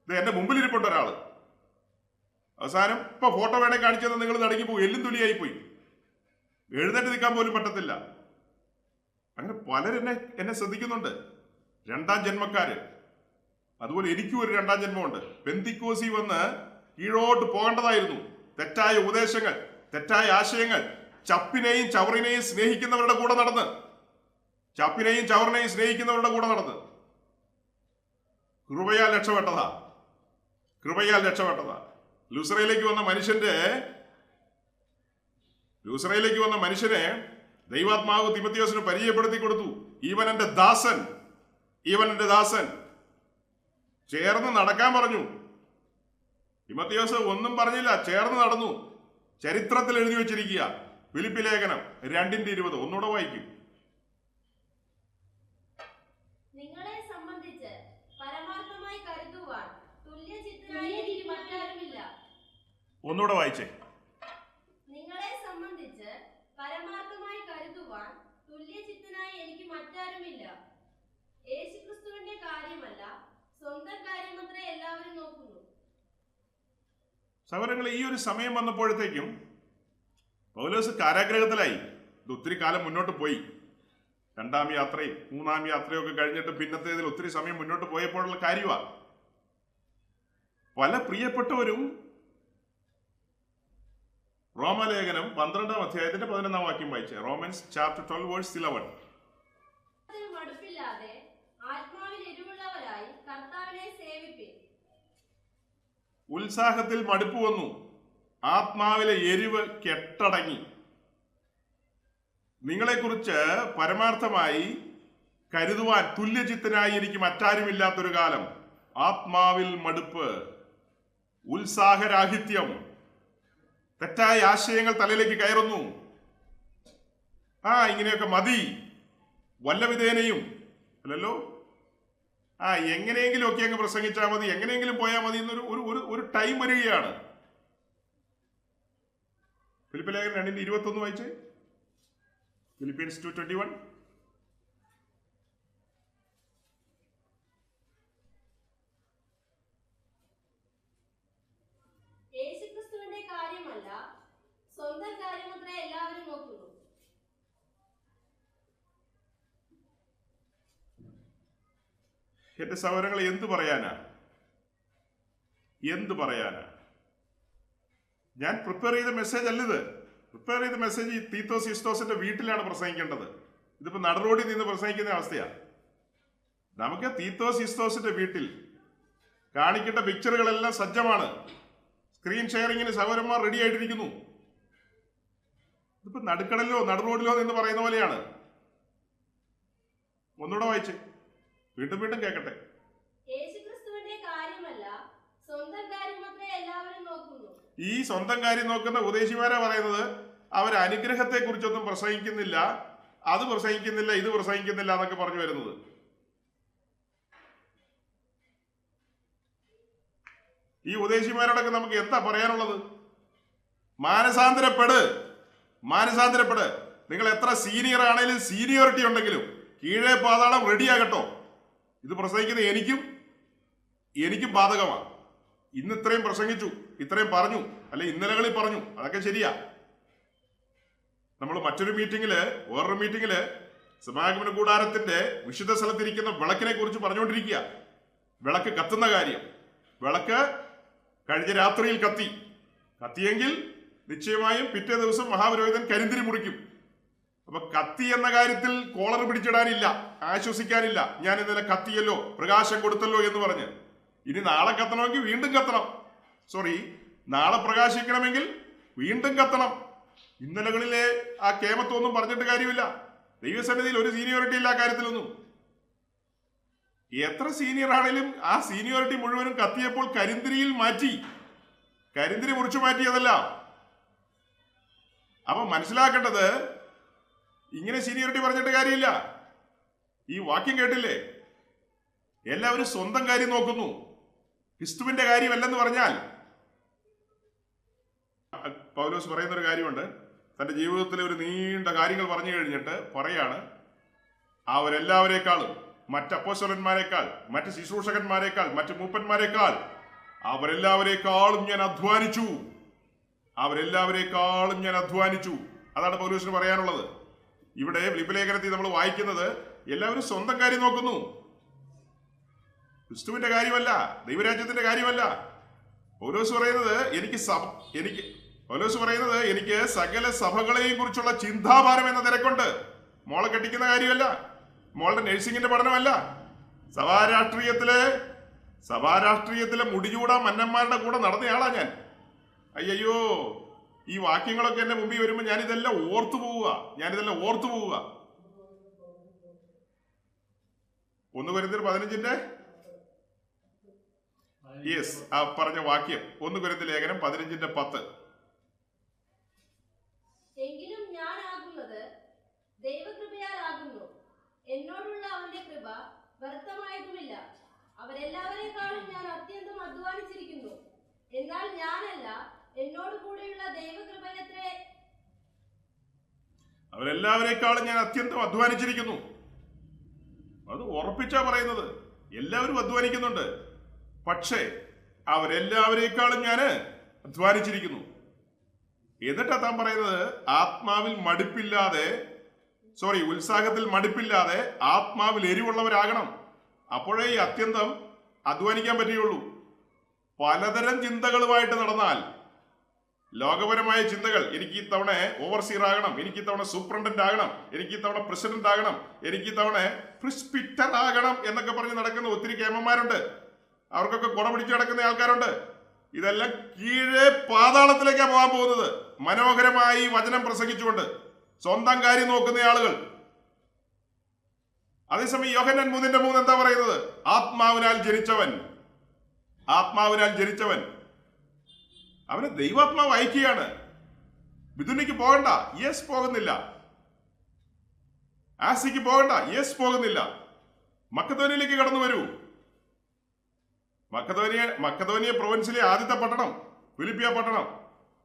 A: ഇത് എന്റെ മുമ്പിൽ ഇരിപ്പുണ്ട് ഒരാള്. അവസാനം ഇപ്പൊ ഫോട്ടോ വേണേ കാണിച്ചത് നിങ്ങൾ നടുങ്ങി പോയി, എല്ലും തുലിയായി പോയി, എഴുന്നേറ്റ് നിൽക്കാൻ പോലും പറ്റത്തില്ല. അങ്ങനെ പലരെന്നെ ശ്രദ്ധിക്കുന്നുണ്ട്. 2ാം ജന്മക്കാര്. അതുപോലെ എനിക്കും ഒരു 2ാം ജന്മമുണ്ട്. പെന്തിക്കോസി വന്ന് കീഴോട്ട് പോകേണ്ടതായിരുന്നു. തെറ്റായ ഉപദേശങ്ങൾ, തെറ്റായ ആശയങ്ങൾ, ചപ്പിനെയും ചവറിനെയും സ്നേഹിക്കുന്നവരുടെ കൂടെ നടന്ന് കൃപയാൽ രക്ഷപ്പെട്ടതാ. ലൂസറയിലേക്ക് വന്ന മനുഷ്യനെ ദൈവാത്മാവ് തിമോഥെയോസിന് പരിചയപ്പെടുത്തി കൊടുത്തു. ഇവൻ എൻ്റെ ദാസൻ, ചേർന്ന് നടക്കാൻ പറഞ്ഞു. തിമോഥെയോസ് ഒന്നും പറഞ്ഞില്ല, ചേർന്ന് നടന്നു. ചരിത്രത്തിൽ എഴുതി വെച്ചിരിക്കുക. ഫിലിപ്പി ലേഖനം 2:20 ഒന്നുകൂടെ വായിക്കും.
C: നിങ്ങളെ സംബന്ധിച്ച് പരമാർത്ഥമായി കരുതുവാൻ തുല്യചിത്തനായി എനിക്ക് മറ്റാരുമില്ല.
A: ഒന്നുകൂടെ വായിച്ചേ.
C: നിങ്ങളെ സംബന്ധിച്ച് പരമാർത്ഥമായി കരുതുവാൻ തുല്യചിത്തനായി എനിക്ക് മറ്റാരുമില്ല. യേശുക്രിസ്തുവിന്റെ കാര്യമല്ല, സ്വന്തം കാര്യമത്രേ എല്ലാവരും നോക്കുന്നു.
A: സഹോദരങ്ങളെ, ഈ ഒരു സമയം വന്നപ്പോഴത്തേക്കും പൗലോസ് കാരാഗ്രഹത്തിലായി. ഇത് ഒത്തിരി കാലം മുന്നോട്ട് പോയി. 2ാം യാത്രയും 3ാം യാത്രയും ഒക്കെ കഴിഞ്ഞിട്ട് പിന്നത്തേതിൽ ഒത്തിരി സമയം മുന്നോട്ട് പോയപ്പോഴുള്ള കാര്യമാണ്. പല പ്രിയപ്പെട്ടവരും റോമലേഖനം 12ാം അധ്യായത്തിന്റെ 11ാം വാക്യം വായിച്ചേ. Romance chapter 12:11.
C: മടുപ്പില്ലാതെ ആത്മാവിൽ എരിവുള്ളവരായി കർത്താവിനെ സേവിപ്പിൻ.
A: ഉത്സാഹത്തിൽ മടുപ്പ് വന്നു, ആത്മാവിലെ എരിവ് കെട്ടടങ്ങി. നിങ്ങളെക്കുറിച്ച് പരമാർത്ഥമായി കരുതുവാൻ തുല്യചിത്തനായി എനിക്ക് മറ്റാരുമില്ലാത്തൊരു കാലം. ആത്മാവിൽ മടുപ്പ്, ഉത്സാഹരാഹിത്യം, തെറ്റായ ആശയങ്ങൾ തലയിലേക്ക് കയറുന്നു. ഇങ്ങനെയൊക്കെ മതി, വല്ലവിധേനയും അല്ലല്ലോ, എങ്ങനെയെങ്കിലും ഒക്കെ അങ്ങ് പ്രസംഗിച്ചാൽ മതി, എങ്ങനെയെങ്കിലും പോയാൽ മതി എന്നൊരു ഒരു ടൈം വരികയാണ്. ഫിലിപ്പി ലേഖനം 2:21 വായിച്ചേ. ഫിലിപ്പീൻസ് 2:21.
C: യേശുക്രിസ്തുവിന്റെ കാര്യമല്ല, സ്വന്തം കാര്യമത്രേ എല്ലാവരും നോക്കുന്നു.
A: എന്റെ സഹോദരങ്ങളെ, എന്തു പറയാനാ? ഞാൻ പ്രിപ്പയർ ചെയ്ത മെസ്സേജ് അല്ലിത്. പ്രിപ്പയർ ചെയ്ത മെസ്സേജ് ഈ തീത്തോസ് യുസ്തോസിന്റെ വീട്ടിലാണ് പ്രസംഗിക്കേണ്ടത്. ഇതിപ്പോ നടുറോഡിൽ നിന്ന് പ്രസംഗിക്കുന്ന അവസ്ഥയാണ്. നമുക്ക് തീത്തോസ് യുസ്തോസിന്റെ വീട്ടിൽ കാണിക്കേണ്ട പിക്ചറുകളെല്ലാം സജ്ജമാണ്. സ്ക്രീൻ ഷെയറിങ്ങിന് സഹോദരന്മാർ റെഡി ആയിട്ടിരിക്കുന്നു. ഇതിപ്പോ നടുക്കടലിലോ നടുറോഡിലോ എന്ന് പറയുന്ന പോലെയാണ്. ഒന്നുകൂടെ വായിച്ച് വീണ്ടും കേൾക്കട്ടെ.
C: യേശുക്രിസ്തുവിന്റെ കാര്യമല്ല, സ്വന്തം കാര്യമത്രേ എല്ലാവരും നോക്കുന്നു.
A: ഈ സ്വന്തം കാര്യം നോക്കുന്ന ഉപദേശിമാരാ പറയുന്നത് അവർ അനുഗ്രഹത്തെ കുറിച്ചൊന്നും പ്രസംഗിക്കുന്നില്ല, അത് പ്രസംഗിക്കുന്നില്ല, ഇത് പ്രസംഗിക്കുന്നില്ല എന്നൊക്കെ പറഞ്ഞു വരുന്നത്. ഈ ഉപദേശിമാരോടൊക്കെ നമുക്ക് എന്താ പറയാനുള്ളത്? മാനസാന്തരപ്പെട്. നിങ്ങൾ എത്ര സീനിയർ ആണെങ്കിലും സീനിയോറിറ്റി ഉണ്ടെങ്കിലും കീഴേ പാതാളം റെഡിയാകട്ടോ. ഇത് പ്രസംഗിക്കുന്ന എനിക്കും ബാധകമാണ്. ഇന്ന് ഇത്രയും പ്രസംഗിച്ചു, ഇത്രയും പറഞ്ഞു, അല്ലെ ഇന്നലകളിൽ പറഞ്ഞു, അതൊക്കെ ശരിയാ. നമ്മൾ വേറൊരു മീറ്റിങ്ങില് സമാഗമന കൂടാരത്തിന്റെ വിശുദ്ധ സ്ഥലത്തിരിക്കുന്ന വിളക്കിനെ കുറിച്ച് പറഞ്ഞുകൊണ്ടിരിക്കുക. വിളക്ക് കത്തുന്ന കാര്യം. വിളക്ക് കഴിഞ്ഞ രാത്രിയിൽ കത്തിയെങ്കിൽ നിശ്ചയമായും പിറ്റേ ദിവസം മഹാപുരോഹിതൻ കരിന്തിരി മുറിക്കും. അപ്പൊ കത്തി എന്ന കാര്യത്തിൽ കോളർ പിടിച്ചിടാനില്ല, ആശ്വസിക്കാനില്ല. ഞാൻ ഇന്നലെ കത്തിയല്ലോ, പ്രകാശം കൊടുത്തല്ലോ എന്ന് പറഞ്ഞ് ഇനി നാളെ കത്തണമെങ്കിൽ വീണ്ടും കത്തണം. നാളെ പ്രകാശിക്കണമെങ്കിൽ വീണ്ടും കത്തണം. ഇന്നലകളിലെ ആ കേമത്വമൊന്നും പറഞ്ഞിട്ട് കാര്യമില്ല. ദൈവസന്നിധിയിൽ ഒരു സീനിയോറിറ്റി ഇല്ല ആ കാര്യത്തിലൊന്നും. എത്ര സീനിയർ ആണെങ്കിലും ആ സീനിയോറിറ്റി മുഴുവനും കത്തിയപ്പോൾ കരിന്തിരി മുറിച്ചു മാറ്റിയതല്ല. അപ്പൊ മനസ്സിലാക്കേണ്ടത്, ഇങ്ങനെ സീനിയോറിറ്റി പറഞ്ഞിട്ട് കാര്യമില്ല. ഈ വാക്യം കേട്ടില്ലേ? എല്ലാവരും സ്വന്തം കാര്യം നോക്കുന്നു, ക്രിസ്തുവിന്റെ കാര്യമല്ലെന്ന് പറഞ്ഞാൽ. പൗലോസ് പറയുന്ന ഒരു കാര്യമുണ്ട്. തന്റെ ജീവിതത്തിലെ ഒരു നീണ്ട കാര്യങ്ങൾ പറഞ്ഞു കഴിഞ്ഞിട്ട് പറയാണ്, അവരെല്ലാവരേക്കാളും, മറ്റ് അപ്പോസ്തലന്മാരെക്കാൾ, മറ്റ് ശുശ്രൂഷകന്മാരെക്കാൾ, മറ്റ് മൂപ്പന്മാരെക്കാൾ അവരെല്ലാവരേക്കാളും ഞാൻ അധ്വാനിച്ചു. അതാണ് പൗലോസിന് പറയാനുള്ളത്. ഇവിടെ ഫിലിപ്പി ലേഖനത്തിൽ നമ്മൾ വായിക്കുന്നത് എല്ലാവരും സ്വന്തം കാര്യം നോക്കുന്നു, ക്രിസ്തുവിന്റെ കാര്യമല്ല, ദൈവരാജ്യത്തിന്റെ കാര്യമല്ല. പൗലോസ് പറയുന്നത് എനിക്ക് സകല സഭകളെയും കുറിച്ചുള്ള ചിന്താഭാരം എന്ന തിരക്കുണ്ട്. മോളെ കെട്ടിക്കുന്ന കാര്യമല്ല, മോളുടെ നഴ്സിംഗിന്റെ പഠനമല്ല, സഭാരാഷ്ട്രീയത്തിലെ മുടിചൂടാ മന്നന്മാരുടെ കൂടെ നടന്നയാളാ ഞാൻ. അയ്യോ, ഈ വാക്യങ്ങളൊക്കെ എന്റെ മുമ്പിൽ വരുമ്പോൾ ഞാനിതെല്ലാം ഓർത്തു പോവുക. 1 കൊരിന്ത്യർ 15 യെസ്, ആ പറഞ്ഞ വാക്യം 1 കൊരിന്ത്യർ ലേഖനം 15:10.
C: എങ്കിലും ഞാൻ ആകുന്നത് ദൈവകൃപയാൽ ആകുന്നു. എന്നോടുള്ള അവന്റെ കൃപ വ്യർത്ഥമായതുമില്ല. അവരെല്ലാവരെക്കാളും ഞാൻ അത്യന്തം അധ്വാനിച്ചിരിക്കുന്നു. എന്നാൽ ഞാനല്ല, എന്നോട് കൂടെയുള്ള ദൈവകൃപയത്രേ.
A: അവരെല്ലാവരെക്കാളും ഞാൻ അത്യന്തം അധ്വാനിച്ചിരിക്കുന്നു. അത് ഉറപ്പിച്ചാ പറയുന്നത്. എല്ലാവരും അധ്വാനിക്കുന്നുണ്ട്, പക്ഷേ അവരെല്ലാവരെക്കാളും ഞാൻ അധ്വാനിച്ചിരിക്കുന്നു. എന്നിട്ടാ താൻ പറയുന്നത് ആത്മാവിൽ മടുപ്പില്ലാതെ, ഉത്സാഹത്തിൽ മടുപ്പില്ലാതെ ആത്മാവിൽ എരിവുള്ളവരാകണം. അപ്പോഴേ ഈ അത്യന്തം അധ്വാനിക്കാൻ പറ്റുകയുള്ളൂ. പലതരം ചിന്തകളുമായിട്ട് നടന്നാൽ, ലോകപരമായ ചിന്തകൾ, എനിക്ക് ഇത്തവണ ഓവർസീർ ആകണം, എനിക്ക് ഇത്തവണ സൂപ്രണ്ടന്റ് ആകണം, എനിക്ക് ഇത്തവണ പ്രസിഡന്റ് ആകണം, എനിക്ക് ഇത്തവണ പ്രിസ്പിറ്റർ ആകണം എന്നൊക്കെ പറഞ്ഞ് നടക്കുന്ന ഒത്തിരി കേമന്മാരുണ്ട്. അവർക്കൊക്കെ കുട പിടിച്ചു നടക്കുന്ന ആൾക്കാരുണ്ട്. ഇതെല്ലാം കീഴേ പാതാളത്തിലേക്കാണ് പോകാൻ പോകുന്നത്. മനോഹരമായി വചനം പ്രസംഗിച്ചുകൊണ്ട് സ്വന്തം കാര്യം നോക്കുന്ന ആളുകൾ. അതേസമയം യോഹന്നാൻ 3:3 എന്താ പറയുന്നത്? ആത്മാവിനാൽ ജനിച്ചവൻ അവന് ദൈവാത്മാവ് അയക്കുകയാണ്. മിഥുനിക്ക് പോകണ്ട, യെസ് പോകുന്നില്ല. ആസിക്ക് പോകണ്ട, യെസ് പോകുന്നില്ല. മക്കതോനിയയിലേക്ക് കടന്നു വരൂ. മക്കതോനിയ പ്രൊവിൻസിലെ ആദ്യത്തെ പട്ടണം ഫിലിപ്പിയ പട്ടണം.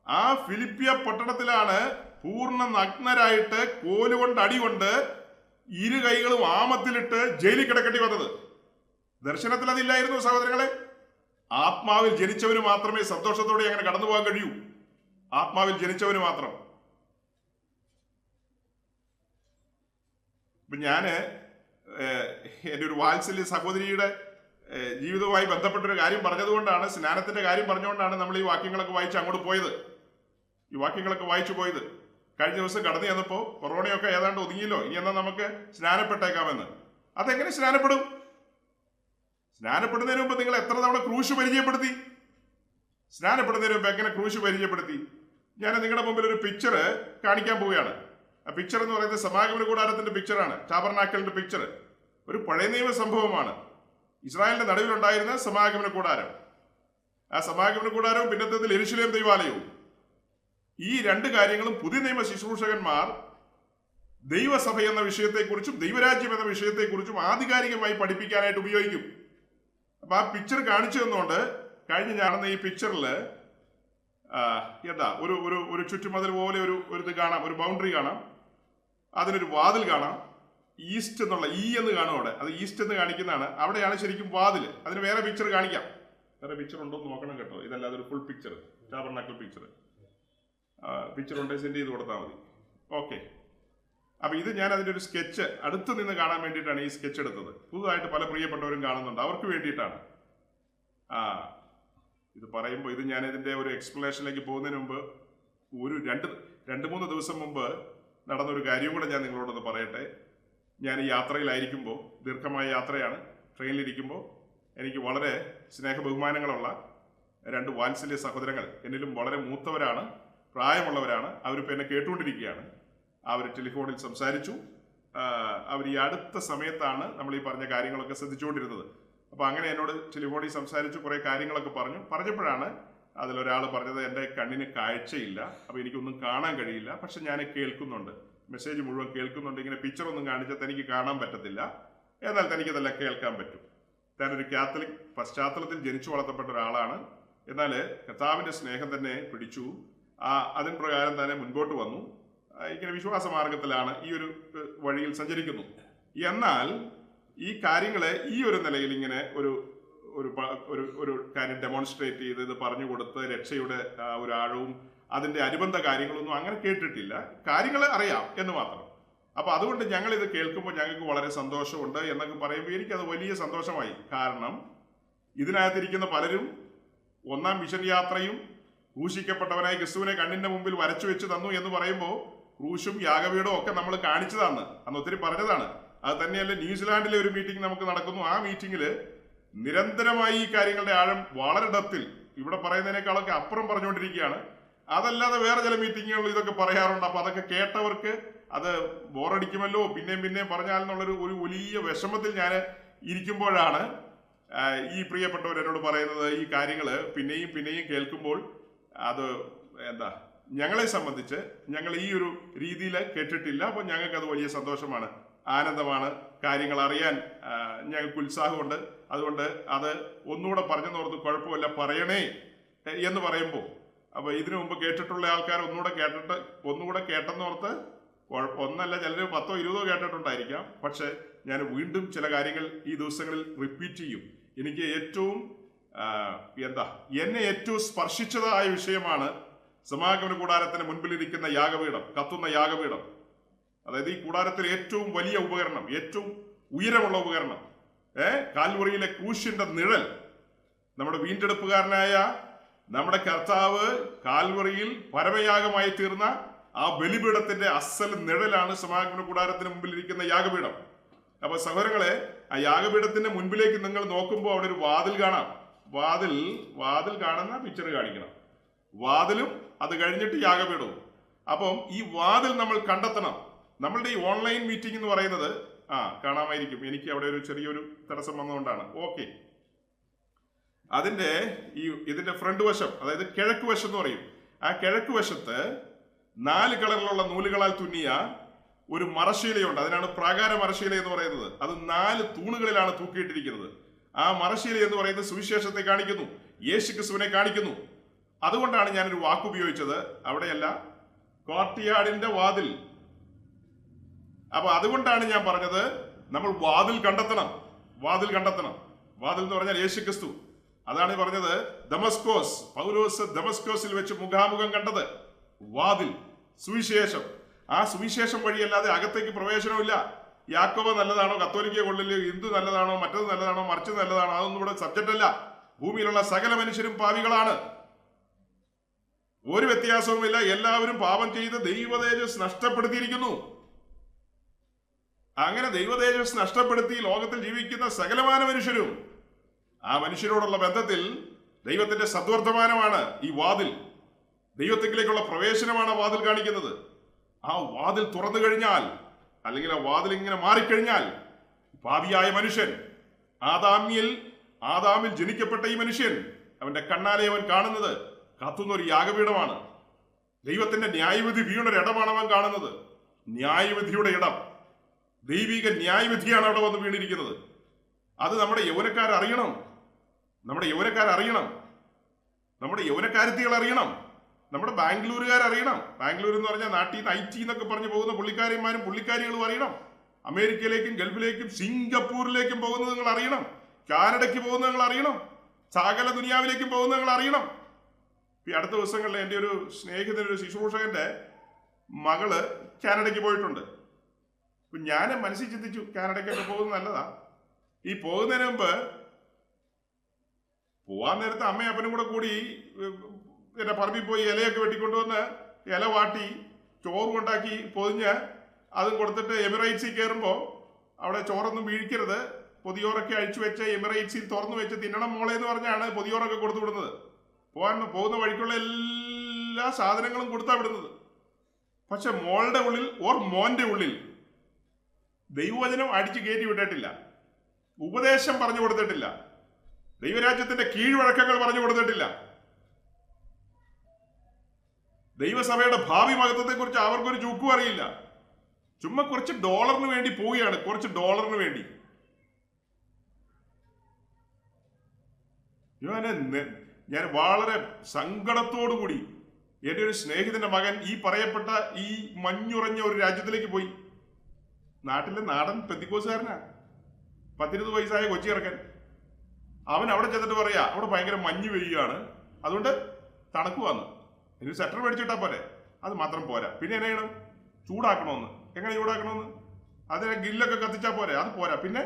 A: ആ ഫിലിപ്പിയ പട്ടണത്തിലാണ് പൂർണ്ണ നഗ്നരായിട്ട് കോലുകൊണ്ട് അടികൊണ്ട് ഇരു കൈകളും ആമത്തിലിട്ട് ജയിലിൽ കിടക്കേണ്ടി വന്നത്. ദർശനത്തിൽ അതില്ലായിരുന്നു സഹോദരങ്ങളെ. ആത്മാവിൽ ജനിച്ചവന് മാത്രമേ സന്തോഷത്തോടെ അങ്ങനെ കടന്നു പോകാൻ കഴിയൂ. ആത്മാവിൽ ജനിച്ചവന് മാത്രം. ഇപ്പൊ ഞാന് എൻ്റെ ഒരു വാത്സല്യ സഹോദരിയുടെ ജീവിതവുമായി ബന്ധപ്പെട്ടൊരു കാര്യം പറഞ്ഞതുകൊണ്ടാണ്, സ്നാനത്തിന്റെ കാര്യം പറഞ്ഞുകൊണ്ടാണ് നമ്മൾ ഈ വാക്യങ്ങളൊക്കെ വായിച്ച് അങ്ങോട്ട് പോയത്. കഴിഞ്ഞ ദിവസം കടന്നു ചെന്നപ്പോൾ കൊറോണയൊക്കെ ഏതാണ്ട് ഒതുങ്ങിയല്ലോ, ഇനി എന്നാൽ നമുക്ക് സ്നാനപ്പെട്ടേക്കാമെന്ന്. അതെങ്ങനെ സ്നാനപ്പെടും? സ്നാനപ്പെടുന്നതിന് മുമ്പ് നിങ്ങൾ എത്ര തവണ ക്രൂശ് പരിചയപ്പെടുത്തി? എങ്ങനെ ക്രൂശ് പരിചയപ്പെടുത്തി? ഞാൻ നിങ്ങളുടെ മുമ്പിൽ ഒരു പിക്ചർ കാണിക്കാൻ പോവുകയാണ്. ആ പിക്ചർ എന്ന് പറയുന്നത് സമാഗമന കൂടാരത്തിന്റെ പിക്ചറാണ്, ടാബർനാക്കലിന്റെ പിക്ചർ. ഒരു പഴയ നിയമ സംഭവമാണ്. ഇസ്രായേലിന്റെ നടുവിലുണ്ടായിരുന്ന സമാഗമന കൂടാരം. ആ സമാഗമന കൂടാരവും പിന്നത്തേതിൽ യെരൂശലേം ദൈവാലയവും. ഈ രണ്ട് കാര്യങ്ങളും പുതിയ നിയമ ശുശ്രൂഷകന്മാർ ദൈവസഭ എന്ന വിഷയത്തെക്കുറിച്ചും ദൈവരാജ്യം എന്ന വിഷയത്തെക്കുറിച്ചും ആധികാരികമായി പഠിപ്പിക്കാനായിട്ട് ഉപയോഗിക്കും. അപ്പൊ ആ പിക്ചർ കാണിച്ചു തന്നുകൊണ്ട് കഴിഞ്ഞ ഞാനെന്ന ഈ പിക്ചറിൽ എന്താ ഒരു ചുറ്റുമതിൽ പോലെ ഒരു ഇത് കാണാം, ഒരു ബൗണ്ടറി കാണാം, അതിനൊരു വാതിൽ കാണാം. ഈസ്റ്റ് എന്നുള്ള എന്ന് കാണും അവിടെ, അത് ഈസ്റ്റ് എന്ന് കാണിക്കുന്നതാണ്. അവിടെയാണ് ശരിക്കും വാതിൽ. അതിന് വേറെ പിക്ചർ കാണിക്കാം. വേറെ പിക്ചർ ഉണ്ടോ എന്ന് നോക്കണം കേട്ടോ. ഇതല്ല, അതൊരു full picture, tabernacle picture. Picture ഉണ്ടെങ്കിൽ സെൻഡ് ചെയ്ത് കൊടുത്താൽ മതി. ഓക്കെ. അപ്പൊ ഇത് ഞാൻ അതിന്റെ ഒരു സ്കെച്ച് അടുത്ത് നിന്ന് കാണാൻ വേണ്ടിയിട്ടാണ് ഈ സ്കെച്ച് എടുത്തത്. പുതുതായിട്ട് പല പ്രിയപ്പെട്ടവരും കാണുന്നുണ്ട്, അവർക്ക് വേണ്ടിയിട്ടാണ്. ഇത് പറയുമ്പോൾ ഇത് ഞാൻ ഇതിന്റെ ഒരു എക്സ്പ്ലനേഷനിലേക്ക് പോകുന്നതിന് മുമ്പ് ഒരു 2-3 ദിവസം മുമ്പ് നടന്നൊരു കാര്യം കൂടെ ഞാൻ നിങ്ങളോടൊന്ന് പറയട്ടെ. ഞാൻ ഈ യാത്രയിലായിരിക്കുമ്പോൾ, ദീർഘമായ യാത്രയാണ്, ട്രെയിനിലിരിക്കുമ്പോൾ എനിക്ക് വളരെ സ്നേഹബഹുമാനങ്ങളുള്ള 2 വാത്സല്യ സഹോദരങ്ങൾ, എന്നിലും വളരെ മൂത്തവരാണ്, പ്രായമുള്ളവരാണ്. അവരിപ്പോൾ എന്നെ കേട്ടുകൊണ്ടിരിക്കുകയാണ്. അവർ ടെലിഫോണിൽ സംസാരിച്ചു. അവർ ഈ അടുത്ത സമയത്താണ് നമ്മൾ ഈ പറഞ്ഞ കാര്യങ്ങളൊക്കെ ശ്രദ്ധിച്ചുകൊണ്ടിരുന്നത്. അപ്പോൾ അങ്ങനെ എന്നോട് ടെലിഫോണിൽ സംസാരിച്ചു, കുറേ കാര്യങ്ങളൊക്കെ പറഞ്ഞപ്പോഴാണ് അതിലൊരാൾ പറഞ്ഞത്, എൻ്റെ കണ്ണിന് കാഴ്ചയില്ല, അപ്പോൾ എനിക്കൊന്നും കാണാൻ കഴിയില്ല, പക്ഷെ ഞാൻ കേൾക്കുന്നുണ്ട്, മെസ്സേജ് മുഴുവൻ കേൾക്കുന്നുണ്ട്. ഇങ്ങനെ പിക്ചറൊന്നും കാണിച്ചാൽ തനിക്ക് കാണാൻ പറ്റത്തില്ല, എന്നാൽ തനിക്കതെല്ലാം കേൾക്കാൻ പറ്റും. താനൊരു കാത്തലിക് പശ്ചാത്തലത്തിൽ ജനിച്ചു വളർത്തപ്പെട്ട ഒരാളാണ്. എന്നാൽ കർത്താവിൻ്റെ സ്നേഹം തന്നെ പിടിച്ചു. അതിന് പ്രകാരം തന്നെ മുൻപോട്ട് വന്നു. ഇങ്ങനെ വിശ്വാസ മാർഗത്തിലാണ്, ഈ ഒരു വഴിയിൽ സഞ്ചരിക്കുന്നു. എന്നാൽ ഈ കാര്യങ്ങളെ ഈ ഒരു നിലയിൽ ഇങ്ങനെ ഒരു കാര്യം ഡെമോൺസ്ട്രേറ്റ് ചെയ്ത് ഇത് പറഞ്ഞു കൊടുത്ത് രക്ഷയുടെ ഒരു ആഴവും അതിൻ്റെ അനുബന്ധ കാര്യങ്ങളൊന്നും അങ്ങനെ കേട്ടിട്ടില്ല. കാര്യങ്ങൾ അറിയാം എന്ന് മാത്രം. അപ്പോൾ അതുകൊണ്ട് ഞങ്ങൾ ഇത് കേൾക്കുമ്പോൾ ഞങ്ങൾക്ക് വളരെ സന്തോഷമുണ്ട് എന്നൊക്കെ പറയുമ്പോൾ എനിക്കത് വലിയ സന്തോഷമായി. കാരണം ഇതിനകത്തിരിക്കുന്ന പലരും 1-ാം മിഷൻ യാത്രയും ക്രൂശിക്കപ്പെട്ടവനായി ക്രിസ്തുവിനെ കണ്ണിന്റെ മുമ്പിൽ വരച്ചു വെച്ച് തന്നു എന്ന് പറയുമ്പോൾ ക്രൂശും യാഗപീഠവും ഒക്കെ നമ്മൾ കാണിച്ചതാണ്, അന്ന് ഒത്തിരി പറഞ്ഞതാണ്. അത് തന്നെയല്ല, ന്യൂസിലാൻഡിലെ ഒരു മീറ്റിംഗ് നമുക്ക് നടക്കുന്നു. ആ മീറ്റിംഗിൽ നിരന്തരമായി ഈ കാര്യങ്ങളുടെ ആഴം വളരെ ഡെപ്തിൽ ഇവിടെ പറയുന്നതിനേക്കാളൊക്കെ അപ്പുറം പറഞ്ഞുകൊണ്ടിരിക്കുകയാണ്. അതല്ലാതെ വേറെ ചില മീറ്റിങ്ങുകളിൽ ഇതൊക്കെ പറയാറുണ്ട്. അപ്പൊ അതൊക്കെ കേട്ടവർക്ക് അത് ബോറടിക്കുമല്ലോ, പിന്നെയും പറഞ്ഞാലെന്നുള്ളൊരു വലിയ വിഷമത്തിൽ ഞാൻ ഇരിക്കുമ്പോഴാണ് ഈ പ്രിയപ്പെട്ടവർ എന്നോട് പറയുന്നത് ഈ കാര്യങ്ങൾ പിന്നെയും കേൾക്കുമ്പോൾ അത് എന്താ, ഞങ്ങളെ സംബന്ധിച്ച് ഞങ്ങൾ ഈ ഒരു രീതിയിൽ കേട്ടിട്ടില്ല. അപ്പോൾ ഞങ്ങൾക്ക് അത് വലിയ സന്തോഷമാണ്, ആനന്ദമാണ്, കാര്യങ്ങൾ അറിയാൻ ഞങ്ങൾക്ക് ഉത്സാഹമുണ്ട്. അതുകൊണ്ട് അത് ഒന്നുകൂടെ പറഞ്ഞെന്നോർത്ത് കുഴപ്പമില്ല, പറയണേ എന്ന് പറയുമ്പോൾ, അപ്പോൾ ഇതിനു മുമ്പ് കേട്ടിട്ടുള്ള ആൾക്കാർ ഒന്നുകൂടെ കേട്ടെന്നോർത്ത് ഒന്നല്ല, ചിലർ 10 or 20 കേട്ടിട്ടുണ്ടായിരിക്കാം. പക്ഷെ ഞാൻ വീണ്ടും ചില കാര്യങ്ങൾ ഈ ദിവസങ്ങളിൽ റിപ്പീറ്റ് ചെയ്യും. എനിക്ക് എന്നെ ഏറ്റവും സ്പർശിച്ചതായ വിഷയമാണ് സമാഗമന കൂടാരത്തിന് മുൻപിലിരിക്കുന്ന യാഗപീഠം, കത്തുന്ന യാഗപീഠം. അതായത് ഈ കൂടാരത്തിൽ ഏറ്റവും വലിയ ഉപകരണം, ഏറ്റവും ഉയരമുള്ള ഉപകരണം, കാൽവറിയിലെ ക്രൂശിന്റെ നിഴൽ, നമ്മുടെ വീണ്ടെടുപ്പുകാരനായ നമ്മുടെ കർത്താവ് കാൽവറിയിൽ പരമയാഗമായി തീർന്ന ആ ബലിപീഠത്തിന്റെ അസൽ നിഴലാണ് സമാഗമന കൂടാരത്തിന് മുമ്പിലിരിക്കുന്ന യാഗപീഠം. അപ്പൊ സഹോദരങ്ങളെ, ആ യാഗപീഠത്തിന്റെ മുൻപിലേക്ക് നിങ്ങൾ നോക്കുമ്പോൾ അവിടെ ഒരു വാതിൽ കാണാം. വാതിൽ കാണുന്ന പിക്ചർ കാണിക്കണം. വാതിലും അത് കഴിഞ്ഞിട്ട് യാഗപീഠവും. അപ്പം ഈ വാതിൽ നമ്മൾ കണ്ടെത്തണം. നമ്മളുടെ ഈ ഓൺലൈൻ മീറ്റിംഗ് എന്ന് പറയുന്നത് കാണാമായിരിക്കും. എനിക്ക് അവിടെ ഒരു ചെറിയൊരു തടസ്സം വന്നതുകൊണ്ടാണ്. ഓക്കെ, ഇതിന്റെ ഫ്രണ്ട് വശം, അതായത് കിഴക്ക് വശം എന്ന് പറയും. ആ കിഴക്ക് വശത്ത് 4 കളറിലുള്ള നൂലുകളാൽ തുന്നിയ ഒരു മറശ്ശീലയുണ്ട്. അതിനാണ് പ്രാകാര മറശ്ശീല എന്ന് പറയുന്നത്. അത് 4 തൂണുകളിലാണ് തൂക്കിയിട്ടിരിക്കുന്നത്. ആ മറശ്ശീല എന്ന് പറയുന്നത് സുവിശേഷത്തെ കാണിക്കുന്നു, യേശുക്രിസ്തുവിനെ കാണിക്കുന്നു. അതുകൊണ്ടാണ് ഞാനൊരു വാക്ക് ഉപയോഗിച്ചത്, അവിടെയല്ല, കോർട്ട്യാർഡിന്റെ വാതിൽ. അപ്പൊ അതുകൊണ്ടാണ് ഞാൻ പറഞ്ഞത് നമ്മൾ വാതിൽ കണ്ടെത്തണം. വാതിൽ എന്ന് പറഞ്ഞാൽ യേശുക്രിസ്തു. അതാണ് പറഞ്ഞത്, പൗലോസ് ദമസ്കോസിൽ വെച്ച് മുഖാമുഖം കണ്ടത് വാതിൽ, സുവിശേഷം. ആ സുവിശേഷം വഴിയല്ലാതെ അകത്തേക്ക് പ്രവേശനമില്ല. യാക്കോബ നല്ലതാണോ, കത്തോലിക്ക കൊള്ളില്, ഹിന്ദു നല്ലതാണോ, മറ്റത് നല്ലതാണോ, മറിച്ചത് നല്ലതാണോ, അതൊന്നും ഇവിടെ സബ്ജക്റ്റ് അല്ല. ഭൂമിയിലുള്ള സകല മനുഷ്യരും പാപികളാണ്, ഒരു വ്യത്യാസവുമില്ല. എല്ലാവരും പാപം ചെയ്ത് ദൈവതേജസ് നഷ്ടപ്പെടുത്തിയിരിക്കുന്നു. അങ്ങനെ ദൈവതേജസ് നഷ്ടപ്പെടുത്തി ലോകത്തിൽ ജീവിക്കുന്ന സകലമാന മനുഷ്യരും, ആ മനുഷ്യരോടുള്ള ബന്ധത്തിൽ ദൈവത്തിന്റെ സദ്വർത്തമാനമാണ് ഈ വാതിൽ. ദൈവത്തിലേക്കുള്ള പ്രവേശനമാണ് വാതിൽ കാണിക്കുന്നത്. ആ വാതിൽ തുറന്നു കഴിഞ്ഞാൽ, അല്ലെങ്കിൽ ആ വാതിൽ ഇങ്ങനെ മാറിക്കഴിഞ്ഞാൽ, പാപിയായ മനുഷ്യൻ, ആദാമിൽ ജനിക്കപ്പെട്ട ഈ മനുഷ്യൻ, അവന്റെ കണ്ണാലെ അവൻ കാണുന്നത് കത്തുന്ന ഒരു യാഗപീഠമാണ്. ദൈവത്തിന്റെ ന്യായവിധി വീണൊരു ഇടമാണ് അവൻ കാണുന്നത്. ന്യായവിധിയുടെ ഇടം, ദൈവിക ന്യായവിധിയാണ് അവിടെ വന്ന് വീണിരിക്കുന്നത്. അത് നമ്മുടെ യൗവനക്കാരറിയണം, നമ്മുടെ യൗവനക്കാരത്തികൾ അറിയണം, നമ്മുടെ ബാംഗ്ലൂരുകാരറിയണം. ബാംഗ്ലൂർ എന്ന് പറഞ്ഞാൽ നാട്ടിൽ നിന്ന് IT എന്നൊക്കെ പറഞ്ഞു പോകുന്ന പുള്ളിക്കാരിമാരും പുള്ളിക്കാരികളും അറിയണം. അമേരിക്കയിലേക്കും ഗൾഫിലേക്കും സിംഗപ്പൂരിലേക്കും പോകുന്നത് നിങ്ങൾ അറിയണം. കാനഡയ്ക്ക് പോകുന്നത് നിങ്ങൾ അറിയണം. സകല ദുനിയാവിലേക്കും പോകുന്നത് നിങ്ങൾ അറിയണം. ഈ അടുത്ത ദിവസങ്ങളിൽ എൻ്റെ ഒരു സ്നേഹിതനൊരു ശുശ്രൂഷകന്റെ മകള് കാനഡയ്ക്ക് പോയിട്ടുണ്ട്. അപ്പൊ ഞാൻ മനസ്സിൽ ചിന്തിച്ചു, കാനഡയ്ക്കൊക്കെ പോകുന്നത് നല്ലതാ. ഈ പോകുന്നതിന് മുമ്പ് പോവാൻ നേരത്തെ അമ്മയും അപ്പനും കൂടി എന്റെ പറമ്പിൽ പോയി ഇലയൊക്കെ വെട്ടിക്കൊണ്ടുവന്ന് ഇല വാട്ടി ചോറും ഉണ്ടാക്കി പൊതിഞ്ഞ് അതും കൊടുത്തിട്ട് എമിറേറ്റ്സിൽ കയറുമ്പോൾ അവിടെ ചോറൊന്നും വീഴിക്കരുത്, പൊതിയോറൊക്കെ അഴിച്ചു വെച്ച് എമിറേറ്റ്സിൽ തുറന്നു വെച്ച് തിന്നണം മോളെ എന്ന് പറഞ്ഞാണ് പൊതിയോറൊക്കെ കൊടുത്തു വിടുന്നത്. പോകുന്ന വഴിക്കുള്ള എല്ലാ സാധനങ്ങളും കൊടുത്താ വിടുന്നത്. പക്ഷെ മോളുടെ ഉള്ളിൽ മോന്റെ ഉള്ളിൽ ദൈവവചനം അടിച്ചു കയറ്റി വിട്ടിട്ടില്ല, ഉപദേശം പറഞ്ഞു കൊടുത്തിട്ടില്ല, ദൈവരാജ്യത്തിന്റെ കീഴ്വഴക്കങ്ങൾ പറഞ്ഞു കൊടുത്തിട്ടില്ല, ദൈവസഭയുടെ ഭാവി മഹത്വത്തെ കുറിച്ച് അവർക്കൊരു ചുക്കും അറിയില്ല. ചുമ്മാ കുറച്ച് ഡോളറിന് വേണ്ടി പോവുകയാണ്, കുറച്ച് ഡോളറിന് വേണ്ടി. ഞാൻ വളരെ സങ്കടത്തോടുകൂടി എൻ്റെ ഒരു സ്നേഹിതന്റെ മകൻ ഈ പറയപ്പെട്ട ഈ മഞ്ഞുറഞ്ഞ ഒരു രാജ്യത്തിലേക്ക് പോയി. നാടൻ പെന്തിക്കോസുകാരനാ, 10-20 വയസ്സായ കൊച്ചി ഇറക്കൻ. അവൻ അവിടെ ചെന്നിട്ട് പറയാ അവിടെ ഭയങ്കര മഞ്ഞ് പെയ്യുകയാണ്, അതുകൊണ്ട് തണുക്കുവാന്ന്. ഒരു സെറ്റർ മേടിച്ചിട്ടാ പോരെ, അത് മാത്രം പോരാ, പിന്നെ എന്നെ ചെയ്യണം, ചൂടാക്കണമെന്ന്. എങ്ങനെ ചൂടാക്കണമെന്ന്? അതിനെ ഗില്ലൊക്കെ കത്തിച്ചാ പോരെ, അത് പോരാ, പിന്നെ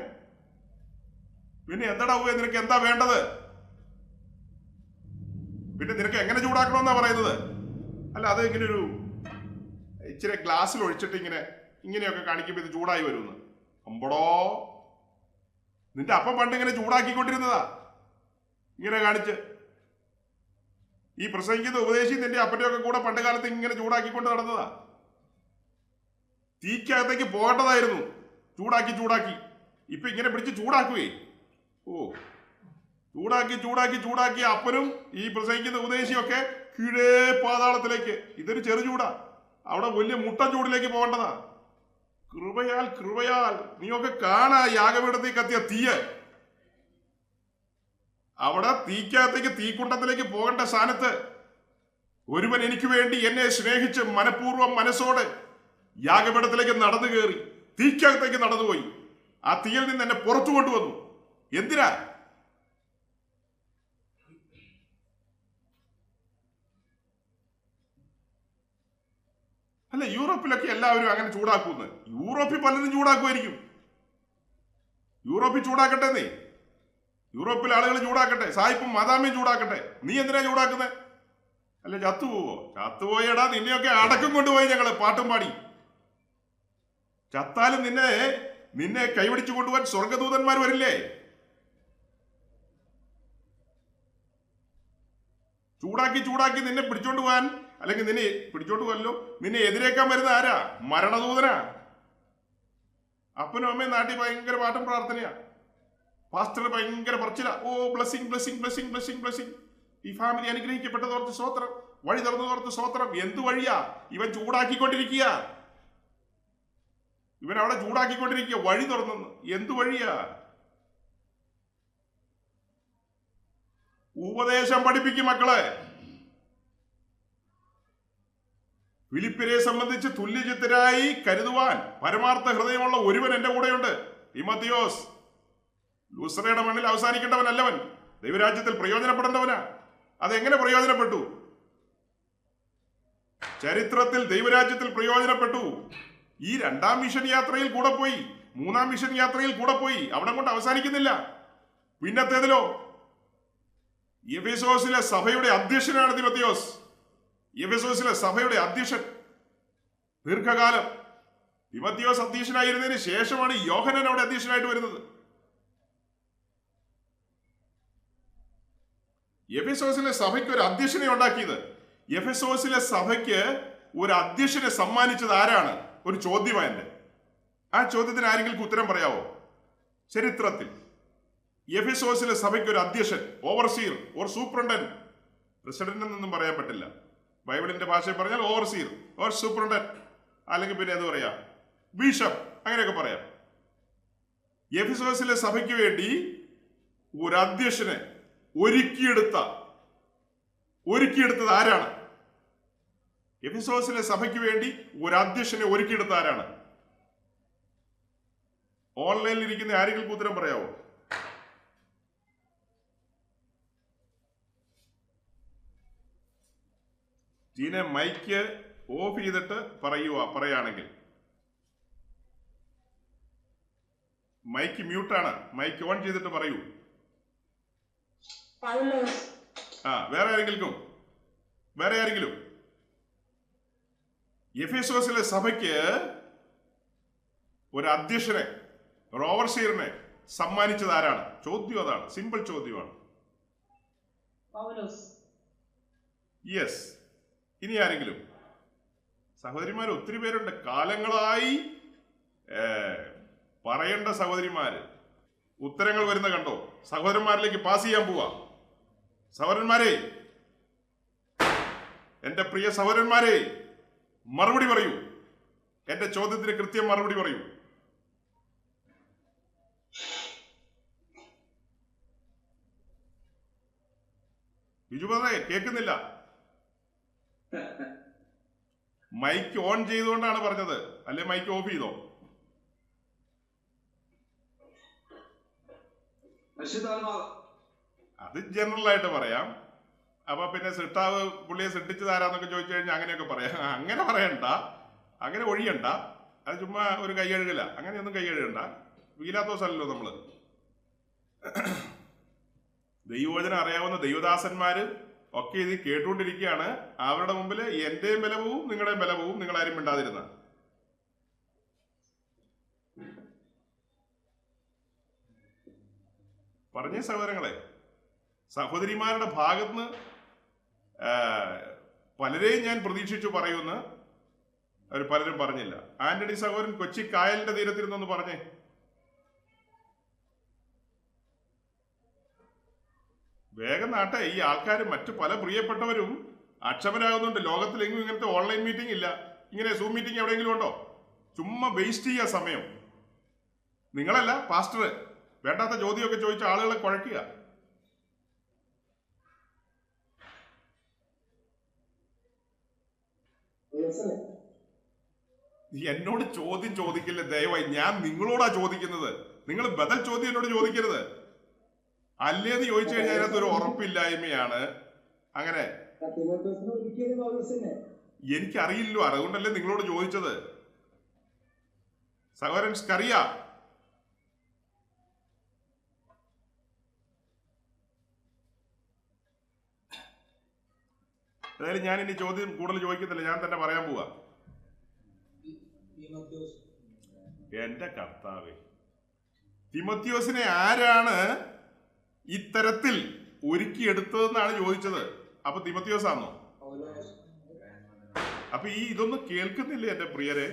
A: എന്താടാ നിനക്ക് എന്താ വേണ്ടത്? പിന്നെ നിനക്ക് എങ്ങനെ ചൂടാക്കണമെന്നാ പറയുന്നത്? അല്ല, അത് ഇങ്ങനെ ഒരു ഇച്ചിരി ഗ്ലാസ്സിൽ ഒഴിച്ചിട്ട് ഇങ്ങനെയൊക്കെ കാണിക്കുമ്പോൾ ഇത് ചൂടായി വരുമെന്ന്. അമ്പടോ, നിന്റെ അപ്പം പണ്ട് ഇങ്ങനെ ചൂടാക്കിക്കൊണ്ടിരുന്നതാ, ഇങ്ങനെ കാണിച്ച്. ഈ പ്രസംഗിക്കുന്ന ഉപദേശി നിന്റെ അപ്പൻ്റെ ഒക്കെ കൂടെ പണ്ട് കാലത്ത് ഇങ്ങനെ ചൂടാക്കിക്കൊണ്ട് നടന്നതാ. തീക്കകത്തേക്ക് പോകേണ്ടതായിരുന്നു. ചൂടാക്കി ഇപ്പൊ ഇങ്ങനെ പിടിച്ച് ചൂടാക്കുവേ. ചൂടാക്കി അപ്പനും ഈ പ്രസംഗിക്കുന്ന ഉപദേശിയൊക്കെ കീഴേ പാതാളത്തിലേക്ക്. ഇതൊരു ചെറു ചൂടാ, അവിടെ വലിയ മുട്ട ചൂടിലേക്ക് പോകേണ്ടതാ. കൃപയാൽ നീയൊക്കെ കാണാ യാഗപീഠത്തിൽ കത്തിയ തീയ്. അവിടെ തീക്കകത്തേക്ക് തീക്കുണ്ടത്തിലേക്ക് പോകേണ്ട സ്ഥാനത്ത് ഒരുവൻ എനിക്ക് വേണ്ടി എന്നെ സ്നേഹിച്ച് മനഃപൂർവ്വം മനസ്സോടെ യാഗപീഠത്തിലേക്ക് നടന്നു കയറി തീക്കകത്തേക്ക് നടന്നുപോയി. ആ തീയിൽ നിന്ന് എന്നെ പുറത്തു കൊണ്ടുവന്നു. എന്തിനാ? അല്ല, യൂറോപ്പിലൊക്കെ എല്ലാവരും അങ്ങനെ ചൂടാക്കുന്നു. യൂറോപ്പിൽ പലരും ചൂടാക്കുമായിരിക്കും. യൂറോപ്പിൽ ചൂടാക്കട്ടെ, യൂറോപ്പിലെ ആളുകൾ ചൂടാക്കട്ടെ, സായിപ്പും മദാമയും ചൂടാക്കട്ടെ. നീ എന്തിനാ ചൂടാക്കുന്നത്? അല്ല, ചത്തുപോയടാ. നിന്നെയൊക്കെ അടക്കം കൊണ്ടുപോയി ഞങ്ങള് പാട്ടും പാടി. ചത്താലും നിന്നെ കൈപിടിച്ചു കൊണ്ടുപോകാൻ സ്വർഗദൂതന്മാർ വരില്ലേ? ചൂടാക്കി നിന്നെ പിടിച്ചോണ്ട് പോകാൻ, അല്ലെങ്കിൽ നിന്നെ പിടിച്ചോണ്ട് പോകല്ലോ, നിന്നെ എതിരേക്കാൻ വരുന്ന ആരാ? മരണദൂതനാ. അപ്പനും അമ്മയും നാട്ടിൽ ഭയങ്കര പാട്ടും പ്രാർത്ഥനയാ. പാസ്റ്റർ ഭയങ്കര പറച്ചിലാ. ബ്ലെസ്സിങ്. ഈ ഫാമിലി അനുഗ്രഹിക്കപ്പെട്ടതോർത്ത് സ്തോത്രം, വഴി തുറന്നതോർത്ത് സ്തോത്രം. എന്ത് വഴിയാ? ഇവൻ ചൂടാക്കിക്കൊണ്ടിരിക്കുക. ഇവൻ അവിടെ ചൂടാക്കിക്കൊണ്ടിരിക്കുക. വഴി തുറന്നെന്ന്. എന്തു വഴിയാ? ഉപദേശം പഠിപ്പിക്കും മക്കളെ. ഫിലിപ്പിനെ സംബന്ധിച്ച് തുല്യചിത്തരായി കരുതുവാൻ പരമാർത്ഥ ഹൃദയമുള്ള ഒരുവൻ എന്റെ കൂടെയുണ്ട്. തിമോത്തിയോസ്. ലൂസ്രയുടെ മണ്ണിൽ അവസാനിക്കേണ്ടവനല്ലവൻ, ദൈവരാജ്യത്തിൽ പ്രയോജനപ്പെടേണ്ടവനാ. അതെങ്ങനെ പ്രയോജനപ്പെട്ടു? ചരിത്രത്തിൽ ദൈവരാജ്യത്തിൽ പ്രയോജനപ്പെട്ടു. ഈ 2ാം മിഷൻ യാത്രയിൽ കൂടെ പോയി, 3ാം മിഷൻ യാത്രയിൽ കൂടെ പോയി. അവിടെ കൊണ്ട് അവസാനിക്കുന്നില്ല. പിന്നത്തേതിലോ എഫെസോസിലെ സഭയുടെ അധ്യക്ഷനാണ് തിമോത്തിയോസ്. എഫെസോസിലെ സഭയുടെ അധ്യക്ഷൻ ദീർഘകാലം. തിമോത്തിയോസ് അധ്യക്ഷനായിരുന്നതിന് ശേഷമാണ് യോഹന്നാൻ അവിടെ അധ്യക്ഷനായിട്ട് വരുന്നത്. എഫെസോസിലെ സഭയ്ക്ക് ഒരു അധ്യക്ഷനെ ഉണ്ടാക്കിയത്, എഫെസോസിലെ സഭയ്ക്ക് ഒരു അധ്യക്ഷനെ സമ്മാനിച്ചത് ആരാണ്? ഒരു ചോദ്യമാണ് എൻ്റെ. ആ ചോദ്യത്തിന് ആരെങ്കിലും ഉത്തരം പറയാവോ? ചരിത്രത്തിൽ എഫെസോസിലെ സഭയ്ക്ക് ഒരു അധ്യക്ഷൻ, ഓവർസീർ ഓർ സൂപ്രണ്ടൻ, പ്രസിഡന്റ് എന്നൊന്നും പറയാൻ പറ്റില്ല. ബൈബിളിന്റെ ഭാഷയിൽ പറഞ്ഞാൽ ഓവർസീർ ഓർ സൂപ്രണ്ടൻ, അല്ലെങ്കിൽ പിന്നെ എന്ത് പറയാം, ബിഷപ്പ്, അങ്ങനെയൊക്കെ പറയാം. എഫെസോസിലെ സഭയ്ക്ക് വേണ്ടി ഒരു അധ്യക്ഷനെ ഒരുക്കിയെടുത്തത് ആരാണ്? എഫെസോസിലെ സഭയ്ക്ക് വേണ്ടി ഒരു അധ്യക്ഷനെ ഒരുക്കിയെടുത്ത ആരാണ്? ഓൺലൈനിൽ ഇരിക്കുന്ന ആരെങ്കിലും ഉത്തരം പറയാവോ? ജീനെ മൈക്ക് ഓഫ് ചെയ്തിട്ട് പറയുകയാണെങ്കിൽ. മൈക്ക് മ്യൂട്ടാണ്, മൈക്ക് ഓൺ ചെയ്തിട്ട് പറയൂ. വേറെ ആരെങ്കിലും? എഫെസോസിലെ സഭയ്ക്ക് ഒരു അധ്യക്ഷനെ, ഒരു ഓവർസീറിനെ സമ്മാനിച്ചത് ആരാണ്? ചോദ്യം അതാണ്, സിമ്പിൾ ചോദ്യമാണ്. യെസ്. ഇനി ആരെങ്കിലും? സഹോദരിമാർ ഒത്തിരി പേരുണ്ട്, കാലങ്ങളായി പറയേണ്ട സഹോദരിമാര്. ഉത്തരങ്ങൾ വരുന്ന കണ്ടോ? സഹോദരന്മാരിലേക്ക് പാസ് ചെയ്യാൻ പോവാ. സഹോദരന്മാരെ, എന്റെ പ്രിയ സഹോദരന്മാരെ, മറുപടി പറയൂ. എന്റെ ചോദ്യത്തിന് കൃത്യം മറുപടി പറയൂ. ബിജുബാദേ, കേൾക്കുന്നില്ല. മൈക്ക് ഓൺ ചെയ്തുകൊണ്ടാണ് പറഞ്ഞത്, അല്ലെ മൈക്ക് ഓഫ് ചെയ്തോ? അത് ജനറൽ ആയിട്ട് പറയാം. അപ്പൊ പിന്നെ സിട്ടാവ് പുള്ളിയെ സിട്ടിച്ച് താരാന്നൊക്കെ ചോദിച്ചു കഴിഞ്ഞാൽ അങ്ങനെയൊക്കെ പറയാം. അങ്ങനെ പറയണ്ട, അങ്ങനെ ഒഴിയണ്ട. അത് ചുമ്മാ ഒരു കൈയഴുകില്ല. അങ്ങനെയൊന്നും കൈയഴുകണ്ട. വീലാത്തോസല്ലോ നമ്മള്. ദൈവവചനം അറിയാവുന്ന ദൈവദാസന്മാര് ഒക്കെ ഇത് കേട്ടുകൊണ്ടിരിക്കുകയാണ്. അവരുടെ മുമ്പിൽ എന്റെയും ബലവും നിങ്ങളുടെയും ബലവും നിങ്ങളാരും മിണ്ടാതിരുന്ന. പറഞ്ഞ സഹോദരങ്ങളെ, സഹോദരിമാരുടെ ഭാഗത്തുനിന്ന് പലരെയും ഞാൻ പ്രതീക്ഷിച്ചു പറയുമെന്ന് അവർ പലരും പറഞ്ഞില്ല. ആന്റണി സഹോദരൻ കൊച്ചി കായലിന്റെ തീരത്തിരുന്നൊന്ന് പറഞ്ഞേ. വേഗം നാട്ടെ. ഈ ആൾക്കാർ മറ്റു പല പ്രിയപ്പെട്ടവരും അക്ഷമരാകുന്നുണ്ട്. ലോകത്തിലെങ്ങും ഇങ്ങനത്തെ ഓൺലൈൻ മീറ്റിംഗ് ഇല്ല. ഇങ്ങനെ സൂം മീറ്റിംഗ് എവിടെയെങ്കിലും ഉണ്ടോ? ചുമ്മാ വേസ്റ്റ് ചെയ്യുക സമയം. നിങ്ങളല്ല പാസ്റ്റർ വേണ്ടാത്ത ചോദ്യമൊക്കെ ചോദിച്ച ആളുകളെ കുഴക്കുക. എന്നോട് ചോദ്യം ചോദിക്കില്ല ദയവായി. ഞാൻ നിങ്ങളോടാ ചോദിക്കുന്നത്. നിങ്ങൾ ബദൽ ചോദ്യം എന്നോട് ചോദിക്കരുത്. അല്ലേന്ന് ചോദിച്ചു കഴിഞ്ഞാൽ അതിനകത്ത് ഒരു ഉറപ്പില്ലായ്മയാണ്. അങ്ങനെ എനിക്കറിയില്ലോ, അതുകൊണ്ടല്ലേ നിങ്ങളോട് ചോദിച്ചത്. സഹോദരൻ സ്കറിയ, ഏതായാലും ഞാൻ ഇനി ചോദ്യം കൂടുതൽ ചോദിക്കുന്നില്ല, ഞാൻ തന്നെ പറയാൻ പോവാ. എന്റെ കർത്താവേ, തിമോത്തിയോസിനെ ആരാണ് ഇത്തരത്തിൽ ഒരുക്കിയെടുത്തതെന്നാണ് ചോദിച്ചത്. അപ്പൊ തിമോത്തിയോസ് ആണോ? അപ്പൊ ഇതൊന്നും കേൾക്കുന്നില്ലേ എന്റെ പ്രിയരെ?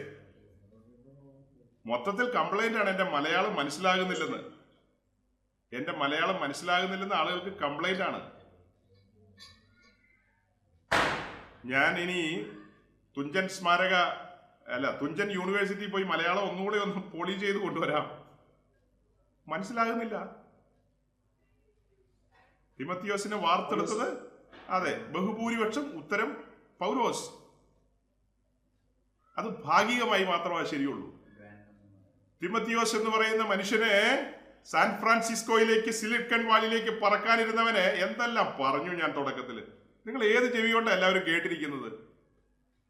A: മൊത്തത്തിൽ കംപ്ലൈന്റ് ആണ്. എന്റെ മലയാളം മനസ്സിലാകുന്നില്ലെന്ന് ആളുകൾക്ക് കംപ്ലൈന്റ് ആണ്. ഞാൻ ഇനി തുഞ്ചൻ യൂണിവേഴ്സിറ്റി പോയി മലയാളം ഒന്നുകൂടെ ഒന്ന് പോളിഷ് ചെയ്ത് കൊണ്ടുവരാം. മനസ്സിലാകുന്നില്ല. തിമോത്തിയോസിനെ വാർത്തെടുത്തത്, അതെ, ബഹുഭൂരിപക്ഷം ഉത്തരം പൗലോസ്. അത് ഭാഗികമായി മാത്രമേ ശരിയുള്ളൂ. തിമോത്തിയോസ് എന്ന് പറയുന്ന മനുഷ്യനെ സാൻ ഫ്രാൻസിസ്കോയിലേക്ക്, സിലിക്കൺ വാലിയിലേക്ക് പറക്കാനിരുന്നവനെ എന്തെല്ലാം പറഞ്ഞു ഞാൻ തുടക്കത്തിൽ. നിങ്ങൾ ഏത് ചെവി കൊണ്ടാണ് എല്ലാവരും കേട്ടിരിക്കുന്നത്?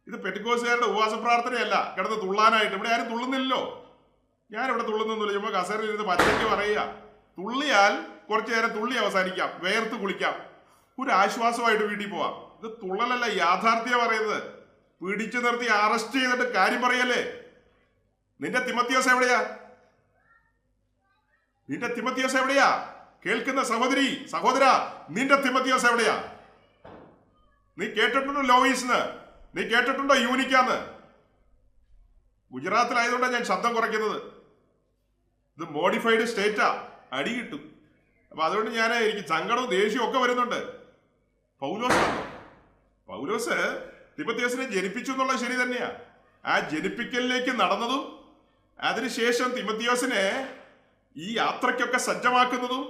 A: ഇത് പെറ്റിക്കോസുകാരുടെ ഉപവാസ പ്രാർത്ഥനയല്ല കിടന്ന് തുള്ളാനായിട്ട്. ഇവിടെ ആരും തുള്ളുന്നില്ലല്ലോ. ഞാനിവിടെ തുള്ളുന്നൊന്നുമില്ല. ചുമ്മാ കസേരയിൽ ഇരുന്ന് പച്ചയ്ക്ക് പറയുക. തുള്ളിയാൽ കുറച്ചു നേരം തുള്ളി അവസാനിക്കാം, വേർത്ത് കുളിക്കാം, ഒരു ആശ്വാസമായിട്ട് വീട്ടിൽ പോവാം. ഇത് തുള്ളലല്ല, യാഥാർത്ഥ്യം പറയുന്നത്. പിടിച്ചു നിർത്തി അറസ്റ്റ് ചെയ്തിട്ട് കാര്യം പറയല്ലേ. നിന്റെ തിമോത്തിയോസ് എവിടെയാ? കേൾക്കുന്ന സഹോദര, നിന്റെ തിമോത്തിയോസ് എവിടെയാ? നീ കേട്ടിട്ടുണ്ടോ ലോയിസ്ന്ന്? നീ കേട്ടിട്ടുണ്ടോ യൂനിക്കാന്ന്? ഗുജറാത്തിലായതുകൊണ്ടാണ് ഞാൻ ശബ്ദം കുറയ്ക്കുന്നത്. ഇത് മോഡിഫൈഡ് സ്റ്റേറ്റാ, അടി കിട്ടും. അപ്പൊ അതുകൊണ്ട് എനിക്ക് സങ്കടവും ദേഷ്യവും ഒക്കെ വരുന്നുണ്ട്. പൗലോസ് തിമോത്തിയോസിനെ ജനിപ്പിച്ചു എന്നുള്ളത് ശരി തന്നെയാ. ആ ജനിപ്പിക്കലിലേക്ക് നടന്നതും അതിനുശേഷം തിമോത്തിയോസിനെ ഈ യാത്രയ്ക്കൊക്കെ സജ്ജമാക്കുന്നതും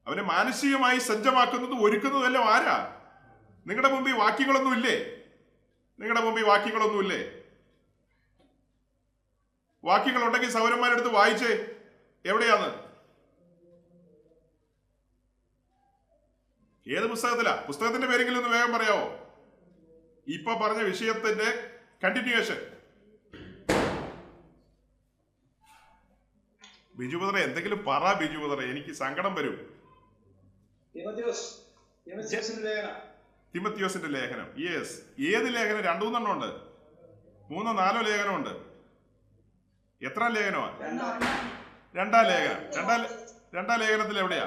A: അവനെ മാനസികമായി സജ്ജമാക്കുന്നതും ഒരുക്കുന്നതും എല്ലാം ആരാ? നിങ്ങളുടെ മുമ്പിൽ വാക്യങ്ങളൊന്നുമില്ലേ? വാക്യങ്ങളുണ്ടെങ്കിൽ സൗരന്മാരെടുത്ത് വായിച്ചേ. എവിടെയാന്ന്? ഏത് പുസ്തകത്തിന്റെ പേരെങ്കിലും ഒന്ന് വേഗം പറയാവോ? ഇപ്പൊ പറഞ്ഞ വിഷയത്തിന്റെ കണ്ടിന്യൂവേഷൻ. ബിജു ബ്രദറെ എന്തെങ്കിലും പറ. ബിജു ബ്രദറെ, എനിക്ക് സങ്കടം വരും. തിമോത്തിയോസിന്റെ ലേഖനം. യെസ്. ഏത് ലേഖനം? 2-3 ഉണ്ട്, 3-4 ലേഖനമുണ്ട്. എത്ര ലേഖനമാണ്? 2 ലേഖനം. 2 ലേഖനത്തിൽ എവിടെയാ?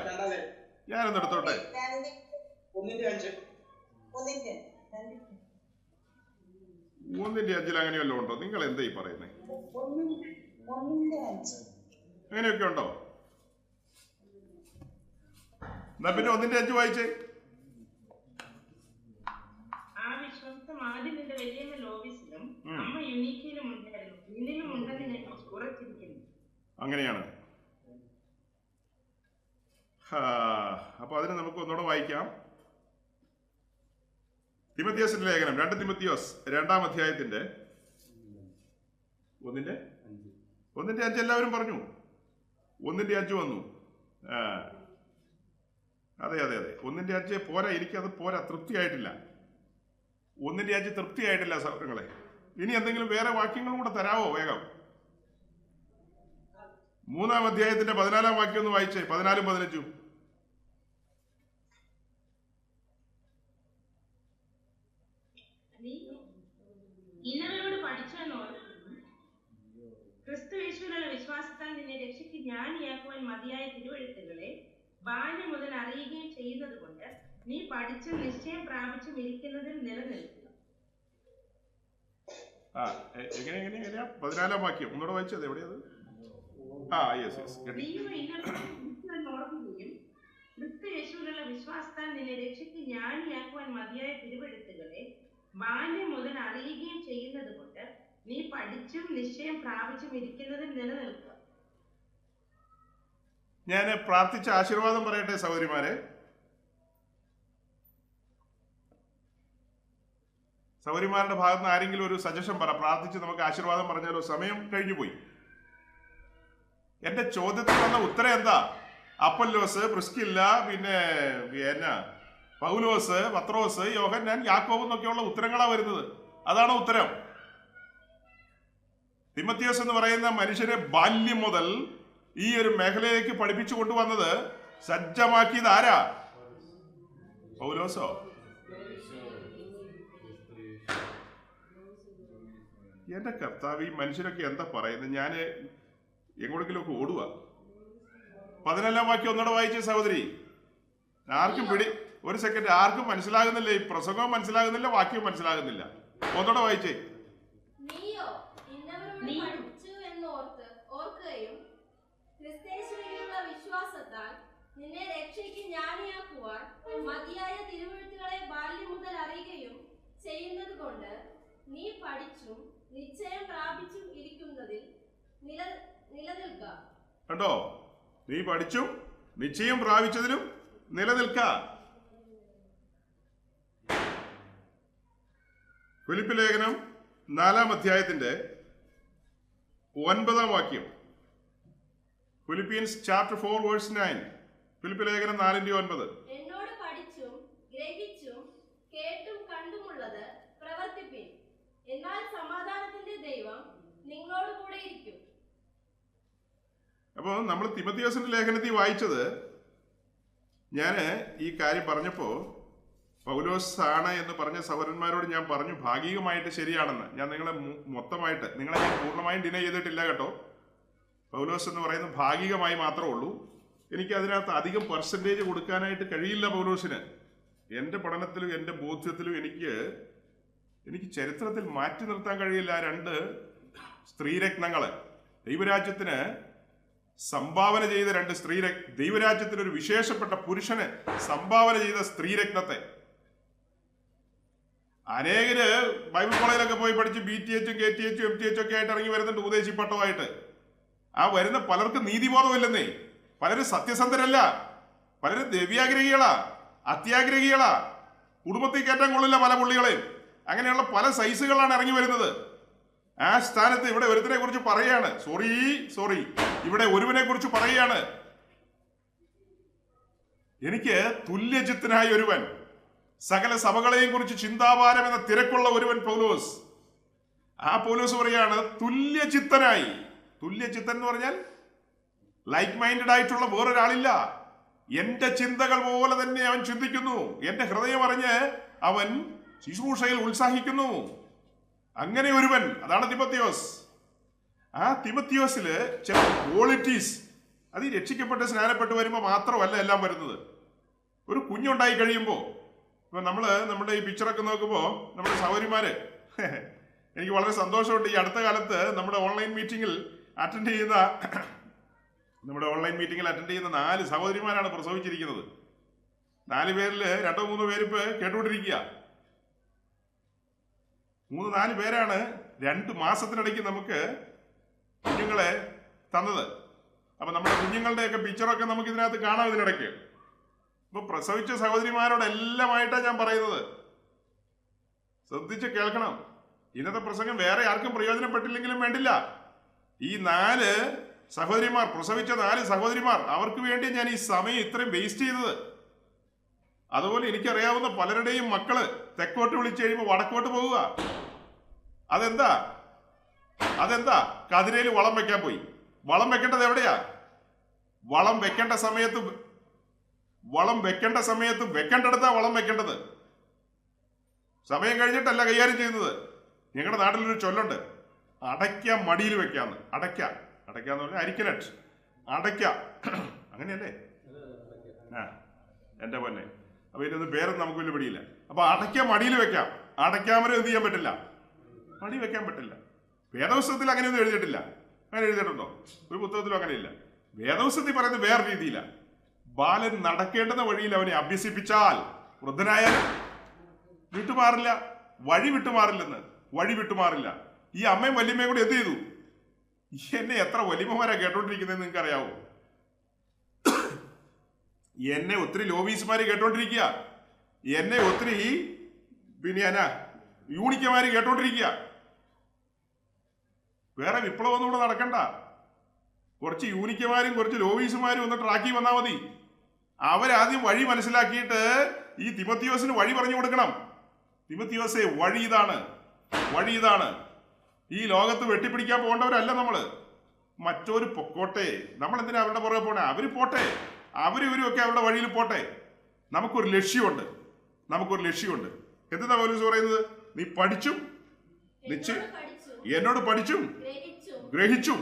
A: ഞാനൊന്ന് എടുത്തോട്ടെ. 3:5 അങ്ങനെ വല്ലതും ഉണ്ടോ? നിങ്ങൾ എന്താ ഈ പറയുന്നേ? അങ്ങനെയൊക്കെ ഉണ്ടോ? എന്നാ പിന്നെ 1:5 വായിച്ചേ. അങ്ങനെയാണ്. അപ്പൊ അതിന് നമുക്ക് ഒന്നുകൂടെ വായിക്കാം. തിമോത്തിയോസിന്റെ ലേഖനം, 2 തിമോത്തിയോസ് 2-ാം അധ്യായത്തിന്റെ 1:5 എല്ലാവരും പറഞ്ഞു. 1:5 വന്നു. അതെ 1:5 പോരാ. എനിക്കത് പോരാ, തൃപ്തിയായിട്ടില്ല. 1:5 തൃപ്തിയായിട്ടില്ല സഹോദരങ്ങളെ. ഇനി എന്തെങ്കിലും വേറെ വാക്യങ്ങളും കൂടെ തരാവോ വേഗം? 3-ാം അധ്യായത്തിന്റെ 14-ാം വാക്യം ഒന്ന് വായിച്ചേ. 14-15.
B: ഇന്നവരോട് പഠിച്ചെന്നോ, ക്രിസ്തു യേശുവിലുള്ള വിശ്വാസത്താൽ നിന്നെ രക്ഷയ്ക്ക് ജ്ഞാനിയാക്കുവാൻ മതിയായ തിരുവെഴുത്തുകളെ ബാല്യം മുതൽ അറിയുകയും ചെയ്യുന്നത് കൊണ്ട് നീ പഠിച്ചും നിശ്ചയം പ്രാപിച്ചും ഇരിക്കുന്നതിൽ നിലനിൽക്കുക.
A: എങ്ങനെയാ 14-ാം വാക്യം ഒന്നുകൂടെ വായിച്ചത് എവിടെയത്?
B: ഓർക്കുകയും ക്രിസ്തു യേശുവിലുള്ള വിശ്വാസത്താൽ നിന്നെ രക്ഷയ്ക്ക് ജ്ഞാനിയാക്കുവാൻ മതിയായ തിരുവെഴുത്തുകളെ ബാല്യം മുതൽ അറിയുകയും ചെയ്യുന്നത് കൊണ്ട് നീ പഠിച്ചും നിശ്ചയം പ്രാപിച്ചും ഇരിക്കുന്നതിൽ നിലനിൽക്കുക.
A: ഞാൻ പ്രാർത്ഥിച്ച ആശീർവാദം പറയട്ടെ സഹോദരിമാരെ. സഹോദരിമാരുടെ ഭാഗത്ത് നിന്ന് ആരെങ്കിലും ഒരു സജഷൻ പറ, പ്രാർത്ഥിച്ച് നമുക്ക് ആശീർവാദം പറഞ്ഞാലോ? സമയം കഴിഞ്ഞു പോയി. എന്റെ ചോദ്യത്തിൽ വന്ന ഉത്തരം എന്താ? അപ്പല്ലോസ്, പ്രിസ്കില്ല, പിന്നെ പൗലോസ്, പത്രോസ്, യോഹന്നാൻ, യാക്കോബ് എന്നൊക്കെയുള്ള ഉത്തരങ്ങളാ വരുന്നത്. അതാണ് ഉത്തരം. തിമത്തിയോസ് എന്ന് പറയുന്ന മനുഷ്യനെ ബാല്യം മുതൽ ഈ ഒരു മേഖലയിലേക്ക് പഠിപ്പിച്ചു കൊണ്ടുവന്നത്, സജ്ജമാക്കിയത് ആരാ? പൗലോസോ? എന്റെ കർത്താവ്, ഈ മനുഷ്യരൊക്കെ എന്താ പറയുന്നത്? ഞാൻ എങ്ങോട്ടെങ്കിലുമൊക്കെ ഓടുക. 14-ാം വാക്യം ഒന്നുകൂടെ വായിച്ചേ സഹോദരി. ആർക്കും ഒരു സെക്കൻഡ്, ആർക്കും മനസ്സിലാകുന്നില്ല. ഈ പ്രസംഗവും മനസ്സിലാകുന്നില്ല, വാക്യവും മനസ്സിലാകുന്നില്ല. ഒന്നുകൂടെ വായിച്ചേ.
C: നിന്നെ രക്ഷയ്ക്ക് ജ്ഞാനിയാക്കുവാൻ മതിയായ തിരുവെഴുത്തുകളെ ബാല്യം മുതൽ അറിയുകയും ചെയ്യുന്നത് കൊണ്ട് നീ പഠിച്ചും നിശ്ചയം പ്രാപിച്ചും ഇരിക്കുന്നതിൽ നിലനിൽക്ക.
A: കണ്ടോ? നീ പഠിച്ചും നിശ്ചയം പ്രാപിച്ചതിലും നിലനിൽക്ക. ഫിലിപ്പി ലേഖനം 4-ാം അധ്യായത്തിന്റെ 9-ാം വാക്യം. Philippines chapter 4 verse 9. ഫിലിപ്പി ലേഖനം 4:9.
C: എന്നോട് പഠിച്ചും ഗ്രഹിച്ചും കേട്ടും കണ്ടുമുള്ളത് പ്രവർത്തിപ്പിൻ, എന്നാൽ സമാധാനത്തിന്റെ ദൈവം നിങ്ങളോട് കൂടെ ഇരിക്കും.
A: അപ്പോൾ നമ്മൾ തിമത്തിയോസിന്റെ ലേഖനത്തിൽ വായിച്ചത്, ഞാൻ ഈ കാര്യം പറഞ്ഞപ്പോൾ പൗലോസ് ആണ് എന്ന് പറഞ്ഞ സഹോദരന്മാരോട് ഞാൻ പറഞ്ഞു ഭാഗികമായിട്ട് ശരിയാണെന്ന്. ഞാൻ നിങ്ങളെ ഞാൻ പൂർണ്ണമായും ഡിനൈ ചെയ്തിട്ടില്ല കേട്ടോ. പൗലോസ് എന്ന് പറയുന്നത് ഭാഗികമായി മാത്രമേ ഉള്ളൂ. എനിക്ക് അതിനകത്ത് അധികം പെർസെൻറ്റേജ് കൊടുക്കാനായിട്ട് കഴിയില്ല പൗലോസിന്. എൻ്റെ പഠനത്തിലും എൻ്റെ ബോധ്യത്തിലും എനിക്ക് ചരിത്രത്തിൽ മാറ്റി നിർത്താൻ കഴിയില്ല. 2 സ്ത്രീരത്നങ്ങള്, ദൈവരാജ്യത്തിന് സംഭാവന ചെയ്ത 2 ദൈവരാജ്യത്തിന് ഒരു വിശേഷപ്പെട്ട പുരുഷന് സംഭാവന ചെയ്ത സ്ത്രീരത്നത്തെ അനേകര് ബൈബിൾ കോളേജിലൊക്കെ പോയി പഠിച്ച് BTH, KTH, MTH ഒക്കെ ആയിട്ട് ഇറങ്ങി വരുന്നുണ്ട് ഉപദേശി പട്ടമായിട്ട്. ആ വരുന്ന പലർക്കും നീതിബോധമില്ലെന്നേ. പലരും സത്യസന്ധരല്ല, പലരും ദ്രവ്യാഗ്രഹികളാ, അത്യാഗ്രഹികളാ, കുടുംബത്തിൽ കയറ്റാൻ കൊള്ളില്ല പല പുള്ളികളെയും. അങ്ങനെയുള്ള പല സൈസുകളാണ് ഇറങ്ങി വരുന്നത്. ആ സ്ഥാനത്ത് ഇവിടെ ഒരുത്തിനെ കുറിച്ച് പറയാണ്, സോറി ഇവിടെ ഒരുവനെ കുറിച്ച് പറയുകയാണ്, എനിക്ക് തുല്യചിത്തനായ ഒരുവൻ, സകല സഭകളെയും കുറിച്ച് ചിന്താഭാരം എന്ന തിരക്കുള്ള ഒരുവൻ പൗലോസ്. ആ പൗലോസ് പറയാണ് തുല്യചിത്തനായി. തുല്യചിത്തൻ എന്ന് പറഞ്ഞാൽ ലൈക്ക് മൈൻഡഡ് ആയിട്ടുള്ള വേറൊരാളില്ല. എന്റെ ചിന്തകൾ പോലെ തന്നെ അവൻ ചിന്തിക്കുന്നു. എന്റെ ഹൃദയം അറിഞ്ഞ് അവൻ ശുശ്രൂഷയിൽ ഉത്സാഹിക്കുന്നു. അങ്ങനെ ഒരുവൻ, അതാണ് തിമത്തിയോസ്. ആ തിമത്തിയോസില് ചില ക്വാളിറ്റീസ്, അത് ഈ രക്ഷിക്കപ്പെട്ട് സ്നാനപ്പെട്ട് വരുമ്പോൾ മാത്രമല്ല എല്ലാം വരുന്നത്. ഒരു കുഞ്ഞുണ്ടായി കഴിയുമ്പോൾ, ഇപ്പൊ നമ്മുടെ ഈ പിക്ചറൊക്കെ നോക്കുമ്പോൾ നമ്മുടെ സഹോദരിമാര്, എനിക്ക് വളരെ സന്തോഷമുണ്ട്. ഈ അടുത്ത കാലത്ത് നമ്മുടെ ഓൺലൈൻ മീറ്റിങ്ങിൽ അറ്റൻഡ് ചെയ്യുന്ന 4 സഹോദരിമാരാണ് പ്രസവിച്ചിരിക്കുന്നത്. 4 പേരിൽ 2-3 പേര് ഇപ്പൊ കേട്ടുകൊണ്ടിരിക്കുക. 3-4 പേരാണ് 2 മാസത്തിനിടയ്ക്ക് നമുക്ക് കുഞ്ഞുങ്ങളെ തന്നത്. അപ്പൊ നമ്മുടെ കുഞ്ഞുങ്ങളുടെയൊക്കെ പിക്ചറൊക്കെ നമുക്ക് ഇതിനകത്ത് കാണാം ഇതിനിടയ്ക്ക്. ഇപ്പൊ പ്രസവിച്ച സഹോദരിമാരോടെല്ലാമായിട്ടാണ് ഞാൻ പറയുന്നത്, ശ്രദ്ധിച്ച് കേൾക്കണം. ഇന്നത്തെ പ്രസംഗം വേറെ ആർക്കും പ്രയോജനപ്പെട്ടില്ലെങ്കിലും വേണ്ടില്ല. ഈ 4 സഹോദരിമാർ, പ്രസവിച്ച 4 സഹോദരിമാർ, അവർക്ക് വേണ്ടി ഞാൻ ഈ സമയം ഇത്രയും വേസ്റ്റ് ചെയ്തത്. അതുപോലെ എനിക്കറിയാവുന്ന പലരുടെയും മക്കള് തെക്കോട്ട് വിളിച്ചു കഴിയുമ്പോൾ വടക്കോട്ട് പോവുക. അതെന്താ? കതിരയിൽ വളം വെക്കാൻ പോയി. വളം വെക്കേണ്ടത് എവിടെയാ? വളം വെക്കേണ്ട സമയത്ത് വെക്കേണ്ടടുത്താ വളം വെക്കേണ്ടത്. സമയം കഴിഞ്ഞിട്ടല്ല കൈകാര്യം ചെയ്യുന്നത്. ഞങ്ങളുടെ നാട്ടിലൊരു ചൊല്ലുണ്ട്, അടയ്ക്ക മടിയിൽ വെക്കാന്ന്. അടയ്ക്കാന്ന് പറഞ്ഞാൽ അരിക്കനട്ട്, അടയ്ക്ക, അങ്ങനെയല്ലേ? എന്റെ പൊന്നെ, അപ്പൊ ഇതിനൊന്നും പേരൊന്നും നമുക്ക് വലിയ പിടിയില്ല. അപ്പൊ അടയ്ക്ക മടിയിൽ വെക്കാം, അടയ്ക്കാമരം എന്ത് ചെയ്യാൻ പറ്റില്ല, മടി വെക്കാൻ പറ്റില്ല. വേദപുസ്തകത്തിൽ അങ്ങനെയൊന്നും എഴുതിയിട്ടില്ല. അങ്ങനെ എഴുതിയിട്ടുണ്ടോ? ഒരു പുസ്തകത്തിലും അങ്ങനെയില്ല. വേദപുസ്തകത്തിൽ പറയുന്നത് വേറെ രീതിയിലാണ്. ബാലൻ നടക്കേണ്ടുന്ന വഴിയിൽ അവനെ അഭ്യസിപ്പിച്ചാൽ വൃദ്ധനായാലും വിട്ടുമാറില്ല, വഴി വിട്ടുമാറില്ലെന്ന്, വഴി വിട്ടുമാറില്ല. ഈ അമ്മയും വല്യമ്മയും കൂടി എന്ത് ചെയ്തു? എന്നെ എത്ര വലിയമ്മമാരാ കേട്ടോണ്ടിരിക്കുന്നത് നിങ്ങൾക്ക് അറിയാവോ? എന്നെ ഒത്തിരി ലോബീസ്മാര് കേട്ടോണ്ടിരിക്കുക, എന്നെ ഒത്തിരി പിന്നെ യൂണിക്കമാര് കേട്ടോണ്ടിരിക്കുക. വേറെ വിപ്ലവമൊന്നും ഇവിടെ നടക്കണ്ട. കുറച്ച് യൂണിക്കമാരും കുറച്ച് ലോബീസുമാരും ഒന്ന് ട്രാക്കി വന്നാൽ മതി. അവരാദ്യം വഴി മനസ്സിലാക്കിയിട്ട് ഈ തിമോത്തിയോസിന് വഴി പറഞ്ഞു കൊടുക്കണം. തിമോത്തിയോസേ, വഴി ഇതാണ്, വഴി ഇതാണ്. ഈ ലോകത്ത് വെട്ടിപ്പിടിക്കാൻ പോകേണ്ടവരല്ല നമ്മള്. മറ്റൊരു പൊക്കോട്ടെ, നമ്മൾ എന്തിനാ അവരുടെ പുറകെ പോണേ? അവര് പോട്ടെ, അവരിവരുമൊക്കെ അവരുടെ വഴിയിൽ പോട്ടെ. നമുക്കൊരു ലക്ഷ്യമുണ്ട്, നമുക്കൊരു ലക്ഷ്യമുണ്ട്. എന്താ പൗലോസ് പറയുന്നത്? നീ പഠിച്ചും എന്നോട് പഠിച്ചും ഗ്രഹിച്ചും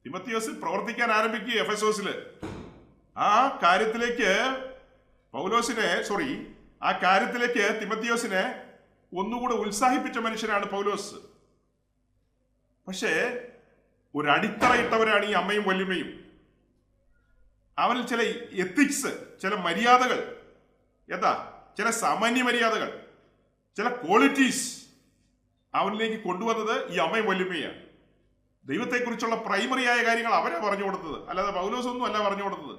A: തിമോത്തിയോസ് പ്രവർത്തിക്കാൻ ആരംഭിക്കുക എഫെസോസില്. ആ കാര്യത്തിലേക്ക് തിമോത്തിയോസിനെ ഒന്നുകൂടെ ഉത്സാഹിപ്പിച്ച മനുഷ്യനാണ് പൗലോസ്. പക്ഷേ ഒരു അടിത്തറയിട്ടവരാണ് ഈ അമ്മയും വല്യമ്മയും. അവരിൽ ചില എത്തിക്സ്, ചില മര്യാദകൾ, ചില സാമാന്യ മര്യാദകൾ, ചില ക്വാളിറ്റീസ് അവനിലേക്ക് കൊണ്ടുവന്നത് ഈ അമ്മയും വല്യമ്മയാണ്. ദൈവത്തെക്കുറിച്ചുള്ള പ്രൈമറിയായ കാര്യങ്ങൾ അവരാ പറഞ്ഞു കൊടുത്തത്, അല്ലാതെ പൗലോസ് ഒന്നും അല്ല പറഞ്ഞു കൊടുത്തത്.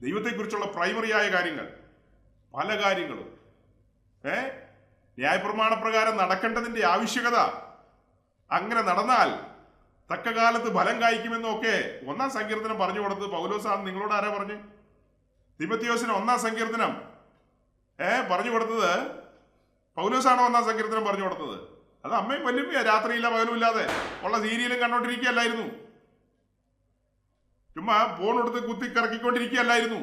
A: ദൈവത്തെക്കുറിച്ചുള്ള പ്രൈമറിയായ കാര്യങ്ങൾ, പല കാര്യങ്ങളും ന്യായപ്രമാണ പ്രകാരം നടക്കേണ്ടതിന്റെ ആവശ്യകത, അങ്ങനെ നടന്നാൽ തക്ക കാലത്ത് ഫലം കായ്ക്കുമെന്നൊക്കെ 1-ാം സങ്കീർത്തനം പറഞ്ഞു കൊടുത്തത് പൗലോസാണ്. നിങ്ങളോട് ആരാ പറഞ്ഞു? തിമോത്തിയോസിന് 1-ാം സങ്കീർത്തനം പറഞ്ഞു കൊടുത്തത് പൗലോസാണോ? 1-ാം സങ്കീർത്തനം പറഞ്ഞു കൊടുത്തത് അത് അമ്മയും വല്യമ്മയാ. രാത്രിയില്ല പകലും ഇല്ലാതെ ഉള്ള സീരിയലും കണ്ടോണ്ടിരിക്കുകയല്ലായിരുന്നു, ചുമ്മാ ഫോൺ എടുത്ത് കുത്തി കറക്കിക്കൊണ്ടിരിക്കുകയല്ലായിരുന്നു,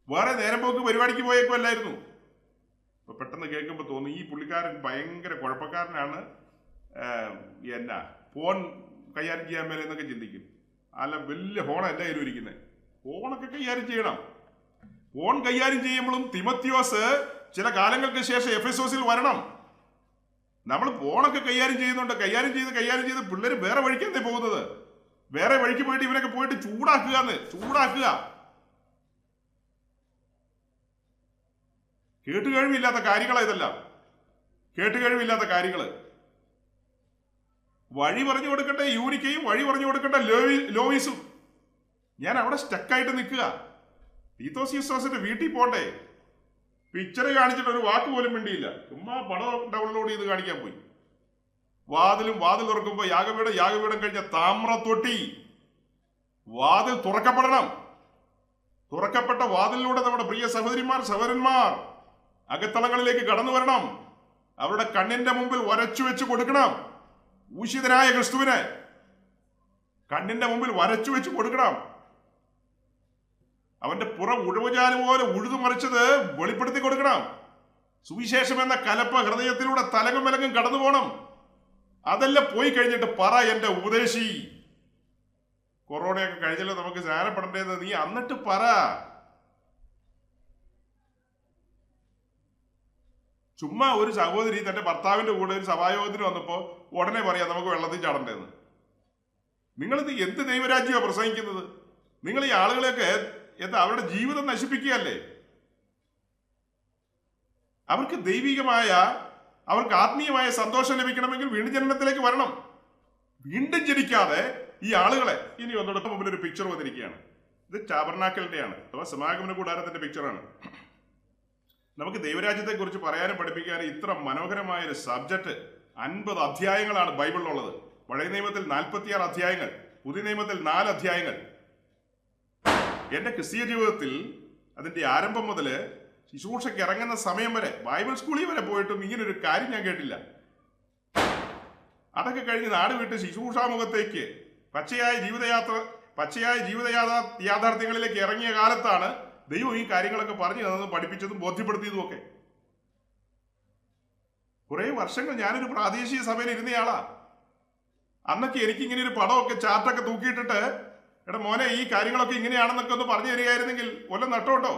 A: വേറെ നേരം പോക്ക് പരിപാടിക്ക് പോയേക്കുമല്ലായിരുന്നു. അപ്പൊ പെട്ടെന്ന് കേൾക്കുമ്പോൾ തോന്നി ഈ പുള്ളിക്കാരൻ ഭയങ്കര കുഴപ്പക്കാരനാണ്, ഫോൺ കൈകാര്യം ചെയ്യാൻ മേലെ എന്നൊക്കെ ചിന്തിക്കും. അല്ല, വലിയ ഫോണാണ് എൻ്റെ കയ്യിലും ഇരിക്കുന്നത്, ഫോണൊക്കെ കൈകാര്യം ചെയ്യണം. ഫോൺ കൈകാര്യം ചെയ്യുമ്പോഴും തിമോത്തിയോസ് ചില കാലങ്ങൾക്ക് ശേഷം എഫെസോസിൽ വരണം. നമ്മൾ ഫോണൊക്കെ കൈകാര്യം ചെയ്യുന്നുണ്ട്, കൈകാര്യം ചെയ്ത് പിള്ളേർ വേറെ വഴിക്കെന്തേ പോകുന്നത്? വേറെ വഴിക്ക് പോയിട്ട് ഇവനൊക്കെ പോയിട്ട് ചൂടാക്കുക. കേട്ടുകഴിവില്ലാത്ത കാര്യങ്ങളാ ഇതെല്ലാം, കേട്ടുകഴിവില്ലാത്ത കാര്യങ്ങള്. വഴി പറഞ്ഞു കൊടുക്കട്ടെ യൂനിക്കയും, വഴി പറഞ്ഞു കൊടുക്കട്ടെ ലോയിസും. ഞാൻ അവിടെ സ്റ്റക്കായിട്ട് നിൽക്കുക. തീത്തോസിയോസിന്റെ വീട്ടിൽ പോട്ടെ, പിക്ചർ കാണിച്ചിട്ട് ഒരു വാക്ക് പോലും മിണ്ടിയില്ല, ചുമ്മാ പടം ഡൗൺലോഡ് ചെയ്ത് കാണിക്കാൻ പോയി. വാതിൽ തുറക്കുമ്പോ യാഗപീഠം കഴിഞ്ഞ താമ്രത്തൊട്ടി, വാതിൽ തുറക്കപ്പെടണം. തുറക്കപ്പെട്ട വാതിലിലൂടെ നമ്മുടെ പ്രിയ സഹോദരന്മാർ അകത്തളങ്ങളിലേക്ക് കടന്നു വരണം. അവരുടെ കണ്ണിന്റെ മുമ്പിൽ വരച്ചു വെച്ച് കൊടുക്കണം. ഊഷിതനായ ക്രിസ്തുവിനെ കണ്ണിന്റെ മുമ്പിൽ വരച്ചു വെച്ച് കൊടുക്കണം. അവന്റെ പുറം ഉഴവുചാല് പോലെ ഉഴുതുമറിച്ചത് വെളിപ്പെടുത്തി കൊടുക്കണം. സുവിശേഷം എന്ന കലപ്പ ഹൃദയത്തിലൂടെ തലങ്ങും വിലങ്ങും കടന്നു പോകണം. അതെല്ലാം പോയി കഴിഞ്ഞിട്ട് പറ, എന്റെ ഉപദേശി, കൊറോണയൊക്കെ കഴിഞ്ഞല്ലോ നമുക്ക് സ്നാനപ്പെടേണ്ടത്, നീ എന്നിട്ട് പറ. ചുമ്മാ ഒരു സഹോദരി തന്റെ ഭർത്താവിന്റെ കൂടെ ഒരു സഭായോഗത്തിന് വന്നപ്പോ ഉടനെ പറയാം നമുക്ക് വെള്ളത്തിൽ ചാടണ്ടേന്ന്. നിങ്ങളിത് എന്ത് ദൈവരാജ്യമാണ് പ്രസംഗിക്കുന്നത്? നിങ്ങൾ ഈ ആളുകളെയൊക്കെ അവരുടെ ജീവിതം നശിപ്പിക്കുകയല്ലേ? അവർക്ക് ദൈവികമായ, അവർക്ക് ആത്മീയമായ സന്തോഷം ലഭിക്കണമെങ്കിൽ വീണ്ടും ജനനത്തിലേക്ക് വരണം. വീണ്ടും ജനിക്കാതെ ഈ ആളുകളെ ഇനി ഒന്നോടൊപ്പം മുമ്പിൽ ഒരു പിക്ചർ വന്നിരിക്കുകയാണ്. ഇത് ടാബർനാക്കലിന്റെയാണ്, അഥവാ സമാഗമന കൂടാരത്തിന്റെ പിക്ചറാണ്. നമുക്ക് ദൈവരാജ്യത്തെ കുറിച്ച് പറയാനും പഠിപ്പിക്കാനും ഇത്ര മനോഹരമായ ഒരു സബ്ജക്ട്. 50 അധ്യായങ്ങളാണ് ബൈബിളിലുള്ളത്. പഴയ നിയമത്തിൽ 46 അധ്യായങ്ങൾ, പുതിയ നിയമത്തിൽ 4 അധ്യായങ്ങൾ. എന്റെ ക്രിസ്തീയ ജീവിതത്തിൽ അതിന്റെ ആരംഭം മുതൽ ശുശ്രൂഷയ്ക്ക് ഇറങ്ങുന്ന സമയം വരെ, ബൈബിൾ സ്കൂളിൽ വരെ പോയിട്ടും ഇങ്ങനൊരു കാര്യം ഞാൻ കേട്ടില്ല. അതൊക്കെ കഴിഞ്ഞ് നാട് വിട്ട് ശുശ്രൂഷാമുഖത്തേക്ക് പച്ചയായ ജീവിത യാഥാർത്ഥ്യങ്ങളിലേക്ക് ഇറങ്ങിയ കാലത്താണ് ദൈവം ഈ കാര്യങ്ങളൊക്കെ പറഞ്ഞു തന്നതും പഠിപ്പിച്ചതും ബോധ്യപ്പെടുത്തിയതും ഒക്കെ. കുറെ വർഷങ്ങൾ ഞാനൊരു പ്രാദേശിക സഭയിൽ ഇരുന്നയാളാ. അന്നൊക്കെ എനിക്കിങ്ങനെ ഒരു പടമൊക്കെ ചാർട്ടൊക്കെ തൂക്കിയിട്ടിട്ട് എടാ മോനെ, ഈ കാര്യങ്ങളൊക്കെ ഇങ്ങനെയാണെന്നൊക്കെ ഒന്ന് പറഞ്ഞു തരികയായിരുന്നെങ്കിൽ വല്ലതും നട്ടോട്ടോ.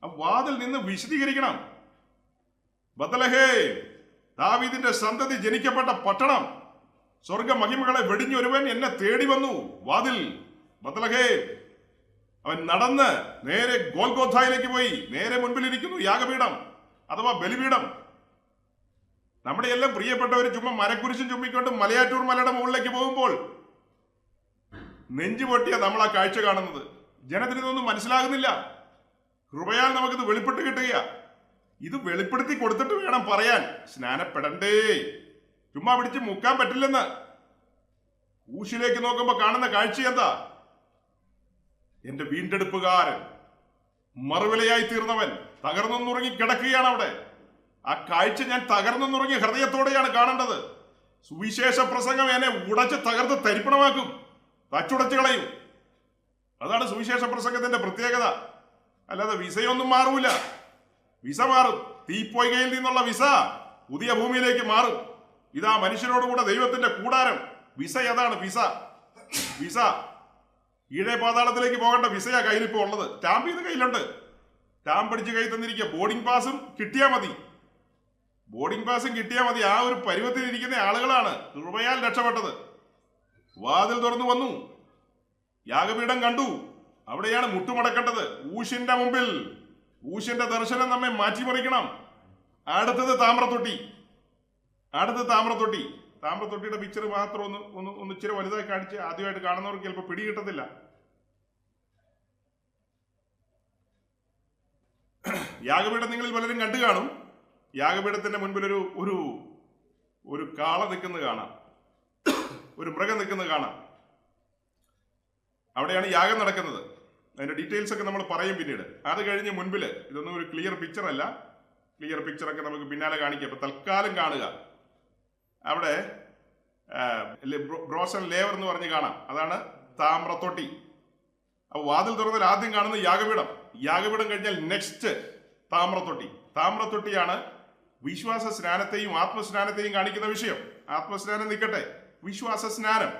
A: ആ വാതിൽ നിന്ന് വിശദീകരിക്കണം. ബത്ലഹേം, ദാവീദിന്റെ സന്തതി ജനിക്കപ്പെട്ട പട്ടണം, സ്വർഗ മഹിമകളെ വെടിഞ്ഞൊരുവൻ എന്നെ തേടി വന്നു. വാതിൽ ബത്ലഹേം. അവൻ നടന്ന് നേരെ ഗോൽഗോഥായിലേക്ക് പോയി. നേരെ മുൻപിലിരിക്കുന്നു യാഗപീഠം അഥവാ ബലിപീഠം. നമ്മുടെ എല്ലാം പ്രിയപ്പെട്ടവർ ചുമ്മാ മരക്കുരിശും ചുമ്മിക്കൊണ്ട് മലയാറ്റൂർ മലയുടെ മുകളിലേക്ക് പോകുമ്പോൾ നെഞ്ചു പൊട്ടിയ നമ്മൾ ആ കാഴ്ച കാണുന്നത്. ജനത്തിന് ഇതൊന്നും മനസ്സിലാകുന്നില്ല. കൃപയാൽ നമുക്കിത് വെളിപ്പെട്ട് കിട്ടുക. ഇത് വെളിപ്പെടുത്തി കൊടുത്തിട്ട് വേണം പറയാൻ സ്നാനപ്പെടണ്ടേ, ചുമ്മാ പിടിച്ച് മുക്കാൻ പറ്റില്ലെന്ന്. ഊശിലേക്ക് നോക്കുമ്പോ കാണുന്ന കാഴ്ച എന്താ? എന്റെ വീണ്ടെടുപ്പുകാരൻ, മറുവിലയായി തീർന്നവൻ തകർന്നുറങ്ങി കിടക്കുകയാണ് അവിടെ. ആ കാഴ്ച ഞാൻ തകർന്നുറങ്ങിയ ഹൃദയത്തോടെയാണ് കാണേണ്ടത്. സുവിശേഷ പ്രസംഗം എന്നെ ഉടച്ച് തകർത്ത് തരിപ്പണമാക്കും, തച്ചുടച്ചു കളയും. അതാണ് സുവിശേഷ പ്രസംഗത്തിന്റെ പ്രത്യേകത. അല്ലാതെ വിസയൊന്നും മാറൂല. വിസ മാറും. തീപ്പൊയ്കയിൽ നിന്നുള്ള വിസ പുതിയ ഭൂമിയിലേക്ക് മാറും. ഇതാ മനുഷ്യരോടുകൂടെ ദൈവത്തിന്റെ കൂടാരം. വിസ ഏതാണ്? വിസ ഈഴെ പാതാളത്തിലേക്ക് പോകേണ്ട വിസയാ കയ്യിലിപ്പോ ഉള്ളത്. സ്റ്റാമ്പ് ചെയ്ത് കയ്യിലുണ്ട്. സ്റ്റാമ്പ് അടിച്ച് കൈ തന്നിരിക്കുക. ബോർഡിംഗ് പാസും കിട്ടിയാൽ മതി. ആ ഒരു പരുവത്തിലിരിക്കുന്ന ആളുകളാണ് കൃപയാൽ രക്ഷപ്പെട്ടത്. വാതിൽ തുറന്നു വന്നു, യാഗപീഠം കണ്ടു. അവിടെയാണ് മുട്ടുമടക്കേണ്ടത്. ഊശിന്റെ മുമ്പിൽ. ഊശിന്റെ ദർശനം നമ്മെ മാറ്റിമറിക്കണം. അടുത്തത് താമ്രത്തൊട്ടി. താമ്രത്തൊട്ടിയുടെ പിക്ചർ മാത്രം ഒന്ന് ഇച്ചിരി വലുതായി കാണിച്ച് ആദ്യമായിട്ട് കാണുന്നവർക്ക് ചിലപ്പോൾ പിടികിട്ടത്തില്ല. യാഗപീഠം നിങ്ങളിൽ പലരും കണ്ടു കാണും. യാഗപീഠത്തിന്റെ മുൻപിൽ ഒരു കാള നിൽക്കുന്നത് കാണാം, ഒരു മൃഗം നിൽക്കുന്നത് കാണാം. അവിടെയാണ് യാഗം നടക്കുന്നത്. അതിന്റെ ഡീറ്റെയിൽസ് ഒക്കെ നമ്മൾ പറയും പിന്നീട്. അത് കഴിഞ്ഞ് മുൻപിൽ, ഇതൊന്നും ഒരു ക്ലിയർ പിക്ചർ അല്ല, ക്ലിയർ പിക്ചറൊക്കെ നമുക്ക് പിന്നാലെ കാണിക്കാം. അപ്പൊ തൽക്കാലം കാണുക. അവിടെ ബ്രോസൺ ലേവർ എന്ന് പറഞ്ഞ് കാണാം. അതാണ് താമ്രത്തൊട്ടി. അപ്പൊ വാതിൽ തുറന്നാൽ ആദ്യം കാണുന്ന യാഗപീഠം കഴിഞ്ഞാൽ നെക്സ്റ്റ് താമ്രത്തൊട്ടിയാണ് വിശ്വാസ സ്നാനത്തെയും ആത്മസ്നാനത്തെയും കാണിക്കുന്ന വിഷയം. ആത്മസ്നാനം നിൽക്കട്ടെ, വിശ്വാസ സ്നാനം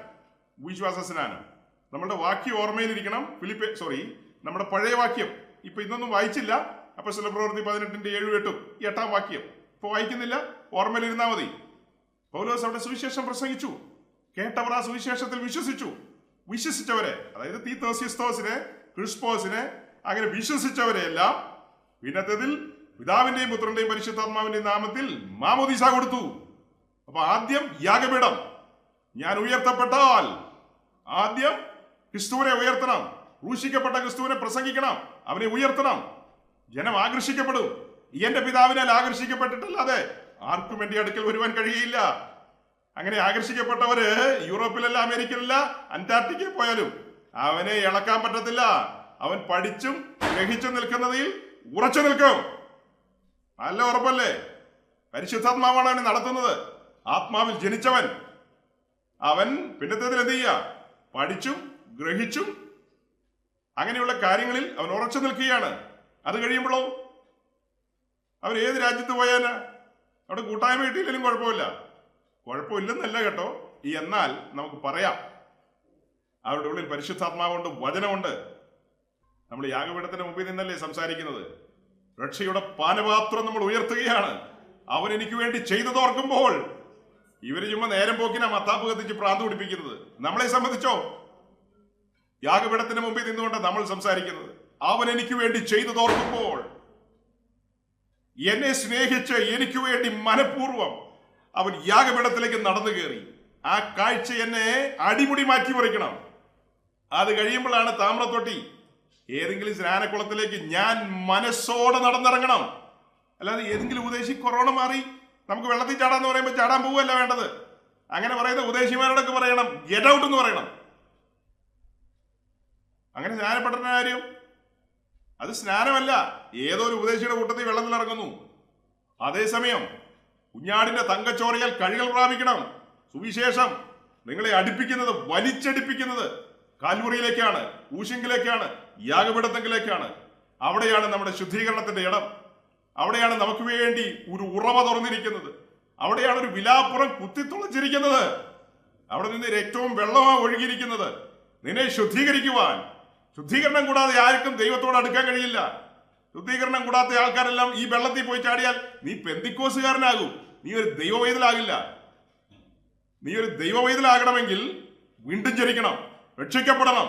A: നമ്മുടെ വാക്യം ഓർമ്മയിലിരിക്കണം. നമ്മുടെ പഴയ വാക്യം ഇപ്പൊ ഇന്നൊന്നും വായിച്ചില്ല. അപ്പോസ്തല പ്രവൃത്തി 18:7-8 8-ാം വാക്യം ഇപ്പൊ വായിക്കുന്നില്ല, ഓർമ്മയിലിരുന്നാൽ മതി. പൗലോസ് അവിടെ സുവിശേഷം പ്രസംഗിച്ചു. കേട്ടവർ ആ സുവിശേഷത്തിൽ വിശ്വസിച്ചവരെ, അതായത് തീത്തോസിനെ, ക്രിസ്പോസിനെ, അങ്ങനെ വിശ്വസിച്ചവരെ എല്ലാം പിന്നത്തേതിൽ പിതാവിന്റെയും പുത്രന്റെയും പരിശുദ്ധാത്മാവിന്റെയും നാമത്തിൽ മാമോദീസ കൊടുത്തു. അപ്പൊ ആദ്യം യാഗപീഠം. ഞാൻ ഉയർത്തപ്പെട്ടാൽ ആദ്യം ക്രിസ്തുവിനെ ഉയർത്തണം. ക്രൂശിക്കപ്പെട്ട ക്രിസ്തുവിനെ പ്രസംഗിക്കണം, അവനെ ഉയർത്തണം. ജനം ആകർഷിക്കപ്പെടും. എന്റെ പിതാവിനാൽ ആകർഷിക്കപ്പെട്ടിട്ടല്ലാതെ ആർക്കും എന്റെ അടുക്കൽ വരുവാൻ കഴിയില്ല. അങ്ങനെ ആകർഷിക്കപ്പെട്ടവര് യൂറോപ്പിലല്ല, അമേരിക്കയിലല്ല, അന്റാർട്ടിക്കയിൽ പോയാലും അവനെ ഇളക്കാൻ പറ്റത്തില്ല. അവൻ പഠിച്ചും ഗ്രഹിച്ചും നിൽക്കുന്നതിൽ ഉറച്ചു നിൽക്കും. നല്ല ഉറപ്പല്ലേ? പരിശുദ്ധാത്മാവാണ് അവനെ നടത്തുന്നത്. ആത്മാവിൽ ജനിച്ചവൻ അവൻ പിന്നത്തേതിൽ എന്ത് ചെയ്യുക? പഠിച്ചും ഗ്രഹിച്ചും അങ്ങനെയുള്ള കാര്യങ്ങളിൽ അവൻ ഉറച്ചു നിൽക്കുകയാണ്. അത് കഴിയുമ്പോഴോ അവൻ ഏത് രാജ്യത്ത് പോയാല് അവിടെ കൂട്ടായ്മ കിട്ടിയില്ലെങ്കിലും കുഴപ്പമില്ലെന്നല്ല കേട്ടോ. എന്നാൽ നമുക്ക് പറയാം, അവരുടെ ഉള്ളിൽ പരിശുദ്ധാത്മാവുണ്ട്, വചനമുണ്ട്. നമ്മൾ യാഗപീഠത്തിന്റെ മുമ്പിൽ നിന്നല്ലേ സംസാരിക്കുന്നത്. രക്ഷയുടെ പാനപാത്രം നമ്മൾ ഉയർത്തുകയാണ്. അവൻ എനിക്ക് വേണ്ടി ചെയ്തതോർക്കുമ്പോൾ ഇവര് ചുമ്മാ നേരം പോക്കിനാ മത്താപ്പ് കത്തിച്ച് പ്രാന്ത് പിടിപ്പിക്കുന്നത്. നമ്മളെ സംബന്ധിച്ചോ യാഗപീഠത്തിന് മുമ്പിൽ നിന്നുകൊണ്ട് നമ്മൾ സംസാരിക്കുന്നത്, അവൻ എനിക്ക് വേണ്ടി ചെയ്തതോർക്കുമ്പോൾ, എന്നെ സ്നേഹിച്ച് എനിക്ക് വേണ്ടി മനഃപൂർവ്വം അവൻ യാഗപീഠത്തിലേക്ക് നടന്നു കയറി. ആ കാഴ്ച എന്നെ അടിമുടി മാറ്റി മറിക്കണം. അത് കഴിയുമ്പോഴാണ് താമ്രത്തൊട്ടി. ഏതെങ്കിലും സ്നാനക്കുളത്തിലേക്ക് ഞാൻ മനസ്സോടെ നടന്നിറങ്ങണം. അല്ലാതെ ഏതെങ്കിലും ഉദ്ദേശി കൊറോണ മാറി നമുക്ക് വെള്ളത്തിൽ ചാടാന്ന് പറയുമ്പോൾ ചാടാൻ പോവുകയല്ല വേണ്ടത്. അങ്ങനെ പറയുന്ന ഉദ്ദേശിമാരോടൊക്കെ പറയണം ഗെറ്റ് ഔട്ട് എന്ന് പറയണം. അങ്ങനെ സ്നാനപ്പെട്ട കാര്യം അത് സ്നാനമല്ല. ഏതോ ഒരു ഉപദേശിയുടെ കൂട്ടത്തിൽ വെള്ളത്തിൽ ഇറങ്ങുന്നു. അതേസമയം കുഞ്ഞാടിന്റെ തങ്കച്ചോറയാൽ കഴികൾ പ്രാപിക്കണം. സുവിശേഷം നിങ്ങളെ അടുപ്പിക്കുന്നത്, വലിച്ചടിപ്പിക്കുന്നത് കാൽവറിയിലേക്കാണ്, ഊശിങ്കിലേക്കാണ്, യാഗപീഠത്തെങ്കിലേക്കാണ്. അവിടെയാണ് നമ്മുടെ ശുദ്ധീകരണത്തിന്റെ ഇടം. അവിടെയാണ് നമുക്ക് വേണ്ടി ഒരു ഉറവ തുറന്നിരിക്കുന്നത്. അവിടെയാണ് ഒരു വിലാപ്പുറം കുത്തിത്തുളച്ചിരിക്കുന്നത്. അവിടെ നിന്ന് ഏറ്റവും വെള്ളമാണ് ഒഴുകിയിരിക്കുന്നത്. നിന്നെ ശുദ്ധീകരിക്കുവാൻ. ശുദ്ധീകരണം കൂടാതെ ആർക്കും ദൈവത്തോട് അടുക്കാൻ കഴിയില്ല. ശുദ്ധീകരണം കൂടാത്ത ആൾക്കാരെല്ലാം ഈ വെള്ളത്തിൽ പോയി ചാടിയാൽ നീ പെന്തിക്കോസുകാരനാകും, നീ ഒരു ദൈവവൈതലാകില്ല. നീ ഒരു ദൈവവൈതലാകണമെങ്കിൽ വീണ്ടും ജനിക്കണം, രക്ഷിക്കപ്പെടണം.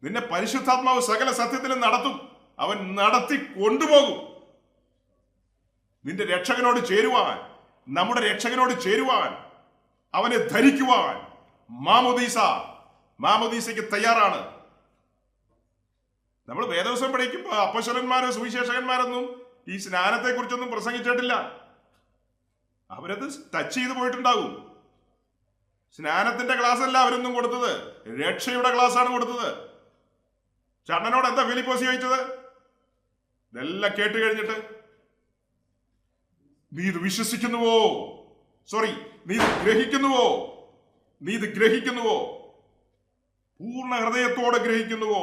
A: നിന്നെ പരിശുദ്ധാത്മാവ് സകല സത്യത്തിലും നടത്തും, അവൻ നടത്തി കൊണ്ടുപോകും. നിന്റെ രക്ഷകനോട് ചേരുവാൻ, നമ്മുടെ രക്ഷകനോട് ചേരുവാൻ, അവനെ ധരിക്കുവാൻ മാമോദീസയ്ക്ക് തയ്യാറാണ്. നമ്മൾ വേദവസം പഠിക്കുമ്പോൾ അപ്പോസ്തലന്മാരോ സുവിശേഷകന്മാരൊന്നും ഈ സ്നാനത്തെ കുറിച്ചൊന്നും പ്രസംഗിച്ചിട്ടില്ല. അവരത് ടച്ച് ചെയ്ത് പോയിട്ടുണ്ടാകും. സ്നാനത്തിന്റെ ക്ലാസ് അല്ല അവരൊന്നും കൊടുത്തത്, രക്ഷയുടെ ക്ലാസ് ആണ് കൊടുത്തത്. ചണ്ണനോട് എന്താ ഫിലിപ്പോസ് ചോദിച്ചത്? ഇതെല്ലാം കേട്ട് കഴിഞ്ഞിട്ട് നീ ഇത് വിശ്വസിക്കുന്നുവോ? നീ ഇത് ഗ്രഹിക്കുന്നുവോ? പൂർണ്ണ ഹൃദയത്തോടെ ഗ്രഹിക്കുന്നുവോ?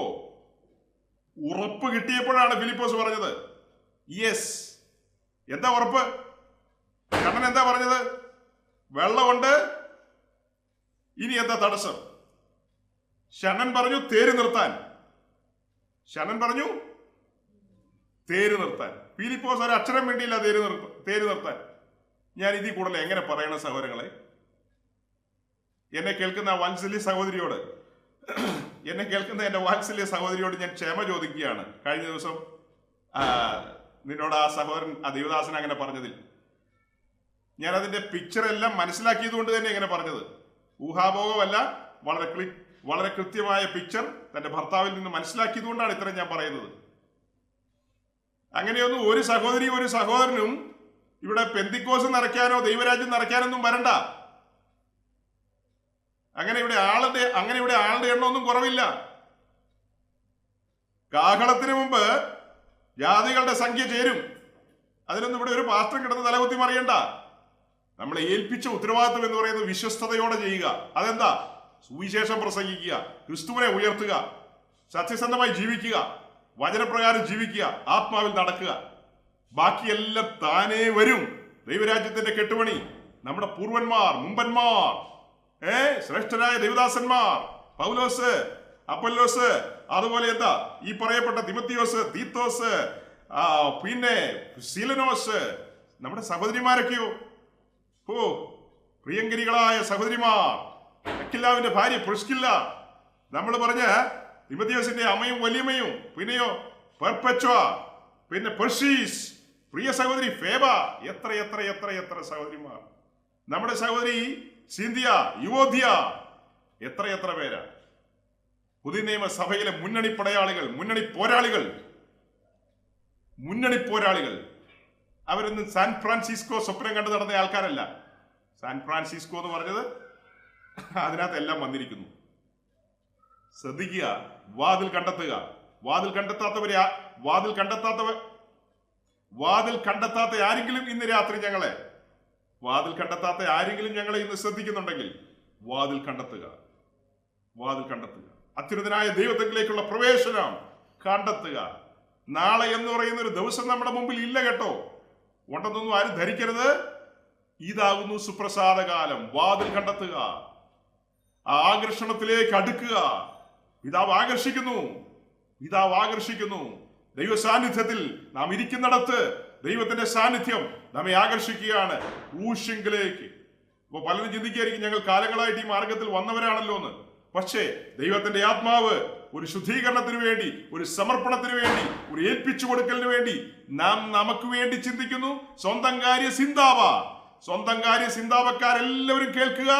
A: ഉറപ്പ് കിട്ടിയപ്പോഴാണ് ഫിലിപ്പോസ് പറഞ്ഞത് യെസ്. എന്താ ഉറപ്പ്? കണ്ണൻ എന്താ പറഞ്ഞത്? വെള്ളമുണ്ട്, ഇനി എന്താ തടസ്സം? ഷണ്ണൻ പറഞ്ഞു തേര് നിർത്താൻ. ഫിലിപ്പോസ് ഒരു അക്ഷരം വേണ്ടിയില്ല തേര് നിർത്താൻ. ഞാൻ ഇതിൽ കൂടുതൽ എങ്ങനെ പറയണം സഹോദരങ്ങളെ? എന്നെ കേൾക്കുന്ന വാത്സല്യ സഹോദരിയോട് ഞാൻ ക്ഷമ ചോദിക്കുകയാണ്. കഴിഞ്ഞ ദിവസം നിന്നോട് ആ സഹോദരൻ, ആ ദേവദാസൻ അങ്ങനെ പറഞ്ഞതിൽ ഞാൻ അതിന്റെ പിക്ചർ എല്ലാം മനസ്സിലാക്കിയത് കൊണ്ട് തന്നെ എങ്ങനെ പറഞ്ഞത്. ഊഹാഭോഗമല്ല, വളരെ കൃത്യമായ പിക്ചർ തന്റെ ഭർത്താവിൽ നിന്ന് മനസ്സിലാക്കിയത് കൊണ്ടാണ് ഇത്രയും ഞാൻ പറയുന്നത്. അങ്ങനെയൊന്നും ഒരു സഹോദരിയും ഒരു സഹോദരനും ഇവിടെ പെന്തിക്കോസ് നിറയ്ക്കാനോ ദൈവരാജ്യം നിറയ്ക്കാനൊന്നും വരണ്ട. അങ്ങനെ ഇവിടെ ആളുടെ എണ്ണമൊന്നും കുറവില്ല. കാഹളത്തിന് മുമ്പ് ജാതികളുടെ സംഖ്യ ചേരും. അതിനൊന്നും ഇവിടെ ഒരു പാസ്റ്റർ കിടന്ന് തലകുത്തി മറിയണ്ട. നമ്മളെ ഏൽപ്പിച്ച ഉത്തരവാദിത്വം എന്ന് പറയുന്നത് വിശ്വസ്തയോടെ ചെയ്യുക. അതെന്താ? സുവിശേഷം പ്രസംഗിക്കുക, ക്രിസ്തുവിനെ ഉയർത്തുക, സത്യസന്ധമായി ജീവിക്കുക, വചനപ്രകാരം ജീവിക്കുക, ആത്മാവിൽ നടക്കുക. ബാക്കിയെല്ലാം താനേ വരും. ദൈവരാജ്യത്തിന്റെ കെട്ടുപണി നമ്മുടെ പൂർവന്മാർ, മുമ്പന്മാർ, ശ്രേഷ്ഠരായ ദൈവദാസന്മാർ, പൗലോസ്, അപ്പൊല്ലോസ്, അതുപോലെ എന്താ ഈ പറയപ്പെട്ട തിമോത്തിയോസ്, തീത്തോസ്, പിന്നെ സീലനോസ്, നമ്മുടെ സഹോദരിമാരൊക്കെയോ, പ്രിയങ്കരികളായ സഹോദരിമാർ, അക്കില്ലാവിന്റെ ഭാര്യ പ്രിസ്കില്ല, നമ്മൾ പറഞ്ഞ തിമോത്തിയോസിന്റെ അമ്മയും വലിയമ്മയും, പിന്നെയോ പെർപെച്വ, പിന്നെ പെർസീസ്, പ്രിയ സഹോദരി ഫേബ, എത്ര എത്ര എത്ര എത്ര സഹോദരിമാർ, നമ്മുടെ സഹോദരി സിന്ധ്യ, യുവോധ്യ, എത്ര എത്ര പേരാ. പുതിയ നിയമ സഭയിലെ മുന്നണി പടയാളികൾ, മുന്നണി പോരാളികൾ. അവരൊന്നും സാൻ ഫ്രാൻസിസ്കോ സ്വപ്നം കണ്ടു നടന്ന ആൾക്കാരല്ല. സാൻ ഫ്രാൻസിസ്കോ എന്ന് പറഞ്ഞത് അതിനകത്ത് എല്ലാം വന്നിരിക്കുന്നു. ശ്രദ്ധിക്കുക, വാതിൽ കണ്ടെത്താത്ത ആരെങ്കിലും ഇന്ന് രാത്രി ഞങ്ങളെ ഇന്ന് ശ്രദ്ധിക്കുന്നുണ്ടെങ്കിൽ വാതിൽ കണ്ടെത്തുക. അത്യുന്നതനായ ദൈവത്തിലേക്കുള്ള പ്രവേശനം കണ്ടെത്തുക. നാളെ എന്ന് പറയുന്ന ഒരു ദിവസം നമ്മുടെ മുമ്പിൽ ഇല്ല കേട്ടോ. ഉണ്ടെന്നൊന്നും ആരും ധരിക്കരുത്. ഇതാകുന്നു സുപ്രസാദ കാലം. വാതിൽ കണ്ടെത്തുക, ആകർഷണത്തിലേക്ക് അടുക്കുക. പിതാവ് ആകർഷിക്കുന്നു. ദൈവ സാന്നിധ്യത്തിൽ നാം ഇരിക്കുന്നിടത്ത് ദൈവത്തിന്റെ സാന്നിധ്യം നമ്മെ ആകർഷിക്കുകയാണ് ഊഷ്യങ്കിലേക്ക്. അപ്പൊ പലരും ചിന്തിക്കുകയായിരിക്കും ഞങ്ങൾ കാലങ്ങളായിട്ട് ഈ മാർഗത്തിൽ വന്നവരാണല്ലോ എന്ന്. പക്ഷേ ദൈവത്തിന്റെ ആത്മാവ് ഒരു ശുദ്ധീകരണത്തിന് വേണ്ടി, ഒരു സമർപ്പണത്തിന് വേണ്ടി, ഒരു ഏൽപ്പിച്ചു കൊടുക്കലിന് വേണ്ടി നാം നമുക്ക് വേണ്ടി ചിന്തിക്കുന്നു. സ്വന്തം കാര്യ സിന്താവക്കാരെല്ലാവരും കേൾക്കുക.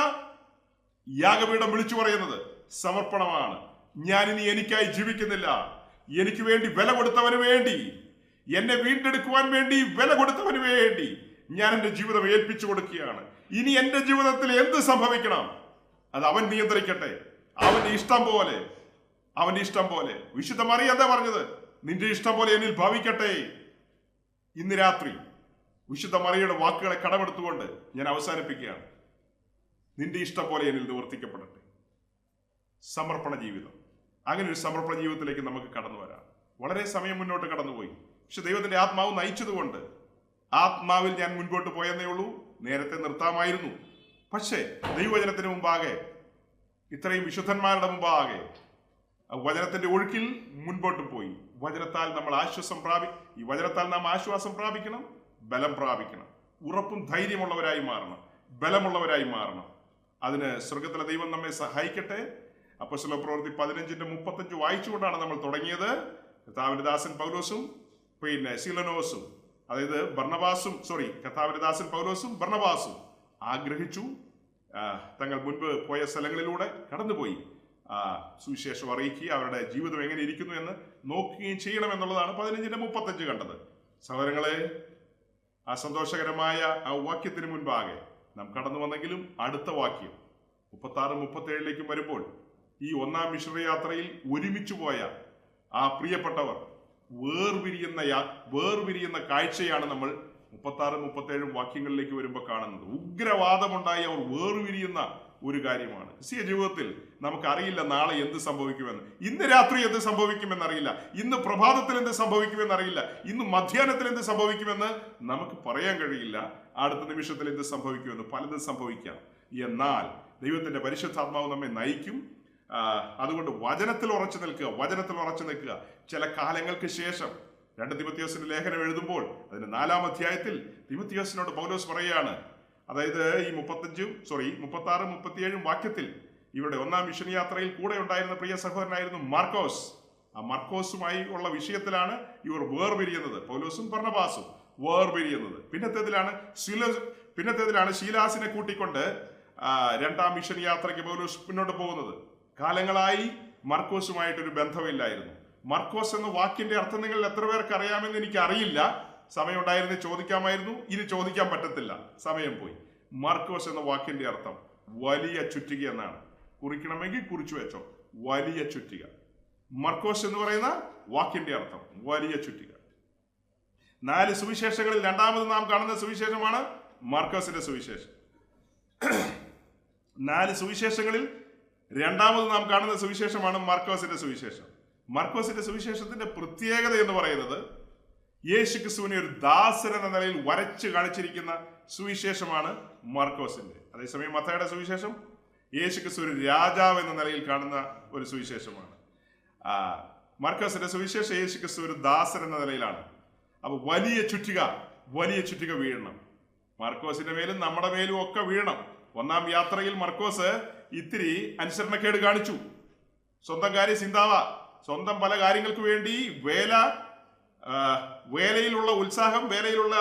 A: യാഗപീഠം വിളിച്ചു പറയുന്നത് സമർപ്പണമാണ്. ഞാനിനി എനിക്കായി ജീവിക്കുന്നില്ല. എനിക്ക് വേണ്ടി വില കൊടുത്തവന് വേണ്ടി, എന്നെ വീണ്ടെടുക്കുവാൻ വേണ്ടി വില കൊടുത്തവന് വേണ്ടി ഞാൻ എന്റെ ജീവിതം ഏൽപ്പിച്ചു കൊടുക്കുകയാണ്. ഇനി എന്റെ ജീവിതത്തിൽ എന്ത് സംഭവിക്കണം അത് അവൻ നിയന്ത്രിക്കട്ടെ. അവന്റെ ഇഷ്ടം പോലെ. വിശുദ്ധ മറിയ എന്താ പറഞ്ഞത്? നിന്റെ ഇഷ്ടം പോലെ എന്നിൽ ഭവിക്കട്ടെ. ഇന്ന് രാത്രി വിശുദ്ധ മറിയയുടെ വാക്കുകളെ കടമെടുത്തുകൊണ്ട് ഞാൻ അവസാനിപ്പിക്കുകയാണ്. നിന്റെ ഇഷ്ടം പോലെ എന്നിൽ നിവർത്തിക്കപ്പെടട്ടെ. സമർപ്പണ ജീവിതം. അങ്ങനെ ഒരു സമർപ്പണ ജീവിതത്തിലേക്ക് നമുക്ക് കടന്നു വരാം. വളരെ സമയം മുന്നോട്ട് കടന്നുപോയി. പക്ഷെ ദൈവത്തിന്റെ ആത്മാവ് നയിച്ചതുകൊണ്ട് ആത്മാവിൽ ഞാൻ മുൻപോട്ട് പോയെന്നേ ഉള്ളൂ. നേരത്തെ നിർത്താമായിരുന്നു. പക്ഷേ ദൈവവചനത്തിന് മുമ്പാകെ ഇത്രയും വിശുദ്ധന്മാരുടെ മുമ്പാകെ വചനത്തിന്റെ ഒഴുക്കിൽ മുൻപോട്ട് പോയി. വചനത്താൽ നമ്മൾ ഈ വചനത്താൽ നാം ആശ്വാസം പ്രാപിക്കണം, ബലം പ്രാപിക്കണം, ഉറപ്പും ധൈര്യമുള്ളവരായി മാറണം, ബലമുള്ളവരായി മാറണം. അതിന് സ്വർഗത്തിലെ ദൈവം നമ്മെ സഹായിക്കട്ടെ. അപ്പോസ്തല പ്രവൃത്തി 15:35 വായിച്ചുകൊണ്ടാണ് നമ്മൾ തുടങ്ങിയത്. കർത്താവിന്റെ ദാസൻ പൗലോസും സീലനോസും, അതായത് കർത്താവിന്റെ ദാസൻ പൗലോസും ബർന്നബാസും ആഗ്രഹിച്ചു, തങ്ങൾ മുൻപ് പോയ സ്ഥലങ്ങളിലൂടെ കടന്നുപോയി സുവിശേഷം അറിയിക്കുക, അവരുടെ ജീവിതം എങ്ങനെ ഇരിക്കുന്നു എന്ന് നോക്കുകയും ചെയ്യണമെന്നുള്ളതാണ് 15:35 കണ്ടത്. സഹോദരങ്ങളെ, ആ സന്തോഷകരമായ ആ വാക്യത്തിന് മുൻപാകെ നാം കടന്നു വന്നെങ്കിലും അടുത്ത വാക്യം 36-37 വരുമ്പോൾ ഈ ഒന്നാം മിഷണറി യാത്രയിൽ ഒരുമിച്ചു പോയ ആ പ്രിയപ്പെട്ടവർ വേർപിരിയുന്ന കാഴ്ചയാണ് നമ്മൾ 36-37 വാക്യങ്ങളിലേക്ക് വരുമ്പോൾ കാണുന്നത്. ഉഗ്രവാദമുണ്ടായി അവർ വേർപിരിയുന്ന ഒരു കാര്യമാണ്. ക്രിസ്തീയ ജീവിതത്തിൽ നമുക്കറിയില്ല നാളെ എന്ത് സംഭവിക്കുമെന്ന്. ഇന്ന് രാത്രി എന്ത് സംഭവിക്കുമെന്നറിയില്ല, ഇന്ന് പ്രഭാതത്തിൽ എന്ത് സംഭവിക്കുമെന്നറിയില്ല, ഇന്ന് മധ്യാഹ്നത്തിൽ എന്ത് സംഭവിക്കുമെന്ന് നമുക്ക് പറയാൻ കഴിയില്ല. അടുത്ത നിമിഷത്തിൽ എന്ത് സംഭവിക്കുമെന്ന് പലതും സംഭവിക്കാം. എന്നാൽ ദൈവത്തിന്റെ പരിശുദ്ധാത്മാവ് നമ്മെ നയിക്കും. അതുകൊണ്ട് വചനത്തിൽ ഉറച്ചു നിൽക്കുക. ചില കാലങ്ങൾക്ക് ശേഷം 2 തിമോഥെയോസിന്റെ ലേഖനം എഴുതുമ്പോൾ അതിന്റെ 4-ാം അധ്യായത്തിൽ തിമോഥെയോസിനോട് പൗലോസ് പറയുകയാണ്, അതായത് ഈ 36-37 വാക്യത്തിൽ ഇവരുടെ ഒന്നാം മിഷൻ യാത്രയിൽ കൂടെ ഉണ്ടായിരുന്ന പ്രിയ സഹോദരനായിരുന്നു മാർക്കോസ്. ആ മാർക്കോസുമായി ഉള്ള വിഷയത്തിലാണ് ഇവർ വേർപിരിയുന്നത്, പൗലോസും ബർന്നബാസും വേർപിരിയുന്നത്. പിന്നത്തേതിലാണ് ശീലാസിനെ കൂട്ടിക്കൊണ്ട് 2-ാം മിഷൻ യാത്രയ്ക്ക് പൗലോസ് മുന്നോട്ട് പോകുന്നത്. കാലങ്ങളായി മാർക്കോസുമായിട്ടൊരു ബന്ധമില്ലായിരുന്നു. മാർക്കോസ് എന്ന വാക്കിന്റെ അർത്ഥം നിങ്ങൾ എത്ര പേർക്ക് അറിയാമെന്ന് എനിക്ക് അറിയില്ല. സമയം ഉണ്ടായിരുന്നേ ചോദിക്കാമായിരുന്നു, ഇനി ചോദിക്കാൻ പറ്റത്തില്ല, സമയം പോയി. മാർക്കോസ് എന്ന വാക്കിന്റെ അർത്ഥം വലിയ ചുറ്റിക എന്നാണ്. കുറിക്കണമെങ്കിൽ കുറിച്ചു വെച്ചോ, വലിയ ചുറ്റിക. മാർക്കോസ് എന്ന് പറയുന്ന വാക്കിന്റെ അർത്ഥം വലിയ ചുറ്റിക. 4 സുവിശേഷങ്ങളിൽ രണ്ടാമത് നാം കാണുന്ന സുവിശേഷമാണ് മാർക്കോസിന്റെ സുവിശേഷം. 4 സുവിശേഷങ്ങളിൽ രണ്ടാമത് നാം കാണുന്ന സുവിശേഷമാണ് മാർക്കോസിന്റെ സുവിശേഷം. മാർക്കോസിന്റെ സുവിശേഷത്തിന്റെ പ്രത്യേകത എന്ന് പറയുന്നത് യേശു ക്രിസ്തുവിനെ ഒരു ദാസൻ എന്ന നിലയിൽ വരച്ച് കാണിച്ചിരിക്കുന്ന സുവിശേഷമാണ് മാർക്കോസിന്റെ. അതേസമയം മത്തായിയുടെ സുവിശേഷം യേശു ക്രിസ്തു ഒരു രാജാവ് എന്ന നിലയിൽ കാണുന്ന ഒരു സുവിശേഷമാണ്. മാർക്കോസിന്റെ സുവിശേഷം യേശു ക്രിസ്തു ഒരു ദാസൻ എന്ന നിലയിലാണ്. അപ്പൊ വലിയ ചുറ്റിക വീഴണം. മാർക്കോസിന്റെ മേലും നമ്മുടെ മേലും ഒക്കെ വീഴണം. ഒന്നാം യാത്രയിൽ മാർക്കോസ് ഇത്തിരി അനുസരണക്കേട് കാണിച്ചു. സ്വന്തം കാര്യം ചിന്താവ, സ്വന്തം പല കാര്യങ്ങൾക്ക് വേണ്ടി വേലയിലുള്ള ഉത്സാഹം, വേലയിലുള്ള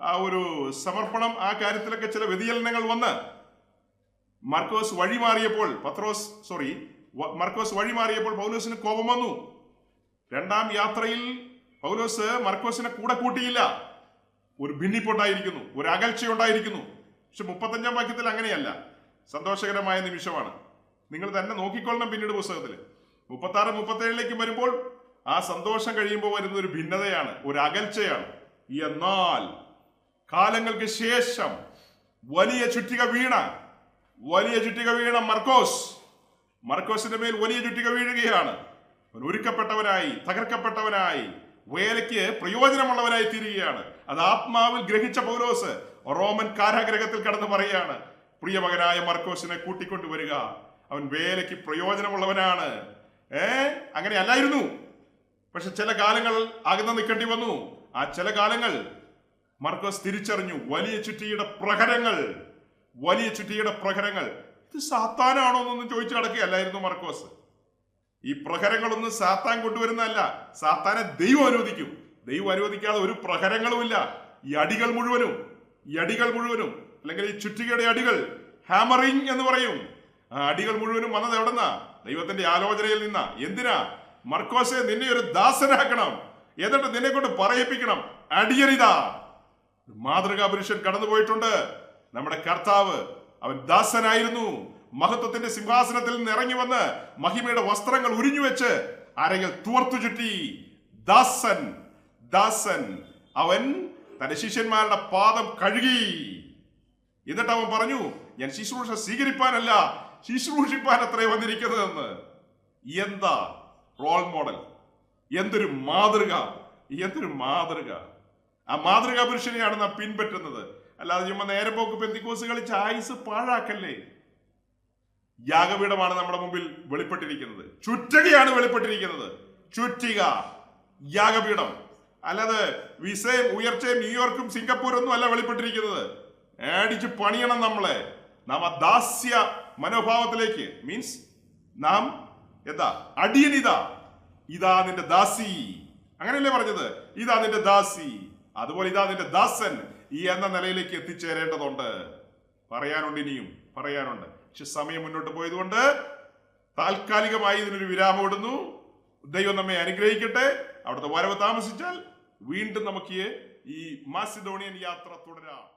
A: ആ ഒരു സമർപ്പണം, ആ കാര്യത്തിലൊക്കെ ചില വ്യതിചലനങ്ങൾ വന്ന് മാർക്കോസ് വഴിമാറിയപ്പോൾ പൗലോസിന് കോപം വന്നു. 2-ാം യാത്രയിൽ പൗലോസ് മാർക്കോസിനെ കൂടെ കൂട്ടിയില്ല. ഒരു ഭിന്നിപ്പുണ്ടായിരിക്കുന്നു, ഒരു അകൽച്ചയുണ്ടായിരിക്കുന്നു. പക്ഷെ 35-ാം വാക്യത്തിൽ അങ്ങനെയല്ല. സന്തോഷകരമായ നിമിഷമാണ്. നിങ്ങൾ തന്നെ നോക്കിക്കൊള്ളണം. പിന്നീട് പുസ്തകത്തിൽ 36-37 വരുമ്പോൾ ആ സന്തോഷം കഴിയുമ്പോൾ വരുന്ന ഒരു ഭിന്നതയാണ്, ഒരു അകൽച്ചയാണ്. എന്നാൽ കാലങ്ങൾക്ക് ശേഷം വലിയ ചുറ്റിക വീണ മർക്കോസിന്റെ മേൽ വലിയ ചുറ്റിക വീഴുകയാണ്. ഒരുക്കപ്പെട്ടവനായി, തകർക്കപ്പെട്ടവനായി, വേലയ്ക്ക് പ്രയോജനമുള്ളവനായി തീരുകയാണ്. അത് ആത്മാവിൽ ഗ്രഹിച്ച പൗലോസ് റോമൻ കാരാഗ്രഹത്തിൽ കടന്ന് പറയുകയാണ്, പ്രിയമകനായ മർക്കോസിനെ കൂട്ടിക്കൊണ്ടുവരിക, അവൻ വേലയ്ക്ക് പ്രയോജനമുള്ളവനാണ്. അങ്ങനെ അല്ലായിരുന്നു. പക്ഷെ ചില കാലങ്ങൾ അകന്ന് നിൽക്കേണ്ടി വന്നു. ആ ചില കാലങ്ങൾ മർക്കോസ് തിരിച്ചറിഞ്ഞു. വലിയ ചുറ്റിയുടെ പ്രഹരങ്ങൾ ഇത് സാത്താനാണോ എന്നൊന്നും ചോദിച്ചു കിടക്കുകയല്ലായിരുന്നു മർക്കോസ്. ഈ പ്രഹരങ്ങളൊന്നും സാത്താൻ കൊണ്ടുവരുന്നതല്ല, സാത്താനെ ദൈവം അനുവദിക്കും. ദൈവം അനുവദിക്കാതെ ഒരു പ്രഹരങ്ങളുമില്ല. ഈ അടികൾ മുഴുവനും അല്ലെങ്കിൽ ഈ ചുറ്റികയുടെ അടികൾ, ഹാമറിങ് എന്ന് പറയും, ആ അടികൾ മുഴുവനും വന്നത് എവിടെന്നാ? ദൈവത്തിന്റെ ആലോചനയിൽ നിന്നാ. എന്തിനാ? മർക്കോസെ, നിന്നെ ഒരു ദാസനാക്കണം, എന്നിട്ട് നിന്നെ കൊണ്ട് പറയിപ്പിക്കണം, അടിയനിതാ. മാതൃകാ പുരുഷൻ കടന്നുപോയിട്ടുണ്ട്. നമ്മുടെ കർത്താവ്, അവൻ ദാസനായിരുന്നു. മഹത്വത്തിന്റെ സിംഹാസനത്തിൽ നിന്ന് ഇറങ്ങി വന്ന് മഹിമയുടെ വസ്ത്രങ്ങൾ ഉരിഞ്ഞു വെച്ച് അരകൾ തുവർത്തു ചുറ്റി. ദാസൻ അവൻ തന്റെ ശിഷ്യന്മാരുടെ പാദം കഴുകി. എന്നിട്ട് അവൻ പറഞ്ഞു, ഞാൻ ശുശ്രൂഷ സ്വീകരിപ്പാനല്ല, ശുശ്രൂഷിപ്പാൻ അത്രേ വന്നിരിക്കുന്നതെന്ന്. എന്താ റോൾ മോഡൽ! എന്തൊരു മാതൃക! ആ മാതൃകാ പുരുഷനെയാണ് നാം പിൻപറ്റുന്നത്. അല്ലാതെ ചുമ്മാ നേരെ പോക്ക് പെന്തിക്കോസ് കളിച്ച് ആയുസ് പാഴാക്കല്ലേ. യാഗപീഠമാണ് നമ്മുടെ മുമ്പിൽ വെളിപ്പെട്ടിരിക്കുന്നത്. ചുറ്റകയാണ് വെളിപ്പെട്ടിരിക്കുന്നത്. ചുറ്റിക, യാഗപീഠം. അല്ലാതെ വിസയും ഉയർച്ചയും ന്യൂയോർക്കും സിംഗപ്പൂരും ഒന്നും അല്ല വെളിപ്പെട്ടിരിക്കുന്നത്. അടിച്ച് പണിയണം നമ്മളെ. നാം ആ ദാസ്യ മനോഭാവത്തിലേക്ക്, മീൻസ് നാം എന്താ, അടിയനിതാ, ഇതാ നിന്റെ ദാസി, അങ്ങനെയല്ലേ പറഞ്ഞത്? ഇതാ നിന്റെ ദാസി, അതുപോലെ ഇതാ നിന്റെ ദാസൻ ഈ എന്ന നിലയിലേക്ക് എത്തിച്ചേരേണ്ടതുണ്ട്. പറയാനുണ്ട്, ഇനിയും പറയാനുണ്ട്. പക്ഷെ സമയം മുന്നോട്ട് പോയതുകൊണ്ട് താൽക്കാലികമായി ഇതിനൊരു വിരാമം ഇടുന്നു. ദൈവം നമ്മെ അനുഗ്രഹിക്കട്ടെ. അവിടുത്തെ വരവ് താമസിച്ചാൽ വീണ്ടും നമുക്ക് ഈ മാസിഡോണിയൻ യാത്ര തുടരാം.